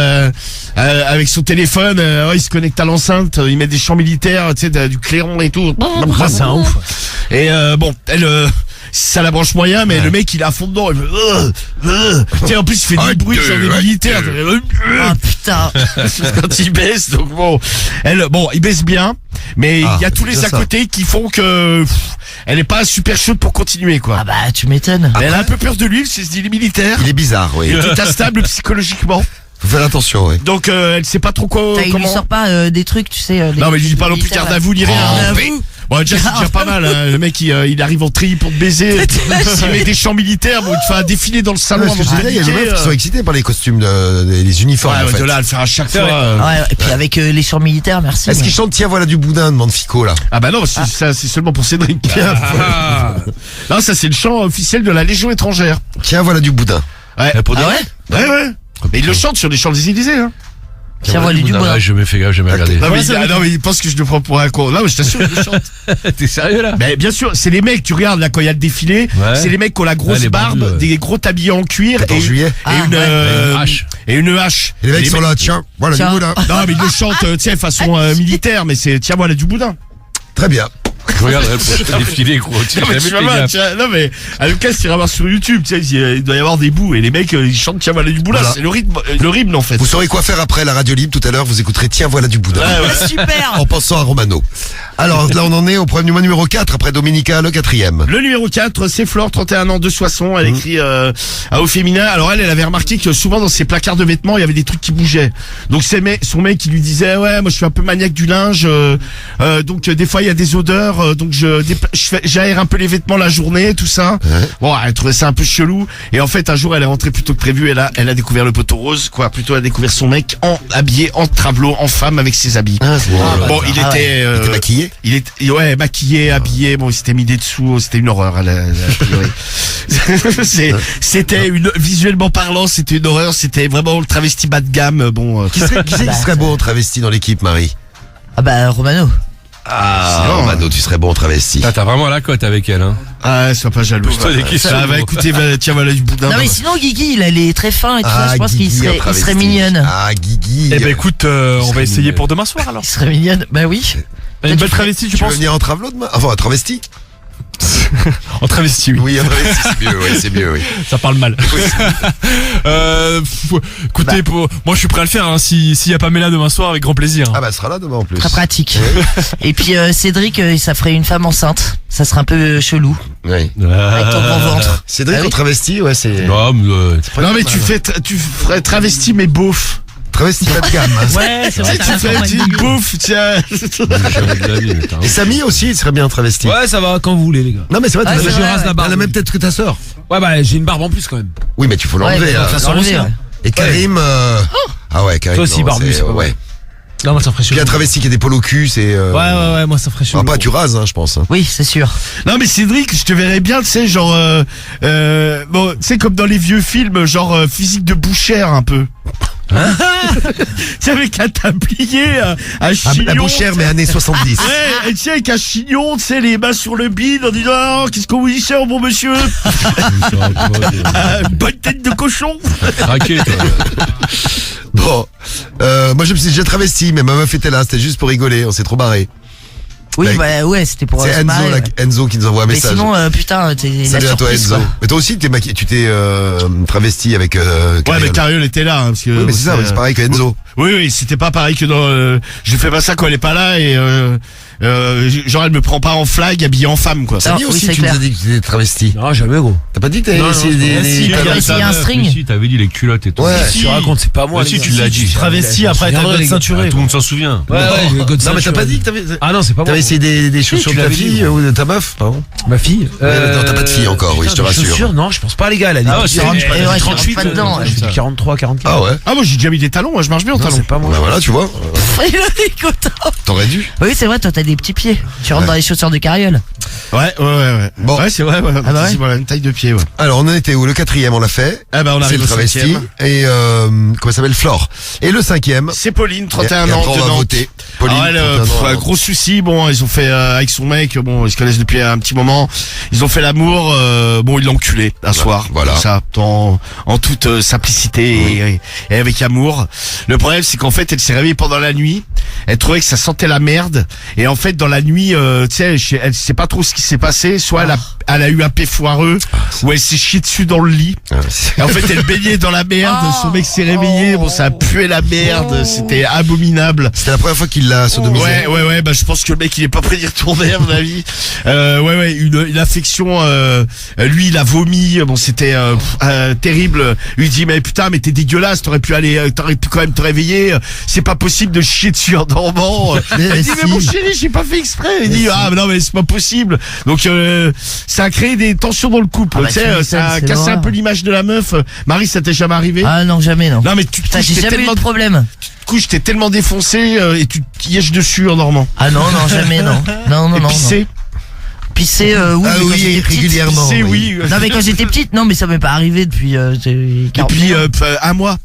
avec son téléphone, ouais, il se connecte à l'enceinte, il met des chants militaires, tu sais, du clairon et tout.
Ah, c'est un ouf.
Et bon, elle... ça la branche moyen, mais le mec il est à fond dedans. Il veut, tu sais, en plus il fait du bruit sur des militaires.
Ah putain.
Quand il baisse, donc bon, bon, il baisse bien, mais il y a tous les
c'est
à
ça.
côté qui font que elle est pas super chaude pour continuer, quoi.
Ah bah tu m'étonnes.
Mais elle a un peu peur de lui, parce qu'il se dit il est militaire,
Il est bizarre, oui.
il est instable psychologiquement,
Faut faire attention, oui.
donc elle sait pas trop quoi.
Il lui
Comment.
sort pas des trucs, tu sais.
Non, mais il lui dit pas non plus garde à vous ni rien.
Garde à
Mais-
vous.
Bon, déjà, c'est déjà pas mal, hein. Le mec, il arrive en treillis pour te baiser. Il met des chants militaires, bon, il te fait un défilé dans le salon.
Parce que je
avant de
disais, il y a des
t'indiquer,
meufs qui sont excitées par les costumes, les uniformes,
Ouais,
en
ouais,
fait.
de là à le faire à chaque fois.
Ouais, et puis avec les chants militaires, merci.
Est-ce qu'ils chantent Tiens, voilà du boudin, demande Fico, là.
Ah bah non, ça c'est seulement pour Cédric. Non, ça c'est le chant officiel de la Légion étrangère.
Tiens, voilà du boudin.
Ouais.
Pour
Ah
Ouais, ouais. Mais il le chante sur les Champs-Élysées, hein.
Tiens, voilà du boudin.
Je me fais gaffe, je vais regarder.
Non, mais il pense que je le prends pour un con. Non, mais je t'assure, il le chante.
T'es sérieux là?
Mais bien sûr, c'est les mecs, tu regardes là quand il y a le défilé,
Ouais.
c'est les mecs qui ont la grosse
Ouais, les
barbe,
barbus, ouais.
des gros tabliers en cuir
14 juillet.
une
hache.
et une hache.
Et les mecs sont là, tiens, voilà
Tiens.
du boudin.
Non, mais ils le chantent, tu sais, façon militaire, mais c'est tiens, voilà du boudin.
Très bien.
Je regarderai le prochain défilé, gros. Tu
Non, mais tu vas voir, tiens, non, mais à Lucas, tu iras voir sur YouTube, tu sais, il doit y avoir des bouts, et les mecs, ils chantent tiens, voilà du boudin.
Voilà.
C'est le rythme, en fait.
Vous saurez quoi faire après la radio libre tout à l'heure, vous écouterez Tiens, voilà du boudin.
Super.
En pensant à Romano. Alors là, on en est au problème du mois numéro 4, après Dominica, le 4e.
Le numéro 4, c'est Flore, 31 ans de Soissons. Elle écrit au féminin. Alors elle avait remarqué que souvent dans ses placards de vêtements, il y avait des trucs qui bougeaient. Donc son mec, il lui disait, ouais, moi je suis un peu maniaque du linge. Donc des fois il y a des odeurs. Donc j'aère un peu les vêtements la journée, tout ça.
Ouais.
Bon, elle trouvait ça un peu chelou. Et en fait, un jour, elle est rentrée plus tôt que prévu. Elle a découvert le poteau rose, quoi. Plutôt, elle a découvert son mec habillé en travelot, en femme avec ses habits. Bon, il était
maquillé.
Il était maquillé, habillé. Bon, il s'était mis des dessous. C'était une horreur. A priori. C'était visuellement parlant, c'était une horreur. C'était vraiment le travesti bas de gamme. Bon.
Qui serait beau en travesti dans l'équipe, Marie?
Ah bah Romano.
Ah, Romano, tu serais bon en travesti.
T'as vraiment la cote avec elle, hein.
Ah, sois pas jaloux.
Pose-toi des questions.
Ah, bah écoutez, tiens, voilà du boudin.
Non mais sinon Guigui, il est très fin et tout ça. Je pense qu'il
Guigui en
serait
travesti.
mignonne.
Ah, Guigui.
Eh ben écoute, on va
serait
essayer
mignon.
pour demain soir alors.
Il serait mignonne. Bah oui.
Une belle travestie, tu
Tu veux
penses?
venir en travelot demain? Enfin, en travesti?
En travesti, oui.
Oui, en travesti, c'est mieux, oui, c'est mieux, oui.
Ça parle mal. Écoutez, moi je suis prêt à le faire, hein, s'il y a Pamela demain soir, avec grand plaisir.
Ah bah, elle sera là demain en plus.
Très pratique. Et puis Cédric, ça ferait une femme enceinte. Ça serait un peu chelou.
Oui.
Avec ton grand ventre.
Cédric
Ah oui.
en travesti, ouais, c'est...
Non, mais,
Non, mais tu ferais travesti, mais beauf.
Travesti bas de gamme.
Ouais, c'est vrai.
Tu fais une petite bouffe, tiens.
jamais de la vie, mais t'as
Et Samy aussi, il serait bien travesti.
Ouais, ça va, quand vous voulez, les gars.
Non, mais c'est vrai,
Ah,
t'as
c'est
la-
vrai,
rase la
t'as
barbe.
la même tête que ta sœur.
Ouais, bah, j'ai une barbe en plus quand même.
Oui, mais tu faut
Ouais,
l'enlever.
mais
hein.
faut l'enlever, ouais.
Et Karim, ah ouais, Karim.
Toi aussi,
non,
barbu, c'est pas
ouais.
Non, moi ça ferait
Puis
chelou.
un travesti qui a des polos au cul, c'est...
Ouais, moi ça ferait chelou.
Ah, pas, tu rases, hein, je pense.
Oui, c'est sûr.
Non mais Cédric, je te verrais bien, tu sais, genre, bon, tu sais comme dans les vieux films, genre physique de bouchère un peu. Tu sais, avec un tablier, un chignon.
La bouchère, mais années 70.
Ouais, et tu sais, avec un chignon, tu sais, les mains sur le bide, en disant, oh, qu'est-ce qu'on vous dit ça, bon monsieur? Une bonne tête de cochon.
Raqué, toi.
Bon, moi je me suis déjà travesti, mais ma meuf était là, c'était juste pour rigoler, on s'est trop barré.
Oui,
Bah,
ouais, c'était pour
C'est
se
Enzo,
marrer,
là,
ouais.
Enzo qui nous envoie un
Mais
message.
sinon, putain, t'es la
Salut à toi
surprise,
Enzo.
quoi.
Mais toi aussi tu t'es travesti avec
Ouais,
Cariol.
mais Cariol était là, hein, parce que.
Oui, mais c'est ça, c'est pareil que Enzo.
Oui, c'était pas pareil que dans. Je fais pas ça quand elle est pas là et genre elle me prend pas en flag habillée en femme quoi.
Samy aussi,
c'est
tu nous
clair.
as dit que tu étais travesti.
Non, jamais, gros.
T'as pas dit que t'avais essayé
si,
Il a essayé un string.
Si, t'avais dit les culottes et tout.
Ouais.
Tu racontes, c'est pas moi.
Ouais, si, tu l'as dit.
Travesti, après t'as le ceinturé.
Tout le monde s'en souvient.
Ouais,
Non, mais t'as pas dit que t'avais...
Ah non, c'est pas moi.
T'avais essayé des chaussures
tu
de ta
l'avais dit,
fille ou de ta meuf, pardon?
Ma fille.
Non, t'as pas de fille encore, oui, je te
Putain, des
rassure.
chaussures, non, je pense pas, les gars. Elle a des
Ah ouais,
petits
c'est-
40,
eh,
ouais, je rentre
38,
pas dedans,
je fais 43, 44.
Ah ouais?
Ah moi j'ai déjà mis des talons, moi je marche bien en
Non,
talons.
c'est pas moi.
Bah voilà, tu vois,
Il est content.
t'aurais dû.
Oui, c'est vrai, toi t'as des petits pieds. Tu rentres
Ouais.
dans les chaussures de Cariol.
Ouais.
Bon.
Ouais, c'est vrai, voilà.
Ah bah ouais.
C'est, voilà, une taille de pied, ouais.
Alors, on en était où? Le 4e, on l'a fait.
Ah bah on
C'est
arrive
le
au
travesti.
5e.
Et, comment ça s'appelle? Flore. Et le 5e.
C'est Pauline, 31
Et
ans,
après, on
de
va
Nantes.
voter. Pauline,
Alors elle,
31 ans.
gros souci, bon, ils ont fait avec son mec, bon, ils se connaissent depuis un petit moment. Ils ont fait l'amour, bon, ils l'ont enculé un soir.
voilà.
Comme ça, en toute simplicité et avec amour. Le problème, c'est qu'en fait, elle s'est réveillée pendant la nuit. Elle trouvait que ça sentait la merde. Et en fait, dans la nuit, tu sais, elle sait pas trop ce qui s'est passé. Soit elle a eu un pé foireux, ou elle s'est chiée dessus dans le lit. Et en fait, elle baignait dans la merde. Son mec s'est réveillé. Bon, ça a pué la merde. C'était abominable.
C'était la première fois qu'il l'a sodomisé.
Ouais, bah je pense que le mec il est pas prêt d'y retourner à mon avis. Une infection, lui il a vomi, bon c'était terrible. Lui il dit mais putain mais t'es dégueulasse, t'aurais pu quand même te réveiller, c'est pas possible de chier dessus en dormant. Elle dit mais mon chéri j'ai pas fait exprès. Il dit ah mais non mais c'est pas possible. Donc ça a créé des tensions dans le couple,
Ah bah,
tu sais,
tu m'étonnes,
ça a
c'est
cassé un
l'horreur.
peu l'image de la meuf. Marie ça t'est jamais arrivé?
Ah non, jamais, non.
Non mais tu te
Putain,
couches,
j'ai
t'es
jamais eu
tellement
de problème.
t'es tellement défoncé et tu te yèches dessus en dormant.
Ah non, jamais, non. Non.
Pisser.
Pisser, oui,
Ah
mais quand
oui,
j'étais petite.
régulièrement.
Pisser, oui.
Non, mais quand j'étais petite, non, mais ça m'est pas arrivé depuis,
Depuis un mois.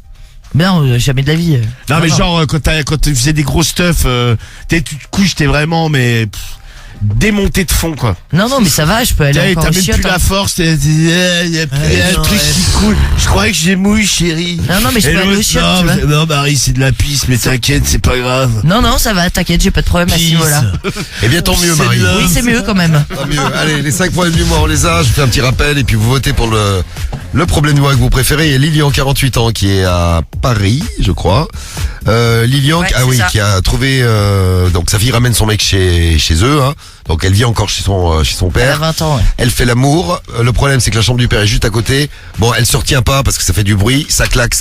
Mais non, jamais de la vie.
Non
Ah,
mais genre quand tu faisais des gros stuff, tu te couches, t'es vraiment mais démonté de fond quoi.
Non, mais ça va, je peux aller encore
T'as
aux
même
chiottes.
plus la force, il y a un
non,
truc
ouais.
qui coule. Je croyais que j'ai mouille chérie.
Non, mais je
Et
peux aller aux
l'autre,
chiottes, tu vois.
non Marie c'est de la pisse mais t'inquiète c'est pas grave.
Non, ça va, t'inquiète, j'ai pas de problème à ce niveau-là.
Eh bien, tant mieux, Marie.
Oui, c'est mieux quand même.
Tant mieux. Allez, les 5 problèmes du mois, on les a. Je fais un petit rappel et puis vous votez pour le problème du mois que vous préférez. Il y a Lilian, 48 ans, qui est à Paris, je crois. Lilian,
Ouais,
ah
c'est
oui,
ça.
qui a trouvé, donc sa fille ramène son mec chez eux, hein. Donc elle vit encore chez son
Elle a
père.
20 ans, ouais.
Elle fait l'amour. Le problème, c'est que la chambre du père est juste à côté. Bon, elle se retient pas parce que ça fait du bruit. Ça claque.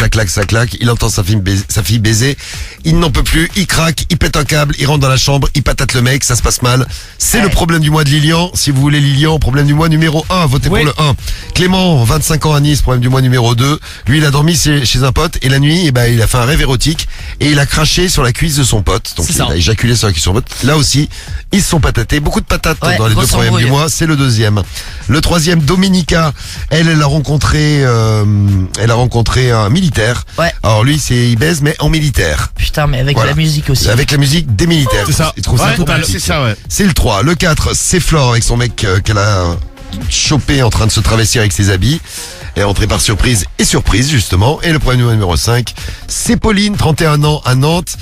Il entend sa fille baiser. Il n'en peut plus. Il craque. Il pète un câble. Il rentre dans la chambre. Il patate le mec. Ça se passe mal. C'est
Ouais.
le problème du mois de Lilian. Si vous voulez Lilian, problème du mois numéro 1. Votez
Oui.
pour le 1. Clément, 25 ans à Nice. Problème du mois numéro 2. Lui, il a dormi chez un pote. Et la nuit, eh ben, il a fait un rêve érotique. Et il a craché sur la cuisse de son pote. Donc,
C'est
il
ça.
a éjaculé sur la cuisse de son pote. Là aussi, ils se sont patatés. Beaucoup de patates
Ouais,
dans les deux
grosse
problèmes du
embrouille.
mois. C'est le deuxième. Le troisième, Dominica, elle a rencontré un militaire.
Ouais.
Alors lui, il baise, mais en militaire.
Putain, mais avec
Voilà.
la musique aussi.
Avec la musique des militaires.
C'est ça.
Il trouve ça
Ouais,
trop pratique.
c'est ça ouais.
C'est le 3. Le 4, c'est Flore avec son mec qu'elle a chopé en train de se travestir avec ses habits. Elle est rentrée par surprise et surprise, justement. Et le problème numéro 5, c'est Pauline, 31 ans, à Nantes.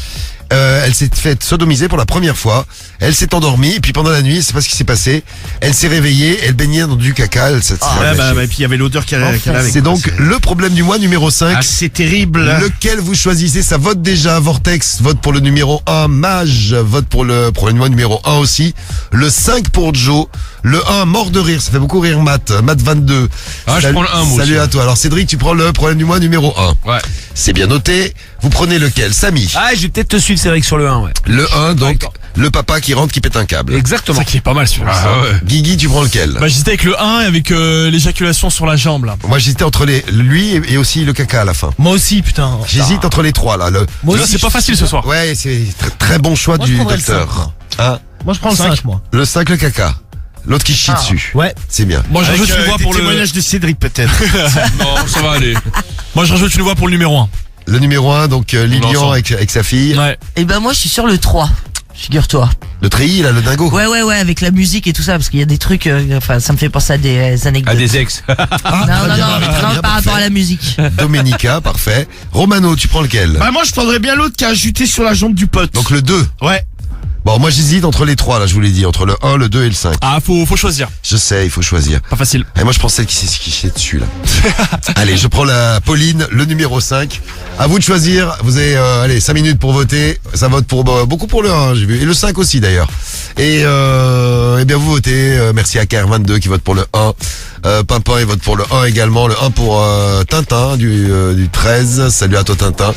Elle s'est faite sodomiser pour la première fois. Elle s'est endormie et puis pendant la nuit, c'est pas ce qui s'est passé. Elle s'est réveillée, elle baignait dans du caca. Elle s'est
Ouais, bah, et puis il y avait l'odeur qu'elle avait.
c'est
quoi.
donc le problème du mois numéro 5.
Ah, c'est terrible.
Lequel vous choisissez? Ça vote déjà. Vortex vote pour le numéro 1. Mage vote pour le problème du mois numéro 1 aussi. Le 5 pour Joe. Le 1, mort de rire. Ça fait beaucoup rire Matt. Matt 22.
Ah, je prends le 1, moi
Salut
aussi.
à toi. Alors Cédric, tu prends le problème du mois numéro 1.
Ouais.
C'est bien noté. Vous prenez lequel? Samy.
Ah, je vais peut-être te suivre, Cédric, sur le 1, ouais.
Le 1, donc, le papa qui rentre qui pète un câble.
Exactement.
Ça qui est pas mal celui-là.
Ah ouais.
Guigui, tu prends lequel?
Bah j'hésitais avec le 1 et avec l'éjaculation sur la jambe là.
Moi j'hésitais entre lui et aussi le caca à la fin.
Moi aussi, putain.
J'hésite entre les trois là.
Moi
Là,
aussi,
c'est pas facile ce soir.
Ouais, c'est très bon choix
Moi, je
du
prendrais le
docteur.
5, moi.
Hein?
Moi, je prends le 5, moi.
Le 5, le caca. L'autre qui chie dessus.
Ouais.
C'est bien.
Moi je rajoute une voix pour le
témoignage de Cédric peut-être.
Non, ça va aller.
Moi je rajoute une voix pour le numéro 1.
Le numéro 1, donc Lilian
ensemble.
avec sa fille.
Ouais.
Et ben moi je suis sur le 3. Figure-toi.
Le treillis, là, le dingo.
Ouais, avec la musique et tout ça, parce qu'il y a des trucs, enfin, ça me fait penser à des anecdotes.
À des ex.
Non, par rapport à la musique.
Domenica, parfait. Romano, tu prends lequel?
Bah moi je prendrais bien l'autre qui a ajouté sur la jambe du pote.
Donc le 2.
Ouais.
Bon, moi j'hésite entre les trois, là, je vous l'ai dit, entre le 1, le 2 et le 5.
Ah faut choisir.
Je sais, il faut choisir.
Pas facile.
Et moi je prends celle qui s'est skichée dessus, là. Allez, je prends la Pauline, le numéro 5. À vous de choisir. Vous avez, allez, 5 minutes pour voter. Ça vote pour beaucoup pour le 1, j'ai vu. Et le 5 aussi, d'ailleurs. Et bien, vous votez. Merci à KR22 qui vote pour le 1. Pimpin, il vote pour le 1 également. Le 1 pour Tintin du 13. Salut à toi, Tintin.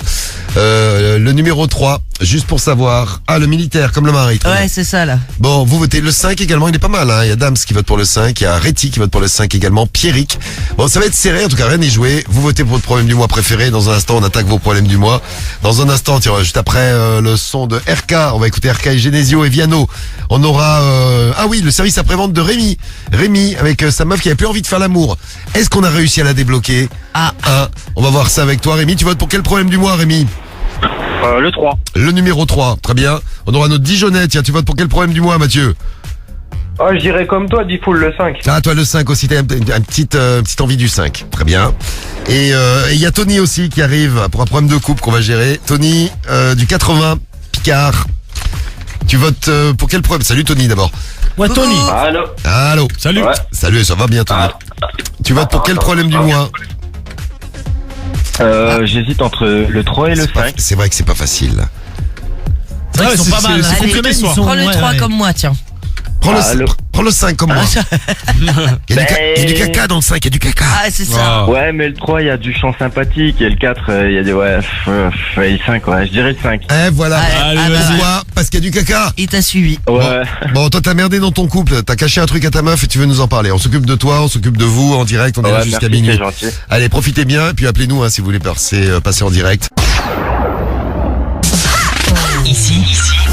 Le numéro 3, juste pour savoir. Ah, le militaire, comme le mari. très bien.
Ouais, c'est ça, là.
Bon, vous votez le 5 également, il est pas mal, hein. Il y a Dams qui vote pour le 5, il y a Réti qui vote pour le 5 également, Pierrick. Bon, ça va être serré, en tout cas, rien n'est joué. Vous votez pour votre problème du mois préféré. Dans un instant, on attaque vos problèmes du mois. Dans un instant, tiens, juste après le son de RK, on va écouter RK et Genesio et Viano. On aura, ah oui, le service après-vente de Rémi. Rémi, avec sa meuf qui avait plus envie de faire l'amour. Est-ce qu'on a réussi à la débloquer?
Ah.
On va voir ça avec toi, Rémi. Tu votes pour quel problème du mois, Rémi?
Le 3.
Le numéro 3, très bien. On aura notre Dijonais, tiens, tu votes pour quel problème du mois, Mathieu?
Ah, je dirais comme toi, Diffoul le 5.
Ah, toi le 5 aussi, t'as une petite envie du 5. Très bien. Et il y a Tony aussi qui arrive pour un problème de couple qu'on va gérer. Tony du 80, Picard. Tu votes pour quel problème? Salut Tony d'abord.
Ouais, Tony.
Allô.
Allô.
Salut.
Ouais.
Salut, ça va bien Tony. Tu votes pour quel problème du mois?
J'hésite entre le 3 et le 5.
C'est vrai que c'est pas facile.
C'est vrai qu'ils sont pas mal.
c'est
Allez,
complémé, ce soir.
Prends le 3 comme moi, tiens.
Prends le 5 comme moi. Il y a du caca dans le 5, il y a du caca.
Ah, c'est ça.
Ouais, mais le 3, il y a du chant sympathique. Et le 4, il y a des... Ouais, et le 5, ouais, je dirais le 5.
Voilà.
Allez,
bah,
vas-y.
Pourquoi? Parce qu'il y a du caca.
Il t'a suivi.
Ouais.
Bon, toi t'as merdé dans ton couple, t'as caché un truc à ta meuf et tu veux nous en parler. On s'occupe de toi, on s'occupe de vous en direct, on est là jusqu'à
merci,
minuit.
c'est gentil.
Allez, profitez bien et puis appelez-nous si vous voulez passer en direct.
Ici,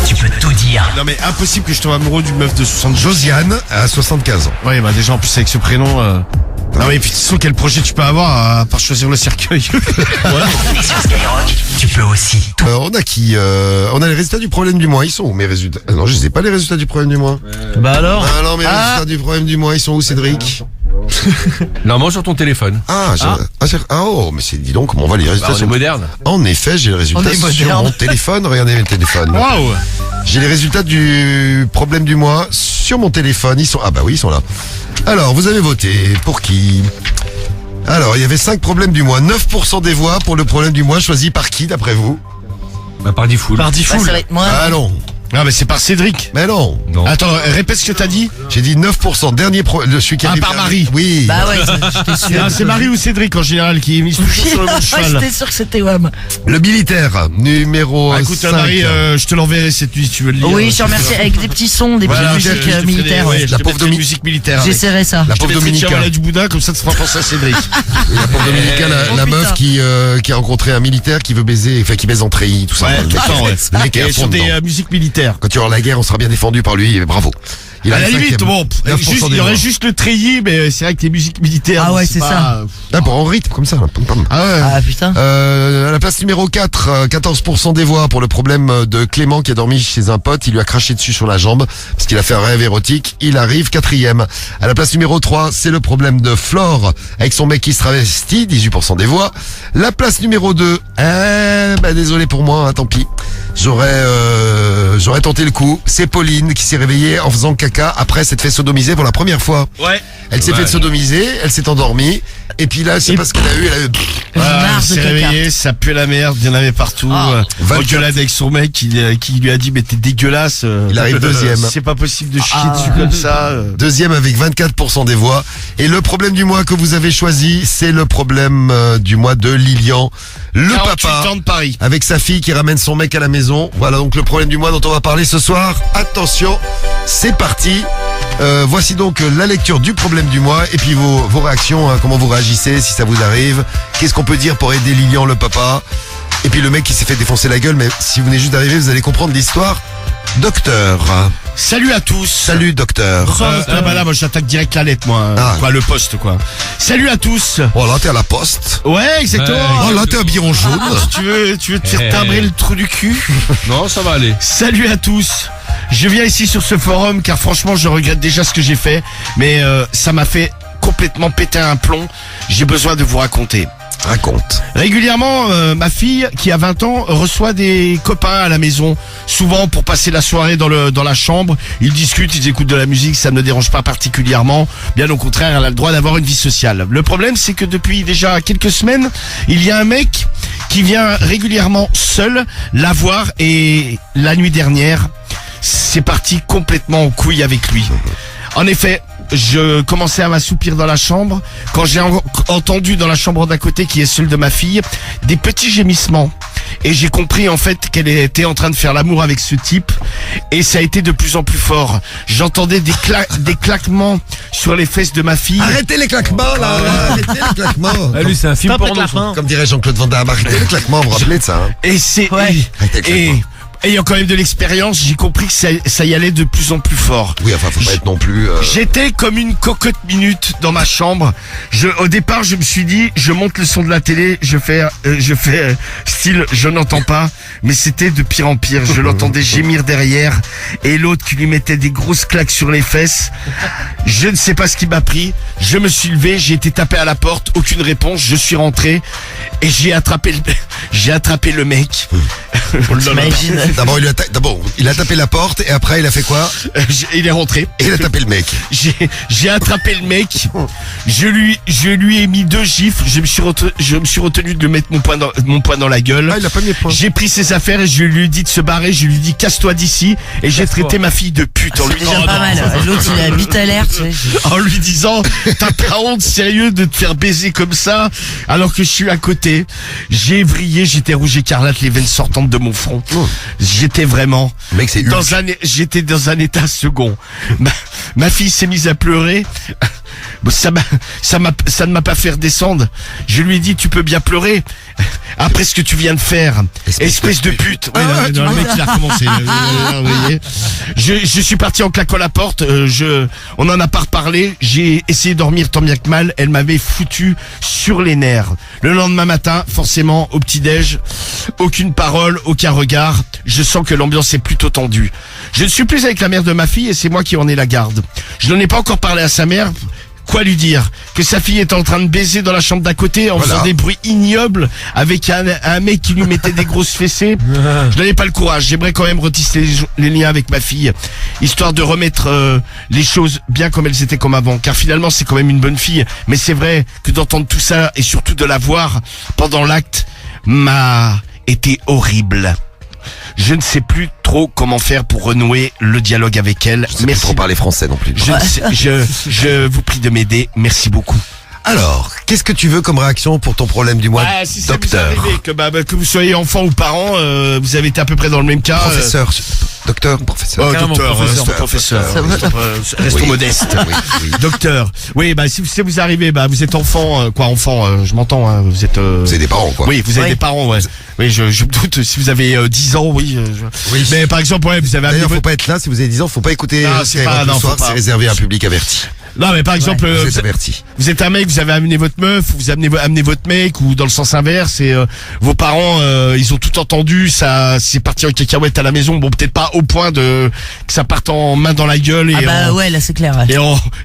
tu peux tout dire.
Non mais impossible que je tombe amoureux d'une meuf de 70.
Josiane à 75 ans.
Ouais bah déjà en plus avec ce prénom. Non mais puis de toute façon quel projet tu peux avoir à part choisir le cercueil.
Voilà. Et sur Skyrock, tu peux aussi tout.
On a qui on a les résultats du problème du mois, ils sont où mes résultats? Non, je sais pas les résultats du problème du mois.
Bah alors.
Ah non, mes résultats du problème du mois, ils sont où Cédric?
Normalement sur ton téléphone.
Oh, mais dis donc comment on va les résultats
Bah, on est
sur-
moderne.
En effet, j'ai les résultats
On est
sur
moderne.
mon téléphone. Regardez mes téléphones.
Waouh.
J'ai les résultats du problème du mois sur mon téléphone. Ils sont ah bah oui, ils sont là. Alors, vous avez voté pour qui? Alors, il y avait 5 problèmes du mois. 9% des voix pour le problème du mois choisi par qui d'après vous?
Bah par default.
Par
Bah,
default.
ça va être moi.
Ah non.
Ah mais c'est par Cédric.
Mais non.
Attends, répète ce que t'as dit.
J'ai dit 9%. Dernier celui qui
Ah,
arrive
par
dernier.
Marie.
Oui.
Bah ouais, j'étais sûr.
C'est Marie ou Cédric en général qui est mis toujours sur le bon cheval.
J'étais sûr que c'était WAM.
Le militaire numéro
Ah, écoute
5.
Marie, je te l'enverrai cette nuit si tu veux le lire.
Oui, je te remercie avec des petits sons, des
Voilà,
petites
je
musiques
te ferai
militaires.
des-
ouais.
ouais, je
La
te
pauvre
mettrai une
Domi-
musique militaire.
J'essaierai ça.
La
Je te
pauvre
mettrai
Dominica.
Tiens, voilà du boudin, comme ça te fera penser à Cédric.
Et la pauvre Dominica, la
Oh,
meuf
putain.
qui a rencontré un militaire qui veut baiser, enfin qui baise en treillis, tout ça.
Ouais,
Le
tout
mec-
le temps, ouais.
le mec est à
Et
fond
sur des
dedans.
musiques militaires.
Quand il y aura la guerre, on sera bien défendu par lui, et bravo. Il a
À la
le
limite,
cinquième.
bon,
9%
juste, il
des
y aurait
voix.
juste le treillis, mais c'est vrai que les musiques militaires.
Ah ouais, c'est
pas-
ça.
Ah, pour en rythme, comme ça. Là. Pam, pam.
Ah ouais.
Ah putain.
À la place numéro 4, 14% des voix pour le problème de Clément qui a dormi chez un pote. Il lui a craché dessus sur la jambe parce qu'il a fait un rêve érotique. Il arrive 4e. À la place numéro 3, c'est le problème de Flore avec son mec qui se travestit, 18% des voix. La place numéro 2, bah désolé pour moi, hein, tant pis. J'aurais tenté le coup. C'est Pauline qui s'est réveillée en faisant caca après s'être fait sodomiser pour la première fois.
Ouais.
Elle s'est
Ouais.
fait sodomiser, elle s'est endormie. Et puis là, c'est parce qu'elle a eu,
Elle s'est réveillée, ça puait la merde, il y en avait partout. Engueulade avec son mec qui lui a dit mais t'es dégueulasse.
Il arrive deuxième.
C'est pas possible de chier dessus comme ça.
Deuxième avec 24% des voix. Et le problème du mois que vous avez choisi, c'est le problème du mois de Lilian, le
48
papa,
ans de Paris.
avec sa fille qui ramène son mec à la maison. Voilà donc le problème du mois dont on va parler ce soir. Attention, c'est parti. Voici donc la lecture du problème du mois et puis vos réactions, hein, comment vous réagissez si ça vous arrive. Qu'est-ce qu'on peut dire pour aider Lilian le papa? Et puis le mec qui s'est fait défoncer la gueule, mais si vous venez juste d'arriver, vous allez comprendre l'histoire. Docteur.
Salut à tous.
Salut docteur.
Bah là, moi j'attaque direct la lettre, moi. Quoi, le poste, quoi. Salut à tous.
Oh là, t'es à la poste.
Ouais, exactement.
Oh là, t'es un biron jaune.
Tu veux te faire timbrer le trou du cul?
Non, ça va aller.
Salut à tous. Je viens ici sur ce forum car franchement je regrette déjà ce que j'ai fait, mais ça m'a fait complètement péter un plomb. J'ai besoin de vous raconter.
Raconte.
Régulièrement, ma fille qui a 20 ans reçoit des copains à la maison, souvent pour passer la soirée dans la chambre. Ils discutent, ils écoutent de la musique, ça ne me dérange pas particulièrement. Bien au contraire, elle a le droit d'avoir une vie sociale. Le problème, c'est que depuis déjà quelques semaines, il y a un mec qui vient régulièrement seul la voir et la nuit dernière, c'est parti complètement en couille avec lui. En effet, je commençais à m'assoupir dans la chambre quand j'ai entendu dans la chambre d'à côté, qui est celle de ma fille, des petits gémissements. Et j'ai compris en fait qu'elle était en train de faire l'amour avec ce type. Et ça a été de plus en plus fort. J'entendais des claquements sur les fesses de ma fille.
Arrêtez les claquements là, arrêtez les claquements.
Ah, lui, c'est un film
Stop avec
porno.
la fin.
Comme dirait Jean-Claude Van Damme, arrêtez les claquements, vous vous rappelez de ça hein.
Et c'est
Arrêtez les claquements.
ayant quand même de l'expérience, j'ai compris que ça y allait de plus en plus fort.
Oui, enfin, faut pas être non plus...
J'étais comme une cocotte minute dans ma chambre. Au départ, je me suis dit, je monte le son de la télé, je fais style, je n'entends pas. Mais c'était de pire en pire. Je l'entendais gémir derrière et l'autre qui lui mettait des grosses claques sur les fesses. Je ne sais pas ce qui m'a pris. Je me suis levé, j'ai été tapé à la porte, aucune réponse. Je suis rentré et j'ai attrapé le mec.
T'imagines?
D'abord, il a tapé la porte et après, il a fait quoi?
Il est rentré.
Et il a tapé le mec.
J'ai attrapé le mec. Je lui ai mis 2 gifles. Je me suis retenu de mettre mon poing dans la gueule.
Ah, il a pas mis le poing.
J'ai pris ses affaires et je lui ai dit de se barrer. Je lui ai dit casse-toi d'ici. Et j'ai traité ma fille de pute en lui
Déjà pas mal. L'autre il a bite à l'air, tu sais.
en lui disant t'as pas honte sérieux de te faire baiser comme ça alors que je suis à côté. J'ai vrillé, j'étais rouge écarlate, les veines sortantes de mon front. J'étais vraiment
Mec, c'est
j'étais dans un état second. Ma fille s'est mise à pleurer. Ça ne m'a pas fait redescendre. Je lui ai dit tu peux bien pleurer après ce que tu viens de faire. Espèce de pute. Ouais, le mec il a recommencé. Vous voyez. Je suis parti en claquant la porte. On en a pas reparlé. J'ai essayé de dormir tant bien que mal. Elle m'avait foutu sur les nerfs. Le lendemain matin, forcément, au petit-déj, aucune parole, aucun regard. Je sens que l'ambiance est plutôt tendue. Je ne suis plus avec la mère de ma fille et c'est moi qui en ai la garde. Je n'en ai pas encore parlé à sa mère. Quoi lui dire? Que sa fille est en train de baiser dans la chambre d'à côté en faisant des bruits ignobles avec un mec qui lui mettait des grosses fessées. Je n'avais pas le courage. J'aimerais quand même retisser les liens avec ma fille, histoire de remettre les choses bien comme elles étaient comme avant. Car finalement, c'est quand même une bonne fille. Mais c'est vrai que d'entendre tout ça et surtout de la voir pendant l'acte m'a été horrible. Je ne sais plus trop comment faire pour renouer le dialogue avec elle.
Je sais pas trop parler français non plus.
Je vous prie de m'aider. Merci beaucoup.
Alors, qu'est-ce que tu veux comme réaction pour ton problème du mois,
Si ça vous
docteur?
arrive, que vous soyez enfant ou parent, vous avez été à peu près dans le même cas.
Professeur, docteur, professeur.
Oh, docteur, professeur. Restons modestes.
Oui.
Docteur. Oui, si vous arrivez, vous êtes enfant, je m'entends, hein, vous êtes...
Vous avez des parents, quoi.
Oui, vous avez des parents, ouais. Oui, je me doute, si vous avez 10 ans, oui. Mais par exemple, ouais, vous avez...
D'ailleurs, faut pas être là, si vous avez 10 ans, faut pas écouter
c'est
réservé à un public averti.
Non, mais par exemple,
vous êtes averti.
Vous êtes un mec, vous avez amené votre meuf, vous amenez votre mec, ou dans le sens inverse, et vos parents, ils ont tout entendu, ça, c'est parti en cacahuète à la maison. Bon, peut-être pas au point que ça parte en main dans la gueule et
ouais, là c'est clair.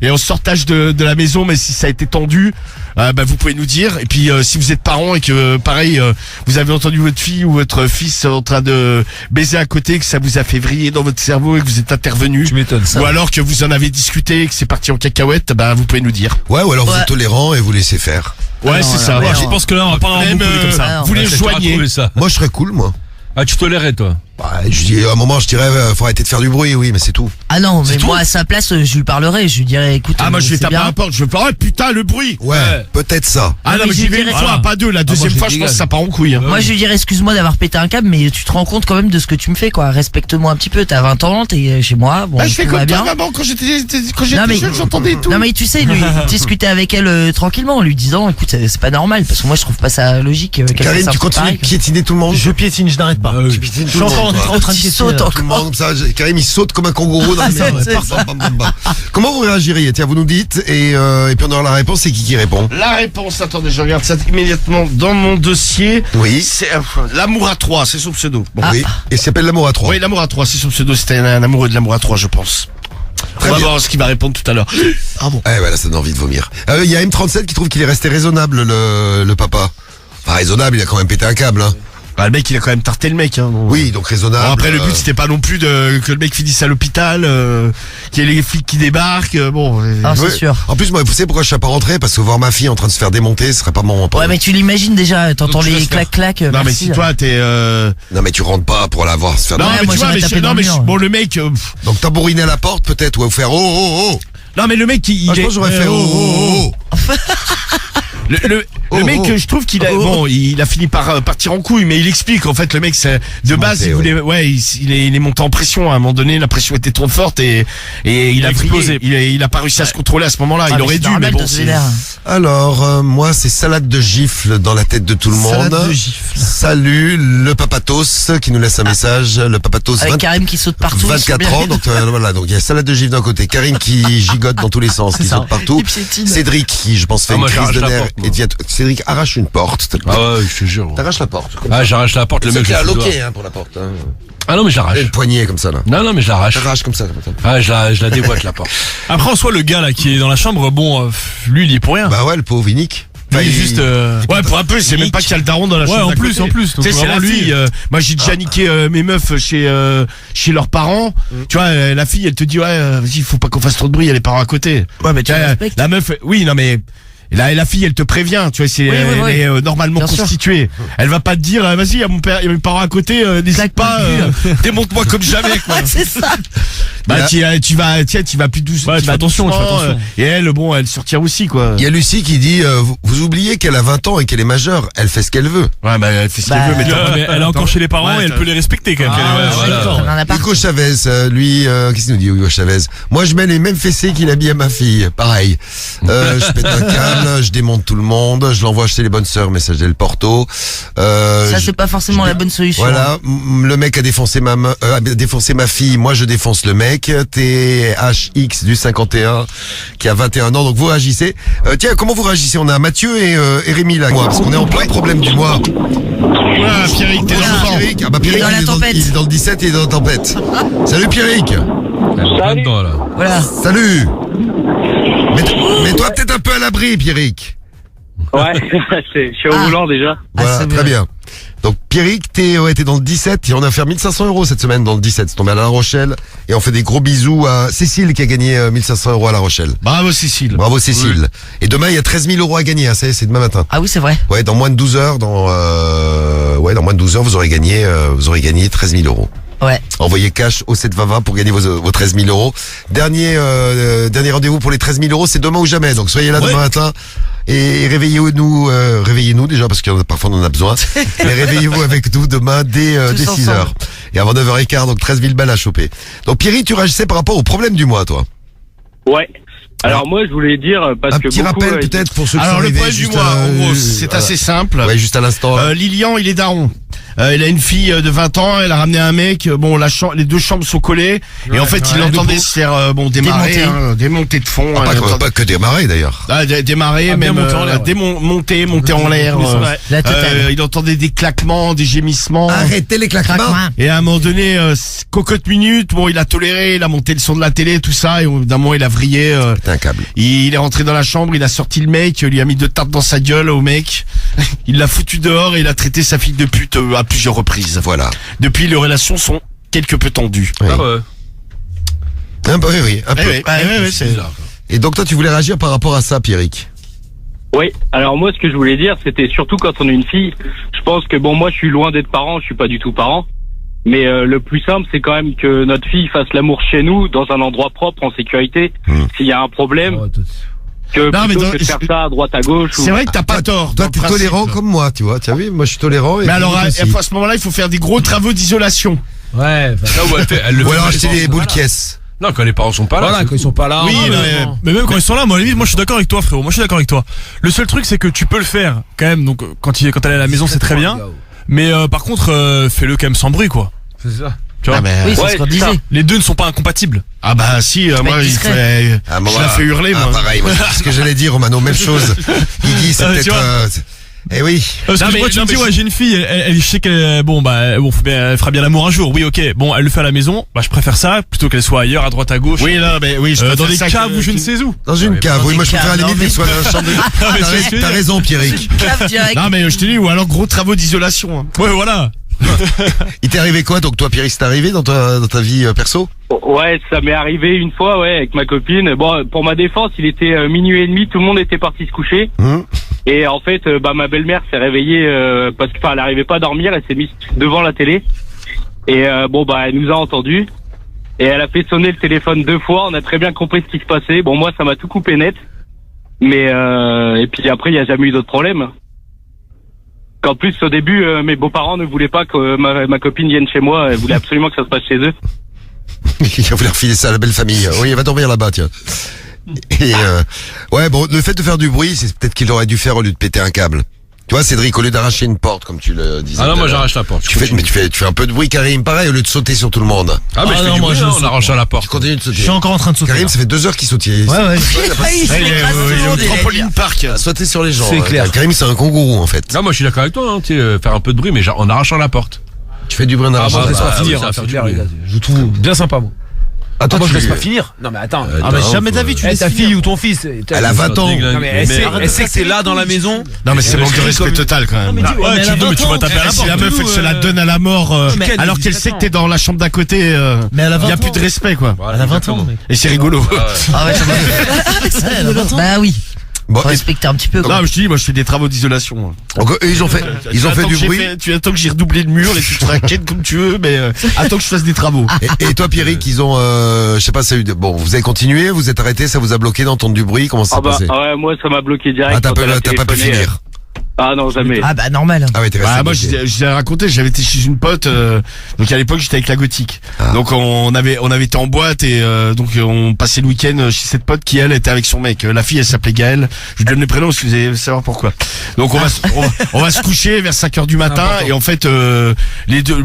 et en sortage de la maison, mais si ça a été tendu, vous pouvez nous dire. Et puis si vous êtes parents et que pareil, vous avez entendu votre fille ou votre fils en train de baiser à côté, que ça vous a fait vriller dans votre cerveau et que vous êtes intervenu,
Tu m'étonnes ça.
ou alors que vous en avez discuté, que c'est parti en cacahuète cacahuètes, bah vous pouvez nous dire.
Ouais, ou alors vous êtes tolérant et vous laissez faire.
Ouais, c'est ça.
Ouais, je pense que là, on va pas en avoir beaucoup comme ça.
Vous les joignez.
Moi, je serais cool, moi.
Ah, tu tolérais, toi?
Bah, je dis, à un moment, je dirais, faut arrêter de faire du bruit, oui, mais c'est tout.
Ah non, mais moi à sa place, je lui parlerai, je lui dirais, écoute.
Ah, moi je vais
c'est
taper
bien.
à la porte, je vais parler, putain, le bruit.
Ouais, peut-être ça.
Ah non, mais j'y vais une fois, pas deux. La deuxième fois, je pense que ça part en couille.
Moi je lui dirais, excuse-moi d'avoir pété un câble, mais tu te rends compte quand même de ce que tu me fais, quoi. Respecte-moi un petit peu, t'as 20 ans, t'es chez moi. Bon,
Bah, je fais
tout va
comme toi,
bien.
maman, quand j'étais
Non, mais-
jeune, j'entendais tout.
Non mais tu sais, lui discuter avec elle tranquillement, en lui disant, écoute, c'est pas normal, parce que moi je trouve pas ça logique. qu'elle fasse
Karim,
un
tu
truc
continues
pareil,
de piétiner tout le monde?
Je piétine, je n'arrête pas.
Tu piétines
Je
tout
suis
le monde.
encore
toi.
en train de
Il
piétiner.
saute
là.
Tout le monde, comme ça, Karim, il saute comme un kangourou dans la merde.
c'est ça.
Bam, bam, bam, bam. Comment vous réagiriez? Tiens, vous nous dites, et puis on aura la réponse, c'est qui répond?
La réponse, attendez, je regarde ça immédiatement dans mon dossier.
Oui.
C'est l'amour à 3, c'est son pseudo. Bon.
Oui. Et il s'appelle l'amour à 3.
Oui, l'amour à 3, c'est son pseudo, c'était un amoureux de l'amour à 3, je pense. On va
bien.
voir ce qu'il va répondre tout à l'heure. Ah bon.
Eh, voilà, ça donne envie de vomir. Il y a M37 qui trouve qu'il est resté raisonnable, le papa. Enfin, raisonnable, il a quand même pété un câble, hein.
Bah, le mec, il a quand même tarté le mec, hein.
Oui, donc raisonnable.
Bon, après, le but, c'était pas non plus que le mec finisse à l'hôpital, qu'il y ait les flics qui débarquent, bon.
Ah, c'est
Ouais.
sûr.
En plus, moi, vous savez pourquoi je suis pas rentré? Parce que voir ma fille en train de se faire démonter, ce serait pas mon.
Ouais, mais tu l'imagines déjà, t'entends
Donc, tu
les
laisses faire.
clac-clac.
Non, mais
merci,
si
là.
toi, t'es,
Non, mais tu rentres pas pour la voir se faire
Non,
Ouais,
mais
moi,
tu vois,
j'aurais tapé dans
non,
le
mais
mur.
bon, le mec,
Donc tabouriner à la porte, peut-être, ou faire oh.
non, mais le mec, il
Ah, je pense que j'aurais fait oh.
Le mec,
oh.
je trouve qu'il a, bon, il a fini par partir en couille, mais il explique, en fait, le mec, c'est, de base,
monté,
il voulait, ouais, il est monté en pression, à un moment donné, la pression était trop forte et il a
explosé.
vrillé. Il a pas réussi à se contrôler à ce moment-là,
Ah,
il
mais
aurait
c'est
dû,
normal
mais bon,
de se
c'est-
vénère.
Alors, moi, c'est salade de gifles dans la tête de tout le monde.
Salade de gifles.
Salut, le papatos qui nous laisse un message. Le papatos,
Avec
20
Karim qui saute partout.
24 ans. Donc voilà, donc il y a salade de gifles d'un côté, Karim qui gigote dans tous les sens, qui
ça.
saute partout.
Il piétine.
Cédric qui, je pense, fait
Ah,
une
moi,
crise
j'arrache
de
la
nerfs.
porte, moi.
Et dit, Cédric arrache une porte.
Ah ouais, je te jure.
T'arraches la porte.
Ah, j'arrache la porte, le mec, je
C'est
le fous dehors.
loqué, hein, pour la porte. Hein.
Ah non, mais je
Il y a
l'arrache.
une poignée comme ça, là.
Non, mais je l'arrache.
T'arraches comme ça.
Ah, je la déboîte, la porte.
Après, en soi, le gars là qui est dans la chambre, bon, lui, il y est pour rien.
Bah ouais, le pauvre Inic.
Lui, il est juste.
Ouais, pour un peu, c'est même pas qu'il y a le daron dans la chambre.
en
d'à
plus,
côté.
en plus. Donc
Tu sais, c'est
vraiment,
la
lui,
fille. Moi, j'ai déjà niqué mes meufs chez leurs parents. Tu vois, la fille, elle te dit, ouais, vas-y, faut pas qu'on fasse trop de bruit, il y a les parents à côté.
Ouais, mais tu
Tu vois,
respectes.
la meuf, oui, non, mais. La fille, elle te prévient, tu vois, c'est,
Oui,
elle
oui.
est normalement
Bien sûr.
constituée. Elle va pas te dire, vas-y, il y a mon père, il y a mes parents à côté, n'hésite
Claque
pas,
pas le
démonte-moi comme jamais, quoi.
C'est ça.
Bah, tu vas plus doucement.
Ouais, tu fais attention,
Et elle, bon, elle sortira aussi, quoi.
Il y a Lucie qui dit, vous oubliez qu'elle a 20 ans et qu'elle est majeure. Elle fait ce qu'elle veut.
Ouais, bah, elle fait ce qu'elle
Bah,
veut, mais
Mais elle est encore chez les parents et elle peut les respecter quand même.
On en a pas.
Hugo Chavez, lui, qu'est-ce qu'il nous dit, Hugo Chavez? Moi, je mets les mêmes fessées qu'il a mis à ma fille. Pareil. Je pète un câble, je démonte tout le monde, je l'envoie chez les bonnes sœurs, messager le Porto.
Ça, c'est pas forcément la bonne solution.
Voilà, le mec a défoncé ma fille, moi je défonce le mec. THX du 51 qui a 21 ans, donc vous réagissez. Tiens, comment vous réagissez? On a Mathieu et Rémi là, parce qu'on est en plein problème du mois.
Voilà, Pierrick, t'es dans le vent.
Pierrick, ah bah Pierrick,
Il est dans la tempête.
il est dans le 17 et il est dans la tempête. Salut Pierrick.
Salut. Dedans, là.
Voilà.
Salut. Mets-toi peut-être un peu à l'abri, Pierrick.
Ouais, je suis au volant déjà.
Voilà,
c'est
très bien. Donc Pierrick, t'es dans le 17 et on a fait 1500 € cette semaine dans le 17. C'est tombé à La Rochelle et on fait des gros bisous à Cécile qui a gagné 1500 € à La Rochelle.
Bravo, Cécile.
Bravo Cécile. Et demain il y a 13 000 € à gagner. Hein, c'est demain matin.
Ah oui, c'est vrai.
Ouais, dans moins de 12 heures, dans moins de 12 heures, vous aurez gagné 13 000 €.
Ouais.
Envoyez cash au 720 pour gagner vos 13 000 €. Dernier rendez-vous pour les 13 000 €, c'est demain ou jamais. Donc soyez là demain matin et réveillez-nous déjà parce que parfois on en a besoin. Mais réveillez-vous avec nous demain dès 6 heures. Et avant 9h15, donc 13 000 balles à choper. Donc Pierry, tu réagissais par rapport au problème du mois, toi.
Ouais. Alors moi je voulais dire parce
Un
que
petit
beaucoup,
rappel peut-être pour ceux qui
Alors,
sont
le
arrivés
problème du
juste
mois, en gros, c'est assez simple.
Ouais, juste à l'instant.
Lilian, il est daron. Il a une fille de 20 ans, elle a ramené un mec, bon, les deux chambres sont collées, et en fait, il entendait se faire, démarrer, démonter de fond.
Pas que démarrer d'ailleurs.
Démarrer, même, monter en l'air. Il entendait des claquements, des gémissements.
Arrêtez les claquements.
Et à un moment donné, cocotte minute, bon, il a toléré, il a monté le son de la télé, tout ça, et au bout d'un moment, il a vrillé.
Un câble.
Il est rentré dans la chambre, il a sorti le mec, lui a mis 2 tartes dans sa gueule au mec. Il l'a foutu dehors et il a traité sa fille de pute à plusieurs reprises.
Voilà.
Depuis, les relations sont quelque peu tendues.
Oui.
Ah ouais.
Ah bah oui, un peu.
Oui, c'est bizarre.
Et donc toi, tu voulais réagir par rapport à ça, Pierrick?
Oui, alors moi ce que je voulais dire, c'était surtout quand on est une fille, je pense que bon, moi je suis loin d'être parent, je suis pas du tout parent, mais le plus simple c'est quand même que notre fille fasse l'amour chez nous, dans un endroit propre, en sécurité, s'il y a un problème, que plutôt que de faire ça à droite à gauche.
C'est vrai que t'as pas tort.
Toi, t'es tolérant comme moi, tu vois, tu as vu, moi je suis tolérant.
Mais alors, à ce moment-là, il faut faire des gros travaux d'isolation.
Ouais.
Ou alors acheter des boules caisses.
Non, quand les parents sont pas là.
Voilà, quand ils sont pas là.
Oui, mais même quand ils sont là, moi, à la limite, moi je suis d'accord avec toi, frérot. Moi je suis d'accord avec toi. Le seul truc, c'est que tu peux le faire quand même. Donc quand elle est à la maison, c'est très bien. Mais par contre, fais-le quand même sans bruit, quoi.
C'est ça.
Tu vois,
Oui, c'est ce qu'on disait.
les deux ne sont pas incompatibles.
Ah bah si, moi, je la fais hurler, moi.
Pareil, moi, c'est ce que j'allais dire, Romano, même chose. Guigui, c'est peut-être... Eh oui.
Parce que moi, tu me dis, ouais, j'ai une fille, elle je sais qu'elle, elle fera bien l'amour un jour. Oui, ok. Bon, elle le fait à la maison. Bah, je préfère ça plutôt qu'elle soit ailleurs, à droite, à gauche.
Oui, là, mais oui,
dans des caves ou je ne sais où.
Dans une cave, oui, moi je préfère à la limite qu'elle soit dans la chambre de... T'as raison, Pierrick.
Non, mais je te dis, ou alors gros travaux d'isolation. Hein.
Ouais, voilà.
Il t'est arrivé quoi, donc toi, Pierrick, c'est arrivé dans ta vie perso?
Ouais, ça m'est arrivé une fois, ouais, avec ma copine. Bon, pour ma défense, il était minuit et demi, tout le monde était parti se coucher. Et en fait, ma belle-mère s'est réveillée parce que, elle n'arrivait pas à dormir, elle s'est mise devant la télé. Et elle nous a entendus. Et elle a fait sonner le téléphone 2 fois, on a très bien compris ce qui se passait. Bon, moi, ça m'a tout coupé net. Mais et puis après, il n'y a jamais eu d'autres problèmes. Qu'en plus, au début, mes beaux-parents ne voulaient pas que ma copine vienne chez moi, elle voulait absolument que ça se passe chez eux.
Il va vouloir filer ça à la belle famille. Oui, il va dormir là-bas, tiens. Et ouais, bon, le fait de faire du bruit, c'est peut-être qu'il aurait dû faire au lieu de péter un câble. Tu vois, Cédric, au lieu d'arracher une porte, comme tu le disais.
Ah non, moi j'arrache la porte.
Tu fais un peu de bruit, Karim, pareil, au lieu de sauter sur tout le monde.
Ah, mais je fais du bruit, on arrache à la porte.
Tu continues de sauter.
Je suis encore en train de sauter.
Karim, ça fait 2 heures qu'il saute.
Ouais.
Il est au trampoline park.
Sauter sur les gens.
C'est clair.
Karim, c'est un kangourou, en fait.
Non, moi je suis d'accord avec toi, tu sais, faire un peu de bruit, mais en arrachant la porte.
Tu fais du bruit en arrachant.
Laisse pas finir,
ça va faire du
faire
bruit.
Je trouve bien sympa, moi.
Attends,
moi je laisse pas finir. Non mais attends.
Mais jamais de la vie, tu laisses
Ta fille ou ton fils.
Elle a 20 ans.
Non mais elle sait que t'es là dans la maison.
Non, mais c'est manque de respect total, quand même.
Ouais, tu vas taper à la
Si
porte.
la meuf, elle se la donne à la mort, alors qu'elle sait que t'es dans la chambre d'à côté, il y a plus de respect, quoi.
Elle a 20 ans, mec.
Et c'est rigolo.
Ah ouais, ça va. Bah oui.
Bon,
Faut respecter un petit peu, quoi.
Non, mais je te dis, moi, je fais des travaux d'isolation.
donc, eux, ils ont fait du bruit.
Tu attends que j'ai redoublé le mur et tu te raquettes comme tu veux, mais attends que je fasse des travaux.
Et toi, Pierrick, ils ont, je sais pas, ça a eu bon, vous avez continué, vous êtes arrêté, ça vous a bloqué d'entendre du bruit, comment ça s'est passé?
Ouais, moi ça m'a bloqué direct.
Ah, t'as pas pu
téléphoné.
finir.
Ah non, jamais.
Ah bah normal.
Ah ouais, t'es resté
Bah, moi,
bloqué.
je l'ai raconté, j'avais été chez une pote, donc à l'époque, j'étais avec la gothique. Donc, on avait été en boîte et, donc, on passait le week-end chez cette pote qui, elle, était avec son mec. La fille, elle s'appelait Gaëlle. Je lui donne le prénom parce que vous allez savoir pourquoi. Donc, on va se coucher vers 5 heures du matin et en fait, les deux,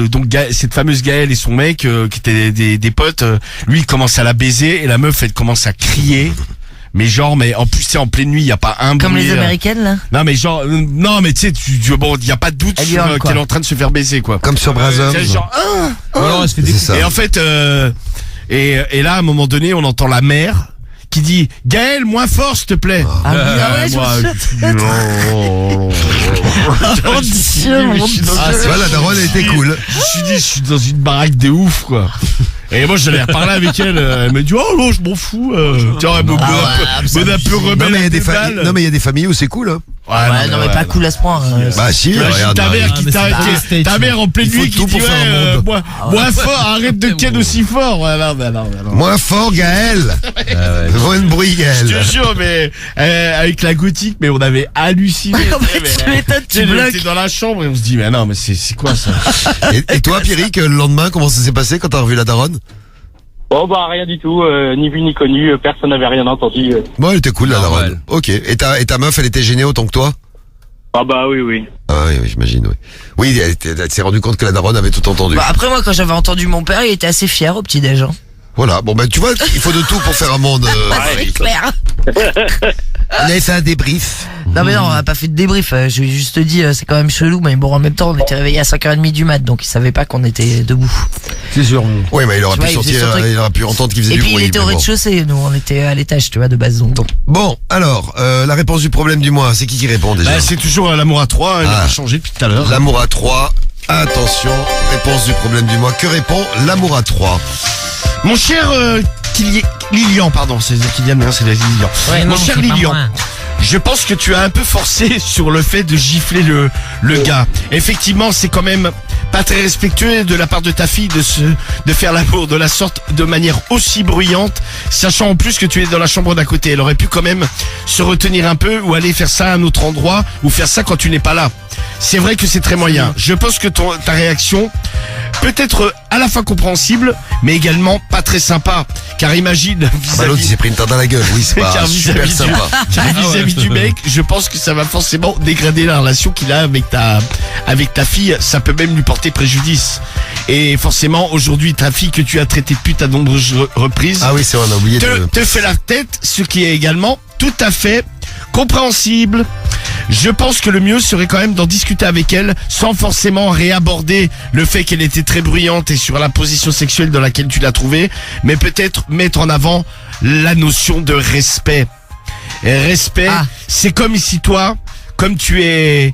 donc, cette fameuse Gaëlle et son mec, qui étaient des potes, lui, il commence à la baiser et la meuf, elle commence à crier. Mais en plus c'est en pleine nuit, il y a pas un bruit.
Comme les américaines, là.
Non mais tu sais, il y a pas de doute sur qu'elle est en train de se faire baiser, quoi.
Comme sur Brazzers.
Elle se fait
ça.
Et en fait et là à un moment donné, on entend la mère qui dit Gaël, moins fort s'il te plaît.
Ah ouais, Oh Dieu, mon Dieu.
Ouais, la daronne, elle était cool.
Je suis dans une baraque de ouf, quoi. Et moi, j'allais reparler avec elle. Elle me dit, oh non, je m'en fous. Tiens, elle me donne un peu rebelle.
Non, mais il y a des familles où c'est cool, hein.
Ouais, non, mais pas cool à ce point.
Bah si, regarde.
Ta mère en pleine nuit qui dit, moins fort, arrête de ken aussi fort.
Moins fort, Gaël. Vraiment une bruit, Gaël.
Je te jure, mais avec la gothique, mais on avait halluciné. Tu étais dans la chambre et on se dit, mais non, mais c'est quoi ça?
Et toi, Pierrick, le lendemain, comment ça s'est passé quand t'as revu la daronne?
Bon bah rien du tout, ni vu ni connu, personne n'avait rien entendu.
Bon, elle était cool, la daronne. Ok. Et ta meuf, elle était gênée autant que toi?
Ah bah oui.
Ah oui, j'imagine, oui. Oui, elle s'est rendue compte que la daronne avait tout entendu.
Bah après moi, quand j'avais entendu mon père, il était assez fier au petit-déj.
Voilà, bon ben tu vois, il faut de tout pour faire un monde.
C'est clair.
On avait fait un débrief.
Non mais non, on a pas fait de débrief, je lui ai juste dit c'est quand même chelou, mais bon en même temps on était réveillés à 5h30 du mat, donc il savait pas qu'on était debout.
C'est sûr.
Oui, mais il aurait pu sortir, il aurait pu entendre qu'il faisait du bruit.
Et puis il était au rez-de-chaussée, nous on était à l'étage, tu vois, de base donc.
Bon, alors, la réponse du problème du mois, c'est qui répond déjà?
Bah, c'est toujours l'amour à 3, il a changé depuis tout à l'heure.
L'amour à 3, attention, réponse du problème du mois. Que répond l'amour à 3?
Mon cher Lilian, pardon, c'est Kylian, non, c'est Lilian.
Ouais,
Mon
non,
cher
c'est pas
Lilian,
moi.
je pense que tu as un peu forcé sur le fait de gifler le gars. Effectivement, c'est quand même pas très respectueux de la part de ta fille de faire l'amour de la sorte, de manière aussi bruyante, sachant en plus que tu es dans la chambre d'à côté. Elle aurait pu quand même se retenir un peu ou aller faire ça à un autre endroit ou faire ça quand tu n'es pas là. C'est vrai que c'est très moyen. Je pense que ta réaction peut être à la fois compréhensible, mais également pas très sympa. Car imagine
Bah, l'autre, il
vis-à-vis
s'est pris une tarte dans la gueule. Oui, c'est pas
car
super
vis-à-vis
sympa.
car vis-à-vis du mec, je pense que ça va forcément dégrader la relation qu'il a avec ta fille. Ça peut même lui porter préjudice. Et forcément, aujourd'hui, ta fille que tu as traitée de pute à de nombreuses reprises.
Ah oui, c'est vrai, on a oublié de...
te fait la tête, ce qui est également tout à fait compréhensible. Je pense que le mieux serait quand même d'en discuter avec elle sans forcément réaborder le fait qu'elle était très bruyante et sur la position sexuelle dans laquelle tu l'as trouvée, mais peut-être mettre en avant la notion de respect. Et respect, c'est comme ici toi, comme tu es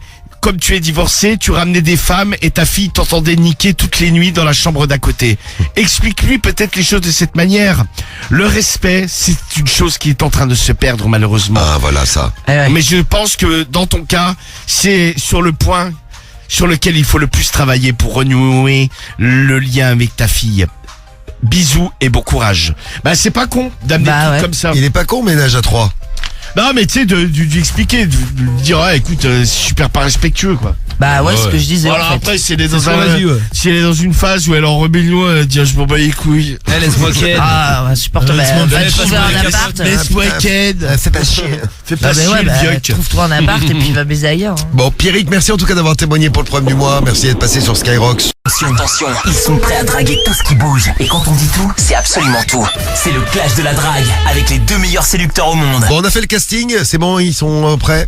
divorcé, tu ramenais des femmes et ta fille t'entendait niquer toutes les nuits dans la chambre d'à côté. Explique-lui peut-être les choses de cette manière. Le respect, c'est une chose qui est en train de se perdre malheureusement.
Ah, voilà ça.
Mais je pense que dans ton cas, c'est sur le point sur lequel il faut le plus travailler pour renouer le lien avec ta fille. Bisous et bon courage. Bah c'est pas con d'amener des trucs comme ça.
Il est pas con, ménage à 3.
Non mais tu sais de expliquer, de dire écoute c'est super pas respectueux quoi.
Bah ouais, c'est ce que je disais.
Voilà,
en fait.
après si elle est dans une phase où elle est en rébellion, elle dit je m'en bats les couilles.
Laisse-moi ken.
Ah, insupportable. Va trouver un appart.
Laisse-moi ken.
Fais pas chier.
Fais pas
Ah, mais
chier
ouais,
le vieux.
trouve-toi un appart et puis va baiser ailleurs. hein.
Bon, Pierrick, merci en tout cas d'avoir témoigné pour le problème du mois. Merci d'être passé sur Skyrock.
Attention, ils sont prêts à draguer tout ce qui bouge. Et quand on dit tout, c'est absolument tout. C'est le clash de la drague avec les 2 meilleurs séducteurs au monde.
Bon, on a fait le casting, c'est bon, ils sont prêts.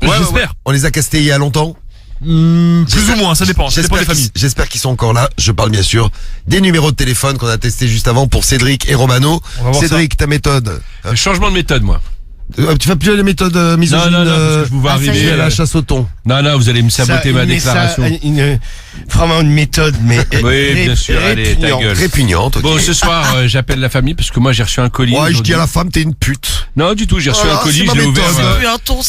Ouais, j'espère.
On les a castés il y a longtemps.
Plus ou moins, ça dépend des familles.
J'espère qu'ils sont encore là. Je parle bien sûr des numéros de téléphone qu'on a testés juste avant pour Cédric et Romano. Cédric, ta méthode.
Changement de méthode, moi.
Tu vas plus à la méthode misogyne.
Non, parce que je vous vois arriver
à la chasse au thon.
Non, vous allez me saboter ma déclaration.
Vraiment une méthode, mais
oui, bien sûr, allez, ta gueule.
Répugnante. Okay.
Bon, ce soir, j'appelle la famille parce que moi j'ai reçu un colis.
Ouais, je dis à la femme, t'es une pute.
Non, du tout, j'ai reçu un colis, je l'ai ouvert.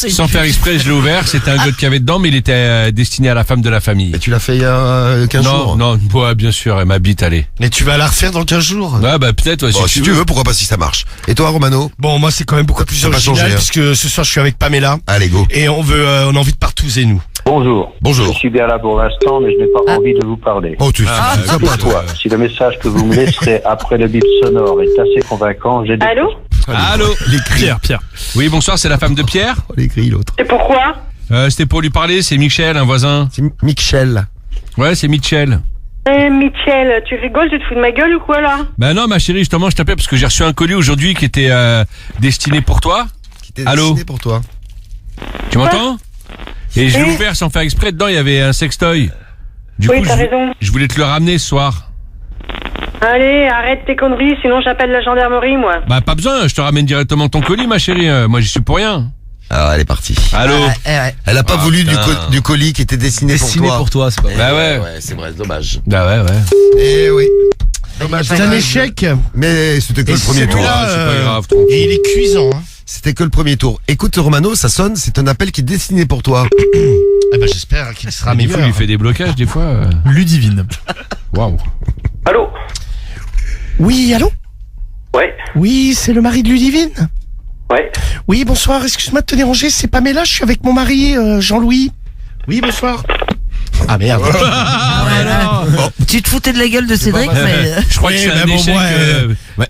Sans faire exprès, je l'ai ouvert. C'était un god qu'il y avait dedans, mais il était destiné à la femme de la famille.
Et tu l'as fait il y a 15 jours.
Non, ouais, bien sûr, elle m'habite, allez.
Mais tu vas la refaire dans 15 jours.
Ouais, bah peut-être, ouais,
bon, si tu veux, pourquoi pas si ça marche. Et toi, Romano?
Bon, moi c'est quand même beaucoup plus original puisque ce soir je suis avec Pamela.
Allez, go.
Et on a envie de partouzer nous.
Bonjour.
Bonjour.
Je suis bien là pour l'instant, mais je n'ai pas envie de vous parler.
Oh, tu sais, sympa, toi.
Si le message que vous me laisserez après le bip sonore est assez convaincant, j'ai des...
Allô?
Allô?
Les cris. Pierre.
Oui, bonsoir, c'est la femme de Pierre?
Oh, les grilles, l'autre.
Et pourquoi?
C'était pour lui parler, c'est Michel, un voisin.
C'est Michel.
Ouais, c'est Michel.
Michel, tu rigoles, tu te fous de ma gueule ou quoi là?
Bah non, ma chérie, justement, je t'appelle parce que j'ai reçu un colis aujourd'hui qui était destiné pour toi.
Qui était
Allô?
destiné pour toi.
Tu m'entends? Et je l'ai ouvert sans faire exprès, dedans il y avait un sextoy. Du
oui,
coup,
t'as raison.
je voulais te le ramener ce soir.
Allez, arrête tes conneries, sinon j'appelle la gendarmerie, moi.
Bah pas besoin, je te ramène directement ton colis, ma chérie. Moi j'y suis pour rien.
Ah, elle est partie.
Allô?
Elle a pas voulu du colis qui était destiné
pour toi, c'est pas vrai.
Bah ouais.
Ouais, c'est vrai, dommage.
Bah ouais.
Eh oui. Dommage.
C'est un échec.
Mais c'était que le premier tour.
C'est pas grave,
Et il est cuisant. Hein.
C'était que le premier tour. Écoute, Romano, ça sonne, c'est un appel qui est destiné pour toi.
Eh ben, j'espère qu'il sera
Des
meilleur.
fois, il fait des blocages, des fois.
Ludivine.
Waouh.
Allô?
Oui, allô?
Ouais.
Oui, c'est le mari de Ludivine.
Ouais.
Oui, bonsoir, excuse-moi de te déranger, c'est Pamela, je suis avec mon mari, Jean-Louis. Oui, bonsoir. Ah merde.
Tu te foutais de la gueule de Cédric, mais...
Je crois que c'est un échec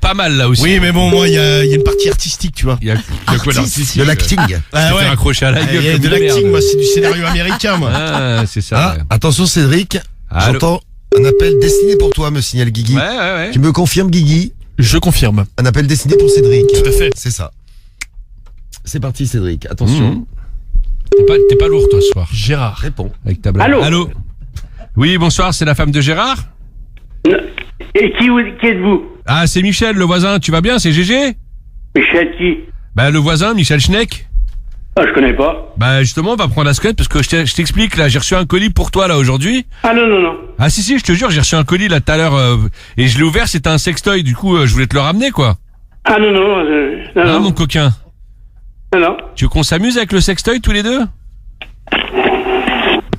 pas mal là aussi.
Oui, mais bon, moi, il y a une partie artistique, tu vois.
Il y a quoi d'artistique?
De l'acting.
Ah ouais. Accroché à la gueule.
Il y a de l'acting, moi, c'est du scénario américain, moi.
Ah, c'est ça.
Ah, attention, Cédric.
Allô?
J'entends un appel destiné pour toi, me signale Guigui.
Ouais.
Tu me confirmes, Guigui?
Je confirme.
Un appel destiné pour Cédric.
Tout à fait.
C'est ça. C'est parti, Cédric. Attention.
T'es pas lourd, toi, ce soir.
Gérard.
Réponds.
Avec ta blague. Allô? Oui, bonsoir, c'est la femme de Gérard?
Et qui êtes-vous?
Ah, c'est Michel, le voisin. Tu vas bien? C'est GG?
Michel qui?
Bah, le voisin, Michel Schneck.
Ah, je connais pas.
Bah, justement, on va prendre la scène parce que je t'explique, là, j'ai reçu un colis pour toi, là, aujourd'hui.
Ah non.
Ah si, je te jure, j'ai reçu un colis, là, tout à l'heure, et je l'ai ouvert, c'était un sextoy, du coup, je voulais te le ramener, quoi.
Ah non,
Ah, mon coquin.
Non.
Tu veux qu'on s'amuse avec le sextoy tous les deux?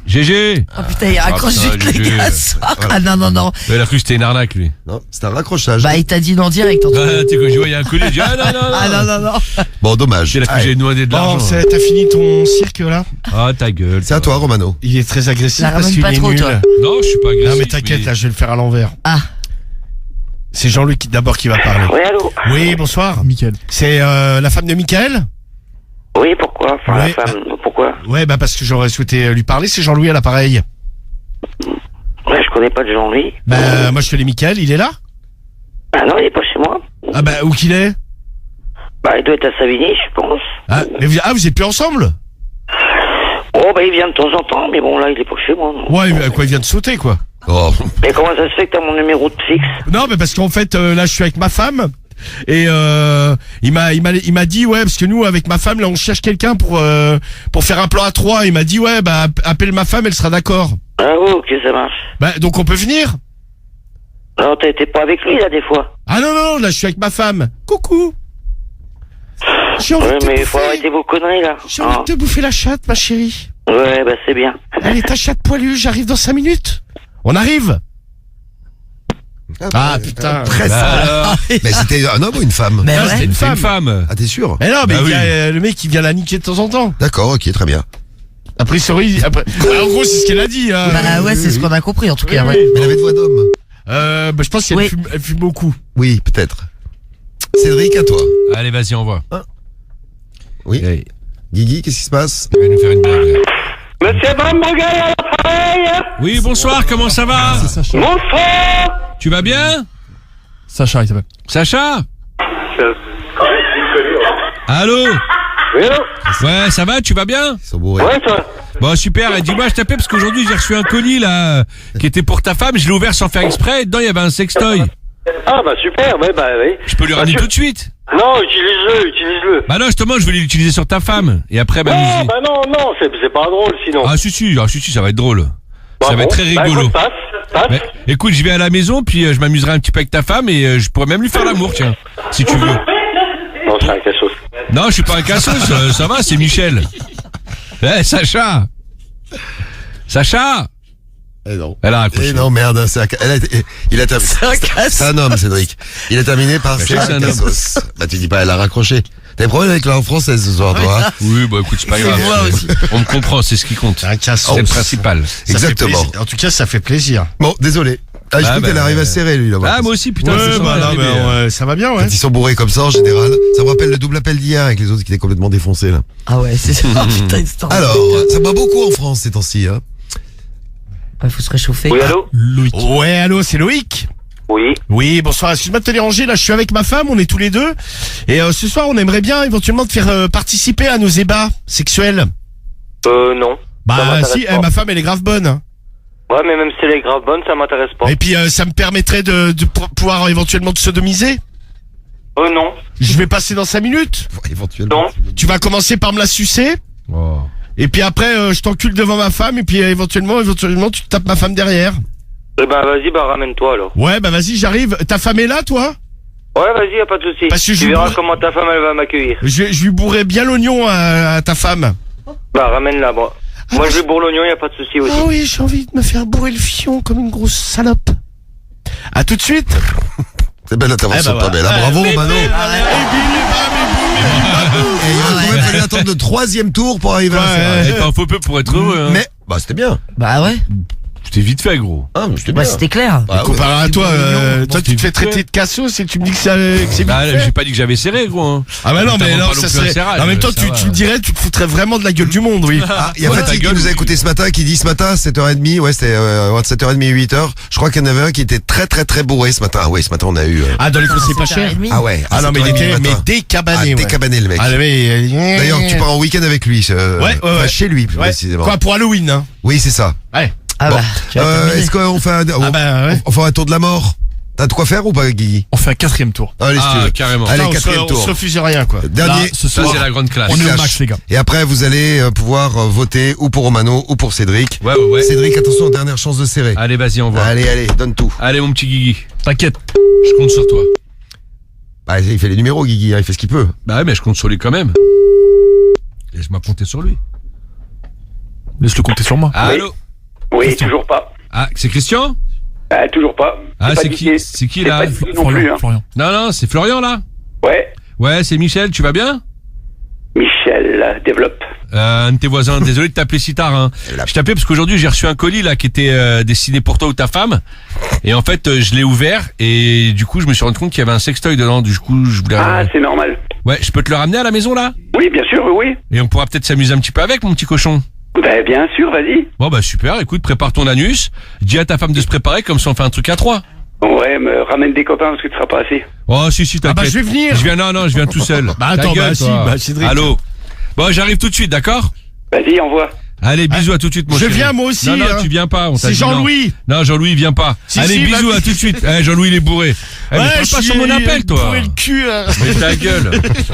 GG.
Oh putain, il raccroche vite les gars. Ah non.
Il a cru que c'était une arnaque, lui.
Non, c'était un raccrochage.
Bah, il t'a dit non direct.
Ah, tu sais, quand je vois, il y a un collier, je dis, ah non.
Ah non.
Bon, dommage.
J'ai la que j'ai demandé de l'argent.
Bon, t'as fini ton cirque là?
Ah, ta gueule.
C'est à toi, Romano.
Il est très agressif
La
parce
ramène
qu'il
pas
est
trop,
nul.
toi.
Non, je suis pas agressif.
Non mais t'inquiète, là je vais le faire à l'envers.
Ah.
C'est Jean-Luc d'abord qui va parler.
Oui, allô?
Oui, bonsoir.
Mickaël.
C'est la femme de Mickaël?
Oui, pourquoi? Enfin,
Oui,
la femme, pourquoi?
Ouais, bah parce que j'aurais souhaité lui parler, c'est Jean-Louis à l'appareil.
Ouais, je connais pas de Jean-Louis.
Bah moi je fais les Mickaël, il est là?
Ah non, il est pas chez moi.
Ah bah où qu'il est?
Bah, il doit être à Savigny, je pense.
Ah, mais vous êtes plus ensemble?
Oh, bah, il vient de temps en temps, mais bon, là, il est pas chez moi, non.
Ouais, quoi, il vient de sauter quoi.
Oh.
Mais comment ça se fait que t'as mon numéro de fixe?
Non, mais parce qu'en fait là je suis avec ma femme. Et il m'a dit ouais parce que nous avec ma femme là on cherche quelqu'un pour faire un plan à 3. Il m'a dit ouais bah appelle ma femme, elle sera d'accord.
Ah ouais, ok, ça marche.
Bah donc on peut venir?
Non, t'es pas avec lui, là, des fois?
Ah non, là je suis avec ma femme. Coucou. J'ai envie
Ouais,
de te
mais
bouffer.
faut arrêter vos conneries, là.
J'ai envie de te bouffer la chatte ma chérie.
Ouais, bah, c'est bien.
Allez ta chatte poilue, j'arrive dans 5 minutes. On arrive? Ah putain.
Très
Bah, alors.
Mais c'était un homme ou une femme?
Mais
Non,
ouais.
c'était une
C'est une
femme.
femme.
Ah, t'es sûr?
Mais non, mais
Bah
il y a,
oui.
le mec qui vient la niquer de temps en temps.
D'accord, ok, très bien.
Après, en gros, c'est ce qu'elle a dit. Hein.
Bah ouais, c'est ce qu'on a compris en tout cas.
Oui,
Ouais.
Mais elle avait de voix d'homme.
Bah, je pense qu'elle
Oui.
fume, elle fume beaucoup.
Oui, peut-être. Cédric, à toi.
Allez, vas-y, envoie.
Oui.
Allez.
Guigui, qu'est-ce qui se passe?
Il va nous faire une blague. là.
Monsieur Bambogal à l'appareil.
Oui, bonsoir, comment ça va?
Bonsoir.
Tu vas bien?
Sacha, il s'appelle.
Sacha? Allô?
Oui, allô?
Ouais, ça va, tu vas bien?
Ils sont bourrés.
Ouais, toi.
Bon, super, et dis-moi, je t'appelais parce qu'aujourd'hui j'ai reçu un colis là, qui était pour ta femme, je l'ai ouvert sans faire exprès, et dedans il y avait un sextoy.
Ah, bah, super, ouais, bah, oui.
Je peux lui ramener tout de suite?
Non, utilise-le.
Bah non, justement, je voulais l'utiliser sur ta femme, et après
Non,
m'amuser.
bah non, c'est pas drôle, sinon.
Ah si, ça va être drôle.
Bah,
Ça va
bon.
être très
Bah,
rigolo.
écoute, passe.
Mais, écoute, je vais à la maison, puis je m'amuserai un petit peu avec ta femme, et je pourrais même lui faire l'amour, tiens, si tu veux.
Non, c'est un cassos.
Non, je suis pas un cassos, ça va, c'est Michel. Sacha!
Eh non.
Elle a raccroché.
Eh non, merde, il a terminé. C'est un homme, Cédric. Il a terminé par
je sais que c'est un
cassos. Bah, tu dis pas, elle a raccroché. T'as des problèmes avec la langue française ce soir, toi, hein?
Oui, bah écoute, c'est pas grave.
moi aussi.
On me comprend, c'est ce qui compte.
Un cassos.
C'est le principal.
Ça fait
Exactement.
plaisir. En tout cas, ça fait plaisir.
Bon, désolé. Ah, je
Ah,
trouve qu'elle
bah,
arrive à serrer, lui, là-bas.
Ah, moi aussi, putain,
Ouais,
c'est
bah, non, mais, ça va bien, ouais.
Quand ils sont bourrés comme ça, en général. Ça me rappelle le double appel d'hier avec les autres qui étaient complètement défoncés, là.
Ah ouais, c'est ça. Oh, putain, il se tend.
Alors, ça boit beaucoup en France ces temps-ci, hein.
Ouais, faut se réchauffer.
Oui, allô?
Loïc. Ouais, allô, c'est Loïc?
Oui.
Oui, bonsoir, excuse-moi de te déranger, là je suis avec ma femme, on est tous les deux. Et ce soir on aimerait bien éventuellement te faire participer à nos ébats sexuels.
Non. Ça
Bah
m'intéresse
si,
pas.
ma femme elle est grave bonne. Hein.
Ouais, mais même si elle est grave bonne, ça m'intéresse pas.
Et puis ça me permettrait de pouvoir éventuellement te sodomiser.
Non.
Je vais passer dans 5 minutes.
Ouais, éventuellement.
Non.
Tu vas commencer par me la sucer.
Oh.
Et puis après je t'encule devant ma femme et puis éventuellement tu te tapes ma femme derrière.
Eh ben, vas-y, bah, ramène-toi, alors.
Ouais bah vas-y j'arrive. Ta femme est là toi?
Ouais, vas-y, y a pas de souci.
Parce que je
Tu verras
bourre-
comment ta femme, elle va m'accueillir.
Je lui bourrais bien l'oignon à ta femme.
Bah, ramène-la, moi.
Ah,
Moi, je lui bourre l'oignon, y a pas de souci aussi.
Ah oui, j'ai envie de me faire bourrer le fion comme une grosse salope. À tout de suite.
C'est belle intervention
Eh
de
ben
Pamela.
voilà.
Bravo,
Mais-
Romano.
mais-
Et il va quand même fallu attendre le 3e tour pour arriver à
Ouais.
ça.
Et pas un faux peu pour être heureux, hein.
Mais, bah, c'était bien.
Bah ouais.
C'était vite fait, gros.
Ah, mais c'était
Bah
bien.
c'était clair.
Ah, ouais.
Comparé à toi, toi tu te fais
vite fait.
traiter de cassos et tu me dis que c'est vite
Bah,
fait.
j'ai pas dit que j'avais serré, gros. Hein.
Ah bah non, mais
T'as
non,
pas
ça
non plus
serait...
un serrage,
En même temps,
ça
tu
va.
me dirais, tu te foutrais vraiment de la gueule du monde, oui.
Ah, il y a
Ouais,
Fatih
ta
qui
gueule,
nous a
oui.
écouté ce matin, qui dit ce matin, 7h30, ouais, c'était entre 7h30 et 8h. Je crois qu'il y en avait un qui était très très très bourré ce matin. Ah ouais, ce matin on a eu...
Ah, dans les conseils pas chers.
Ah ouais.
Ah non, mais il
7h30
était
le matin.
décabané,
Ah,
ouais.
décabané le mec.
Ah, mais...
D'ailleurs, tu pars en week-end avec lui.
Ouais.
Enfin, chez lui, plus
Ouais.
précisément.
Quoi, pour Halloween, hein?
Oui, c'est ça.
Ouais.
Ah
Bon.
bah, tu vas t'amuser.
Est-ce qu'on fait
Ah bah ouais.
on fait un tour de la mort? T'as de quoi faire ou pas, Guigui?
On fait un 4e tour.
Allez, si tu
Ah,
veux.
carrément.
Allez,
Putain,
4e
on se
tour.
refuse rien, quoi.
Dernier.
Là, ce
Ça,
soir,
c'est la grande classe.
on est au
Clash.
max, les gars.
Et après, vous allez pouvoir voter ou pour Romano ou pour Cédric.
Ouais, ouais, ouais.
Cédric, attention, dernière chance de serrer.
Allez, vas-y, envoie.
Allez, donne tout.
Allez, mon petit Guigui.
T'inquiète.
Je compte sur toi.
Bah, il fait les numéros, Guigui, hein, il fait ce qu'il peut.
Bah ouais, mais je compte sur lui quand même. Laisse-moi compter sur lui.
Laisse-le compter sur moi.
Allô?
Oui, toujours pas.
Ah, c'est Christian?
Toujours pas.
Ah,
pas
c'est
Didier.
qui là?
Pas Didier non plus, hein.
Florian.
Non, c'est Florian là?
Ouais.
Ouais, c'est Michel, tu vas bien?
Michel, développe.
Un de tes voisins, désolé de t'appeler si tard, hein. Je t'appelais parce qu'aujourd'hui j'ai reçu un colis là qui était destiné pour toi ou ta femme. Et en fait, je l'ai ouvert et du coup je me suis rendu compte qu'il y avait un sextoy dedans. Du coup, je voulais...
Ah, c'est normal.
Ouais, je peux te le ramener à la maison là?
Oui, bien sûr, oui.
Et on pourra peut-être s'amuser un petit peu avec, mon petit cochon.
Ben, bien sûr, vas-y.
Bon bah super, écoute, prépare ton anus, dis à ta femme de se préparer comme si on fait un truc à 3.
Ouais, me ramène des copains parce que tu seras pas assez.
Oh si, t'inquiète.
Ah bah je vais venir.
Je viens tout seul.
Bah attends,
Ta gueule,
bah si,
toi.
bah Cédric.
Allô? Bon, j'arrive tout de suite, d'accord?
Vas-y, envoie.
Allez, bisous, à tout de suite, mon
Je
chéri.
viens moi aussi.
Non,
hein.
tu viens pas, on t'a
C'est
dit non.
Jean-Louis.
Non, Jean-Louis, viens pas.
Si,
Allez,
si,
bisous,
bah-
à tout de suite. tout de suite. Bourré. Eh, mais parle pas sur mon appel, toi.
Bourré le cul.
Mais ta gueule.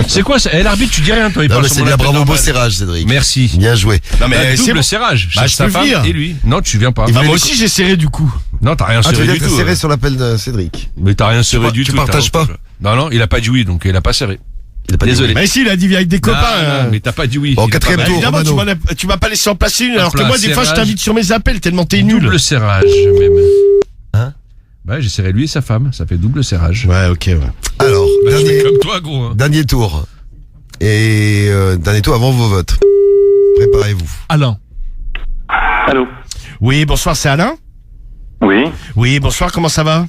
C'est quoi ça? L'arbitre, tu dis rien, toi. Il
Non,
parle
mais
sur
c'est
mon
bien,
appel
bravo, beau
normal.
serrage, Cédric.
Merci.
Bien joué.
Non mais c'est
Double
bon.
serrage.
Bah, je
sa
peux
femme
venir.
et lui. Non, tu viens pas.
Bah moi aussi j'ai serré du coup.
Non, t'as rien
Ah, tu veux
serré
dire
du
que t'as
tout.
serré sur l'appel de Cédric.
Mais t'as rien serré du
tu
tout.
partages pas?
Non, il a pas dit oui, donc il a pas serré.
Il a pas dit
Désolé.
Mais si, il a dit avec des copains.
Non, mais t'as pas dit oui.
Bon,
Il a
quatrième
pas-
tour.
Évidemment,
Romano.
tu m'as pas laissé en placer une, alors que
Plein
moi, des fois, je
serrage.
t'invite sur mes appels tellement t'es nul.
Double serrage, même.
Hein?
Bah, j'ai serré lui et sa femme. Ça fait double serrage.
Ouais, ok, ouais.
Alors,
Bah, je fais
dernier,
comme toi, gros. hein.
dernier tour. Et dernier tour avant vos votes. Préparez-vous.
Alain.
Allô?
Oui, bonsoir, c'est Alain?
Oui,
Oui, bonsoir, comment ça va?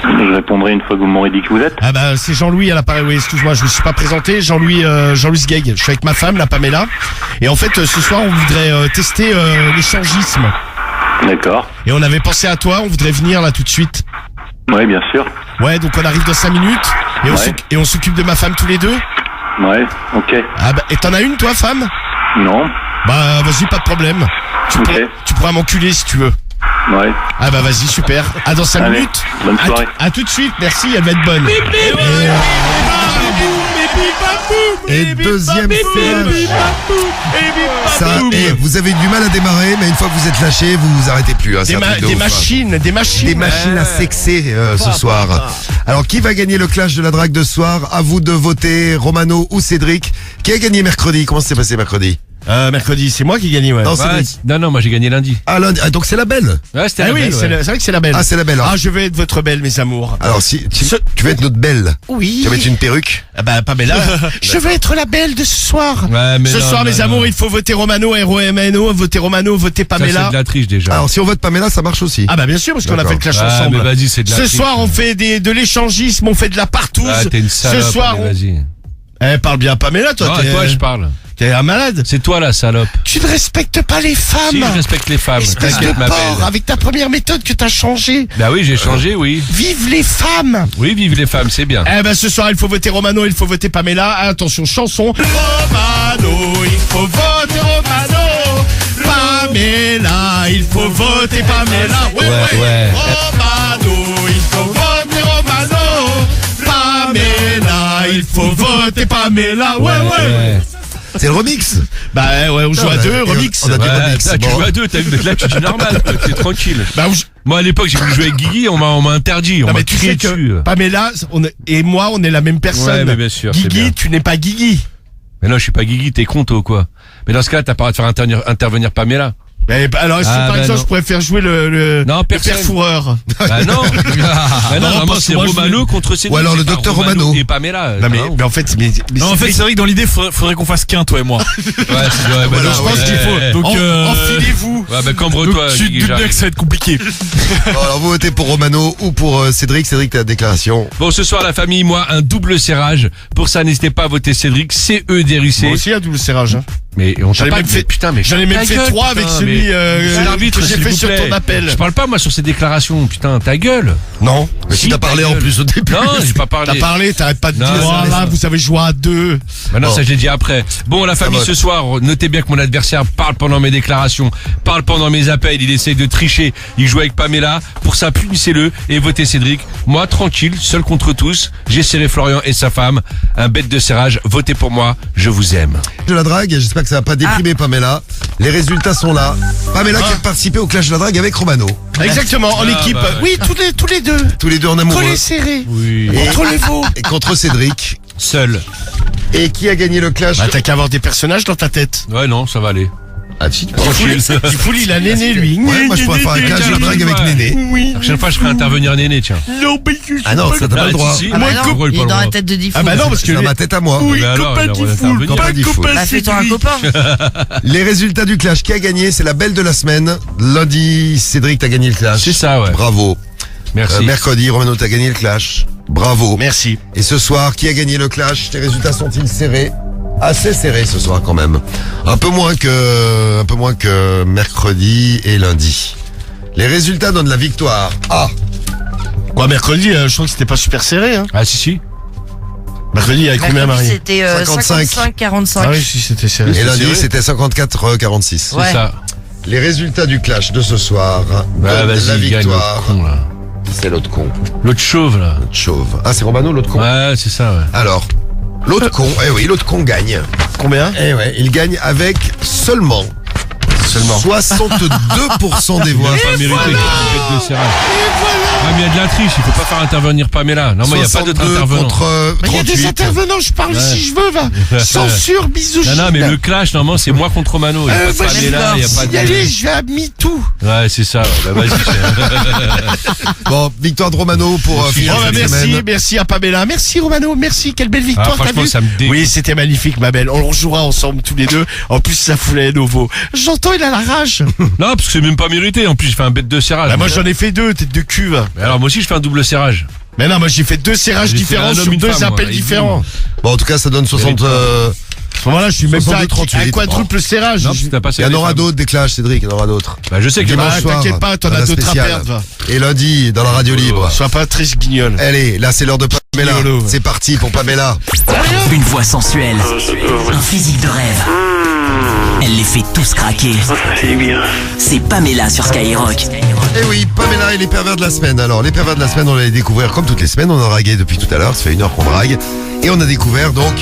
je répondrai une fois que vous m'aurez dit que vous êtes.
Ah bah, c'est Jean-Louis à l'appareil, oui, excuse-moi, je me suis pas présenté, Jean-Louis Sgeg. Je suis avec ma femme, la Pamela. Et en fait, ce soir, on voudrait tester l'échangisme.
D'accord.
Et on avait pensé à toi, on voudrait venir là tout de suite.
Oui, bien sûr.
Ouais, donc on arrive dans 5 minutes. Et
Ouais.
on s'occupe de ma femme tous les deux.
Ouais, ok.
Ah bah, et t'en as une, toi, femme?
Non.
Bah, vas-y, pas de problème.
Ok.
Tu pourras m'enculer si tu veux.
Ouais.
Ah bah vas-y, super. À dans 5
Allez,
minutes.
bonne soirée.
À tout de suite, merci, elle va être bonne.
Et deuxième serrage. Ça, et vous avez du mal à démarrer, mais une fois que vous êtes lâché, vous vous arrêtez plus. Hein, c'est un truc de
Des
ouf, hein.
machines.
Des machines à sexer ce soir. Alors, qui va gagner le clash de la drague de ce soir? À vous de voter, Romano ou Cédric. Qui a gagné mercredi? Comment ça s'est passé mercredi?
Mercredi, c'est moi qui ai gagné, ouais.
Non,
Ouais,
Cédric.
non, moi j'ai gagné lundi.
Ah, lundi. Ah, donc c'est la belle.
Ouais, c'était
Ah
la
oui,
belle, ouais.
c'est vrai que c'est la belle.
Ah, c'est la belle. hein.
Ah, je vais être votre belle, mes amours.
Alors, si tu veux être notre belle,
Oui.
tu vas mettre une perruque.
Ah bah, Pamela. Je vais être la belle de ce soir.
Ouais, mais
Ce
non,
soir,
non,
mes
non.
amours, il faut voter Romano, R-O-M-A-N-O, voter Romano, voter
Ça, c'est
Pamela.
de la triche déjà.
Alors, si on vote Pamela, ça marche aussi.
Ah bah bien sûr, parce qu'on a
D'accord.
fait le clash
Ah,
ensemble.
mais vas-y, c'est de la
Ce
triche.
soir, on fait de l'échangisme, on fait de la partouze.
Ah, t'es une salope.
Ce soir,
allez,
on...
vas-y.
Parle bien à Pamela, toi.
Non,
t'es,
toi, je parle.
T'es un malade.
C'est toi la salope.
Tu ne respectes pas les femmes.
Si, je respecte les femmes.
Espèce de
T'inquiète, ma
porc,
belle.
avec ta première méthode que t'as changé.
Bah oui, j'ai changé, oui.
Vive les femmes.
Oui, vive les femmes, c'est bien.
Eh ben ce soir il faut voter Romano, il faut voter Pamela. Attention, chanson. Romano, il faut voter Romano. Pamela, il faut voter Pamela.
Ouais.
Romano, il faut voter Romano. Pamela, il faut voter Pamela. Ouais.
C'est le remix.
Bah ouais, on joue à deux, remix.
On a dit
Ouais,
remix.
là, tu
Bon.
joues à deux, t'as vu, là tu dis normal, t'es tranquille.
Bah,
Moi à l'époque j'ai voulu jouer avec Guigui, on m'a interdit, on
non
m'a
mais tu
crié
sais
dessus.
que Pamela et moi on est la même personne.
Ouais, mais bien sûr, c'est bien.
Guigui, tu n'es pas Guigui.
Mais non, je suis pas Guigui, t'es con toi ou quoi? Mais dans ce cas-là, t'as pas le droit de faire intervenir Pamela.
Mais, alors, si
Ah,
par
bah
exemple,
non.
je pourrais faire jouer le
Non,
père
personne.
fourreur.
Bah non. Bah non, vraiment
parce que
c'est
moi, je
Romano
voulais-
contre Cédric.
Ou alors le
c'est pas
docteur Romano.
et Pamela.
Non, mais en fait, mais
Non, en fait, c'est vrai que dans l'idée, faudrait qu'on fasse qu'un, toi et moi.
Ouais, c'est vrai, bah
Voilà,
non,
je pense
ouais.
qu'il faut.
Donc,
Enfilez-vous.
Ouais, bah cambre-toi,
donc, tu te
Guigui,
doutes bien
j'arrive.
que ça va être compliqué.
Bon, alors vous votez pour Romano ou pour Cédric. Cédric, ta déclaration.
Bon, ce soir, la famille, moi, un double serrage. Pour ça, n'hésitez pas à voter Cédric, CEDRUC.
Moi aussi, un double serrage. Hein.
Mais on
J'en ai
t'a
même
pas
fait-
putain, mais
J'en ai même
ta
fait
gueule,
3
putain,
avec celui
mais c'est l'arbitre,
que j'ai
s'il
fait
vous
sur
plaît.
ton appel.
Je parle pas, moi, sur ces déclarations. Putain, ta gueule.
Non.
Mais
Si,
tu t'as parlé
ta
en
gueule.
plus au début.
Non, j'ai pas parlé.
T'as parlé, t'arrêtes pas de
Non,
dire,
ça,
oh là, vous savez jouer à deux.
Maintenant,
Bon.
ça, j'ai dit après. Bon, la famille,
vote.
ce soir, notez bien que mon adversaire parle pendant mes déclarations, parle pendant mes appels, il essaye de tricher, il joue avec Pamela. Pour ça, punissez-le et votez Cédric. Moi, tranquille, seul contre tous, j'ai serré Florian et sa femme. Un bête de serrage, votez pour moi, je vous aime.
de la drague. J'espère que ça va pas déprimer Pamela. Les résultats sont là. Pamela qui a participé au clash de la drague avec Romano.
Exactement, en équipe.
bah,
oui, tous les deux.
Tous les deux en amoureux.
Collés serrés.
Oui.
Contre les veaux.
Et contre Cédric.
Seul.
Et qui a gagné le clash?
Bah, t'as qu'à avoir des personnages dans ta tête.
Ouais, non, ça va aller.
Ah, si,
Tranquille.
Du coup, il a Néné, lui.
Ouais, moi je pourrais faire un clash de la drague avec Néné.
Oui.
La prochaine fois, je ferai intervenir Néné, tiens.
Non, mais je
Ah non, ça t'as pas le droit.
Si,
Ah bah
moi,
non,
pourquoi
il est
pas le
dans la
droit
tête de Diffoul.
Ah bah non, parce que
Dans ma tête à moi.
oui,
Mais alors,
copain
il a
qui
le droit
fout,
d'intervenir.
pas
Copain
copain
Bah fais-toi un
Cédric.
copain.
Les résultats du clash, qui a gagné? C'est la belle de la semaine. Lundi, Cédric, t'as gagné le clash.
C'est ça, ouais.
Bravo.
Merci.
Mercredi, Romano, t'as gagné le clash. Bravo.
Merci.
Et ce soir, qui a gagné le clash? Tes résultats sont-ils serrés? Assez serrés ce soir quand même. Un peu moins que mercredi et lundi. Les résultats donnent la victoire.
Quoi, mercredi, je crois que c'était pas super serré, hein.
Ah, si.
Mercredi, il y avait combien,
Mercredi,
Marie?
c'était
55.
55-45.
Ah oui, si, c'était serré.
Et lundi, c'était 54-46.
Ouais.
C'est ça.
Les résultats du clash de ce soir
Bah,
donnent la
vas-y, gagne
victoire.
l'autre con, là.
C'est l'autre con.
L'autre chauve, là.
L'autre chauve. Ah, c'est Romano, l'autre con.
Ouais, c'est ça, ouais.
Alors, l'autre con, oui, l'autre con gagne.
Combien?
Eh ouais, il gagne avec seulement 62% des voix.
Il a pas mérité qu'il y ait une bête de serrage. Ah, mais il y a de la triche, il faut pas faire intervenir Pamela. Non, mais il n'y a pas d'autres
62
intervenants.
contre
Mais il y a des
38.
intervenants, je parle si je veux, va. Censure, bisous.
Non, mais le clash, normalement, c'est moi contre Mano. Il n'y a pas de Pamela, il n'y a pas de...
Allez, je vais à MeToo.
Ouais, c'est ça. Bah, vas-y.
Bon, victoire de Romano pour finir
Oh, bah,
cette
merci,
semaine.
merci à Pamela. Merci Romano, merci. Quelle belle victoire, t'as
franchement,
vu?
ça me dégoûte.
Oui, c'était magnifique, ma belle. On rejouera ensemble tous les deux. En plus, ça fout les nouveaux. J'entends, il a la rage.
Non, parce que c'est même pas mérité. En plus, j'ai fait un bête de serrage.
Bah, moi, j'en ai fait deux, tête de cul, va.
Mais alors, moi aussi, je fais un double serrage.
Mais non, moi, j'ai fait deux serrages
J'ai fait
différents
un homme,
sur
une
deux
femme,
appels
moi,
différents.
Bon, en tout cas, ça donne 60.
À ce moment-là, je suis même pas
62-38.
un quadruple serrage.
Non, parce que t'as passé
Il y en
à des
aura
femmes.
d'autres des clashs, Cédric, il y en aura d'autres.
Bah, je sais que
Dimanche
Bah,
soir,
t'inquiète pas, t'en
dans
as
la
d'autres à
spéciale.
perdre, va.
Et lundi, dans la radio libre.
Sois pas très guignol.
Allez, là, c'est l'heure de Pamela.
Guignolo.
C'est parti pour Pamela.
Une voix sensuelle, un physique de rêve. Elle les fait tous craquer. C'est Pamela sur Skyrock.
Eh oui, Pamela et les pervers de la semaine. Alors, les pervers de la semaine, on va les découvrir comme toutes les semaines. On a dragué depuis tout à l'heure, ça fait 1 heure qu'on drague. Et on a découvert donc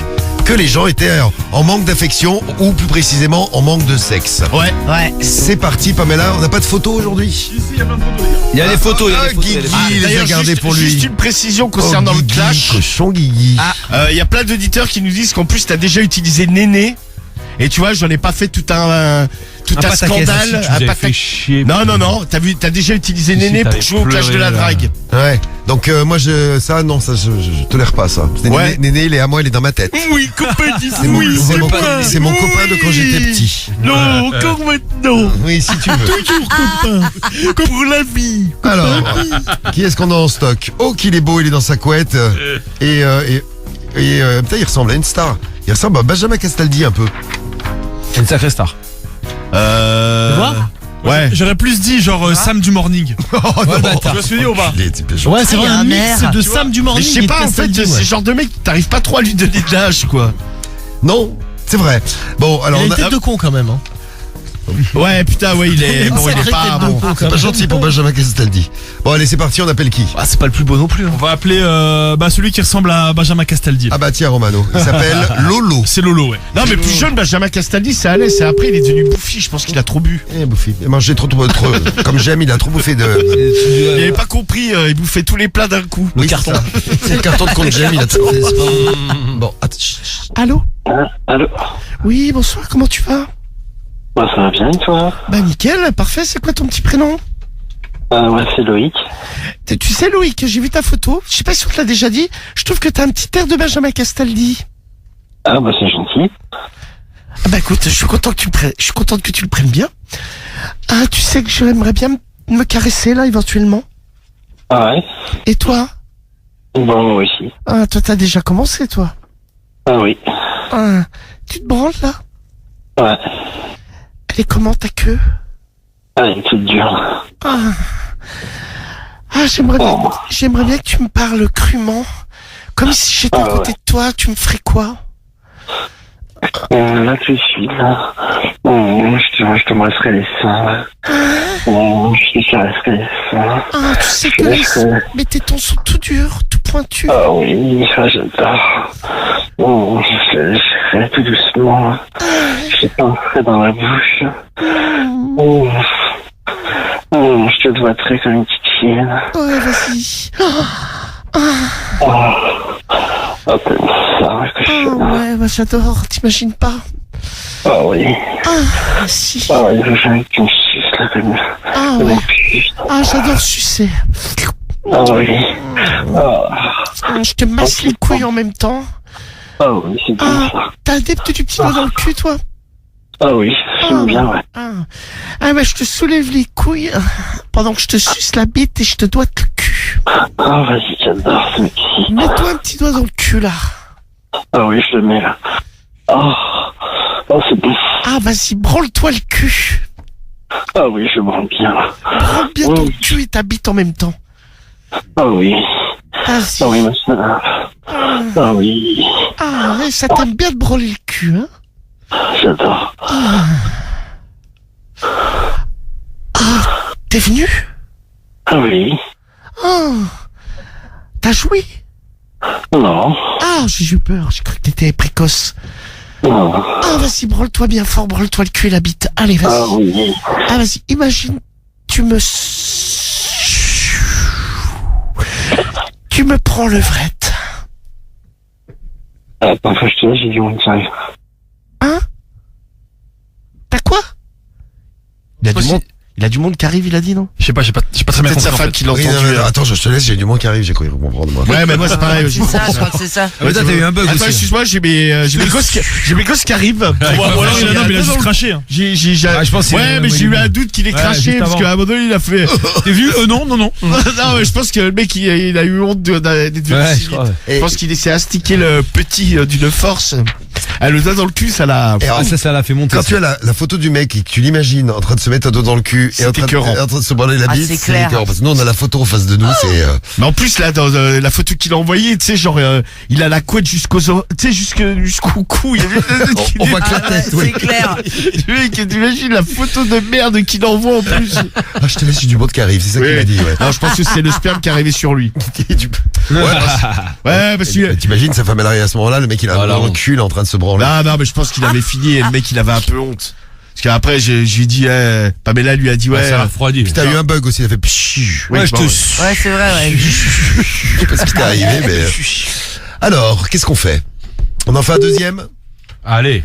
que les gens étaient en manque d'affection ou plus précisément en manque de sexe.
Ouais.
Ouais.
C'est parti, Pamela. On n'a pas de photos aujourd'hui.
Il y a des photos, il y a des photos.
Guigui,
Ah,
il les a
d'ailleurs,
gardées
juste-
pour lui.
Juste une précision concernant
Oh,
le
Guigui,
clash.
cochon Guigui.
Il y a plein d'auditeurs qui nous disent qu'en plus t'as déjà utilisé Néné. Et tu vois, j'en ai pas fait tout un
pataquès,
scandale.
Tu nous
un
avais
pataquès.
fait chier.
Non, t'as déjà utilisé
Si,
Néné
t'avais
pour jouer au clash de la
pleuré, là.
drague.
Ouais. Donc moi je tolère pas ça.
Ouais.
Néné, il est à moi, il est dans ma tête.
Oui, copain du
C'est mon, c'est mon copain de quand j'étais petit.
Non, encore maintenant.
Oui, si tu veux.
Toujours copain. Comme pour la vie.
Alors, qui est-ce qu'on a en stock? Oh, qu'il est beau, il est dans sa couette. Et putain, il ressemble à une star. Il ressemble à Benjamin Castaldi un peu.
Une sacrée star.
Ouais.
J'aurais plus dit genre Sam du Morning.
Oh non,
Tu me suis dit ou pas?
Ouais, c'est
Ah,
vrai,
il y a
un
un
mix
air,
de
tu
Sam du
Mais
Morning.
je sais
et
pas, en fait,
Castaldi,
c'est
ouais.
le genre de mec, t'arrives pas trop à lui donner de l'âge, quoi.
Non, c'est vrai. Bon, alors
Il a
on
une
a.
tête de con quand même. Hein.
Ouais, putain, ouais, il est, bon, il est
Sacrée
pas
tête de
bon.
con, quand
C'est pas
même.
gentil pour Benjamin Castaldi. Bon, allez, c'est parti, on appelle qui?
Ah, c'est pas le plus beau non plus. Hein.
On va appeler celui qui ressemble à Benjamin Castaldi.
Ah bah tiens, Romano. Il s'appelle Lolo.
C'est Lolo, ouais.
Non, mais plus jeune, Benjamin Castaldi, ça allait, c'est après, il est devenu bouffi, je pense qu'il a trop bu.
Il a bouffé. Il a mangé trop. Comme j'aime, il a trop bouffé de.
Il avait pas compris, il bouffait tous les plats d'un coup.
Le carton. C'est le carton de compte j'aime, il a trop. Bon, attends.
Allô?
Allô?
Oui, bonsoir, comment tu vas?
Bah, ça va bien, et toi?
Bah nickel, parfait, c'est quoi ton petit prénom?
Ouais, c'est Loïc.
Tu sais Loïc, j'ai vu ta photo, je sais pas si on te l'a déjà dit, je trouve que t'as un petit air de Benjamin Castaldi.
Ah, bah, c'est gentil.
Ah bah écoute, je suis contente que tu le prennes bien. Ah, tu sais que j'aimerais bien me caresser là éventuellement.
Ah ouais?
Et toi?
Bon, moi aussi.
Ah, toi t'as déjà commencé toi?
Ah oui.
Ah, tu te branles là?
Ouais.
Elle est comment ta queue?
Ah, elle est toute dure.
Ah, j'aimerais bien que tu me parles crûment. Comme si j'étais à côté de toi, tu me ferais quoi?
Là, tout de suite, là. Je te masserai les seins. Je te caresserai les seins.
Ah, tu sais que mes tétons sont tout durs, tout pointus.
Ah oui, ça j'adore. Oh, j'essaie tout doucement. J'ai pas un frais dans la bouche. Oh. Oh, je te doigterai comme une petite chienne.
Ouais, vas-y.
Oh, tellement ça, que je fais.
Ouais, bah j'adore, t'imagines pas.
Ah oui.
Si.
Ah oui, j'ai envie qu'on suce là comme
Ah ouais. J'adore sucer.
Ah oui.
Je te masse les couilles en même temps.
Ah oui, c'est bien ça.
T'as des petits doigts dans le cul, toi?
Ah oui, j'aime bien, ouais.
Bah je te soulève les couilles pendant que je te suce la bite et je te doite le cul.
Ah, vas-y, j'adore, c'est maxi.
Mets-toi un petit doigt dans le cul, là.
Ah oui, je le mets, là. Oh, c'est bon.
Vas-y, branle-toi le cul.
Ah oui, je branle bien, là.
Branle bien ton cul et ta bite en même temps.
Ah oui.
Vas-y.
Ah oui, ma soeur. Ah oui.
Ouais, ça t'aime bien de branler le cul, hein?
J'adore.
T'es venu?
Ah oui.
T'as joui?
Non.
J'ai eu peur, j'ai cru que t'étais précoce.
Non.
Vas-y, branle-toi bien fort, branle-toi le cul et la bite. Allez, vas-y.
Ah oui.
Vas-y, imagine, tu me prends levrette.
Parfois, je te dis, j'ai du monde qui arrive.
T'as quoi? Il a du monde qui arrive, il a dit, non?
Je sais pas très bien compris.
Peut-être sa femme qui l'a entendu.
Attends, je te laisse, j'ai du monde qui arrive, j'ai cru comprendre, moi.
Ouais, mais moi, c'est pareil.
C'est ça, je crois que c'est ça.
Mais t'as eu un bug aussi.
Excuse-moi, j'ai mes gosses qui arrivent.
Ou alors il a juste craché.
Je pense mais j'ai eu un doute qu'il ait craché, parce qu'à un moment donné, il a fait.
T'es vu? Non.
Non, je pense que le mec, il a eu honte d'être venu si vite. Je pense qu'il s'est astiqué le petit d'une force. Le doigt dans le cul, ça l'a.
Ça l'a fait monter.
Quand tu as la photo du mec et que tu l'imagines en train de se mettre un doigt dans le cul et en train de se branler la bite,
c'est clair.
écœurant. Parce que nous, on a la photo en face de nous, c'est.
Mais en plus, là, dans la photo qu'il a envoyée, tu sais, genre, il a la couette jusqu'au cou.
On voit que la tête,
C'est clair.
Le mec, t'imagines la photo de merde qu'il envoie en plus.
Je te laisse, j'ai du monde qui arrive, c'est ça qu'il m'a dit, ouais.
Non, je pense que c'est le sperme qui est arrivé sur lui. Parce que.
T'imagines, sa femme elle arrive à ce moment-là, le mec il a un doigt dans le cul, il est en train de se branler.
Non, mais je pense qu'il avait fini et le mec il avait un peu honte. Parce qu'après, j'ai dit, Pamela lui a dit,
Ça a refroidi.
Puis t'as eu un bug aussi, il a fait pshhh.
Ouais, c'est vrai, ouais.
Je sais pas ce qui t'est arrivé, mais. Alors, qu'est-ce qu'on fait? On en fait un deuxième?
Allez,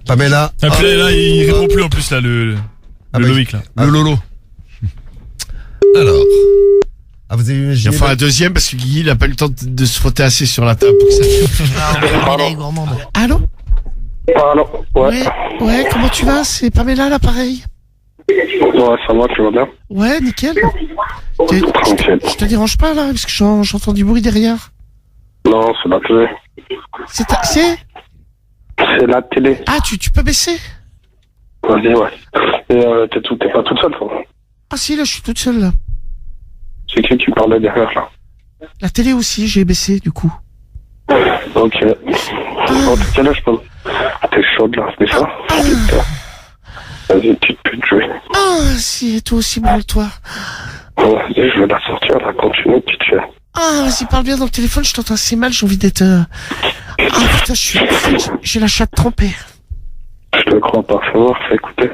Pamela.
Après, là, il répond plus en plus, là, le Loïc, là.
Le Lolo. Alors. Vous avez imaginé.
Il en faut un deuxième parce que Guy, il a pas eu le temps de se frotter assez sur la table pour que ça.
Pamela est gourmande.
Allô?
Allô?
Ouais, comment tu vas? C'est Pamela, là, pareil?
Ouais, ça va, tu vas bien?
Ouais, nickel.
Tranquille.
Je te dérange pas, là, parce que j'entends du bruit derrière.
Non, c'est la télé. C'est la télé.
Tu peux baisser?
Vas-y, ouais. Et t'es pas toute seule, toi?
Si, là, je suis toute seule, là.
C'est qui parlait derrière, là?
La télé aussi, j'ai baissé, du coup.
Ok. En tout cas, là, je peux... T'es chaude, là, c'est ça? Vas-y, tu peux te jouer.
Si, et toi aussi, branle-toi.
Vas-y, je vais la sortir, là, continue, tu te fais.
Vas-y, parle bien dans le téléphone, je t'entends assez mal, j'ai envie d'être... putain, j'ai la chatte trempée.
Je te crois pas, fais voir, fais écouter.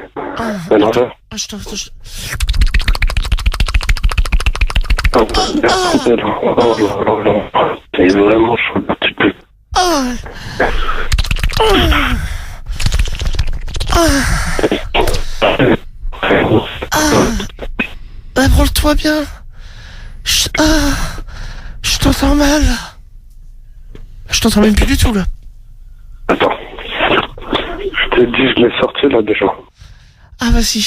C'est vraiment chaud, un petit peu.
Branle-toi bien. Je t'entends mal. Je t'entends même plus du tout, là.
Attends. Je t'ai dit, je l'ai sorti, là, déjà.
Vas-y.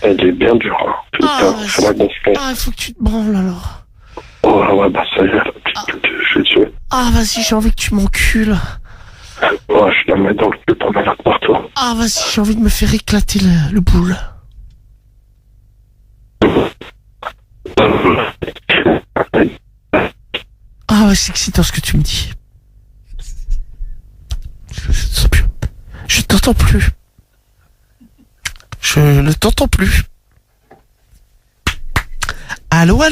Elle est bien dure, hein. Putain, ça m'a gonflé.
Il faut que tu te branles, alors.
Ouais, bah ça y est, je vais tuer.
Vas-y, j'ai envie que tu m'encules.
Ouais, je la mets dans le cul pour me la partout.
Vas-y, j'ai envie de me faire éclater le boule. C'est excitant ce que tu me dis. Je t'entends plus. Je ne t'entends plus. Allô?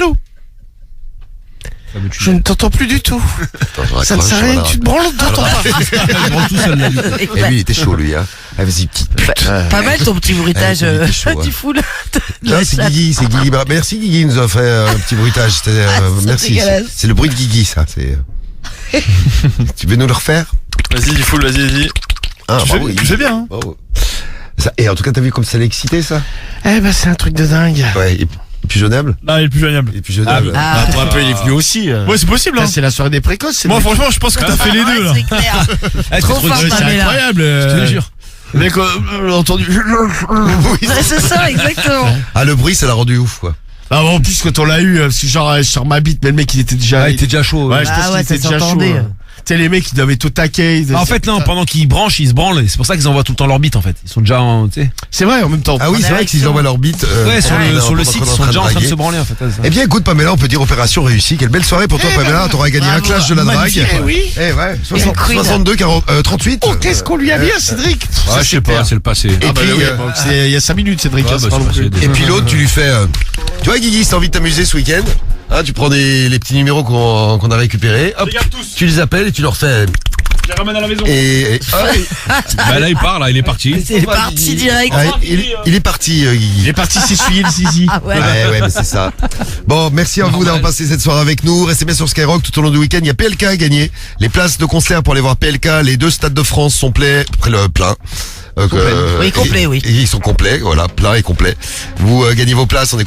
Je ne t'entends plus du tout.
Attends,
Ça ne sert à rien que tu te branles, on ne t'entend pas.
Je branle tout seul là.
Et lui, il était chaud, lui, hein. Ah, vas-y, petite pute.
Pas mal ton petit bruitage
il était chaud,
du
hein.
fou là.
Non, c'est Guigui, c'est Guigui. Merci Guigui, il nous a fait un petit bruitage. Merci.
dégueulasse.
C'est le bruit de Guigui, ça. C'est. Tu veux nous le refaire?
Vas-y, du full, vas-y.
Ah,
Tu
bravo,
fais
Guigui.
bien, hein.
Bravo. Ça, et en tout cas, t'as vu comme ça l'a excité, ça?
Eh ben, c'est un truc de dingue.
Ouais, et plus jeunable?
Ah, il est plus joignable.
Et plus jeunable.
Bah, toi, un peu, il est venu aussi.
Ouais, c'est possible, hein.
Ça, c'est la soirée des précoces.
Moi, franchement, je pense que t'as fait les deux, là.
C'est clair. Trop fort,
C'est
Pamela.
incroyable, je te jure.
Le mec, on a entendu.
Oui.
Ouais, c'est ça, exactement.
Ah, le bruit, ça l'a rendu ouf, quoi.
Ah bon, en plus, quand on l'a eu, parce que genre, sur ma bite, mais le mec, il était déjà
chaud.
Ouais, je pense
Ah ouais,
qu'il était
ça
déjà chaud.
s'entendait.
Tu sais, les mecs, ils doivent être au taquet.
En fait, non, pendant qu'ils branchent, ils se branlent. C'est pour ça qu'ils envoient tout le temps leur bite, en fait. Ils sont déjà en, tu sais.
C'est vrai, en même temps.
Ah oui, c'est vrai que s'ils envoient leur bite.
Ouais, sur le site, ils sont déjà en train de
draguer.
se branler, en fait. Ouais,
Eh bien, écoute, Pamela, on peut dire opération réussie. Quelle belle soirée pour toi, Pamela. T'auras gagné un clash de la drague.
Eh oui.
Eh ouais,
Une queen.
62, 38.
Oh, qu'est-ce qu'on lui a dit à Cédric?
Ah, je sais pas, c'est le passé.
Et
Ah bah
puis,
oui, bon, c'est il y a 5 minutes, Cédric.
Ouais,
hein, c'est
bah,
pas non
c'est
plus.
passé.
et puis l'autre, tu lui fais. Tu vois, Guigui, si t'as envie de t'amuser ce week-end, hein, tu prends les petits numéros qu'on a récupérés, hop, tu les appelles et tu leur fais.
Je les ramène à la maison.
Bah là, il part, là, il est parti.
C'est parti direct.
Ah, il est parti, Guigui.
Il est parti s'essuyer le zizi.
Ah ouais.
Ouais, mais c'est ça. Bon, merci à vous d'avoir passé cette soirée avec nous. Restez bien sur Skyrock tout au long du week-end. Il y a PLK à gagner. Les places de concert pour aller voir PLK, les 2 stades de France sont pleins.
Oui, complet, oui.
Et ils sont complets, voilà, plein et complet. Vous gagnez vos places en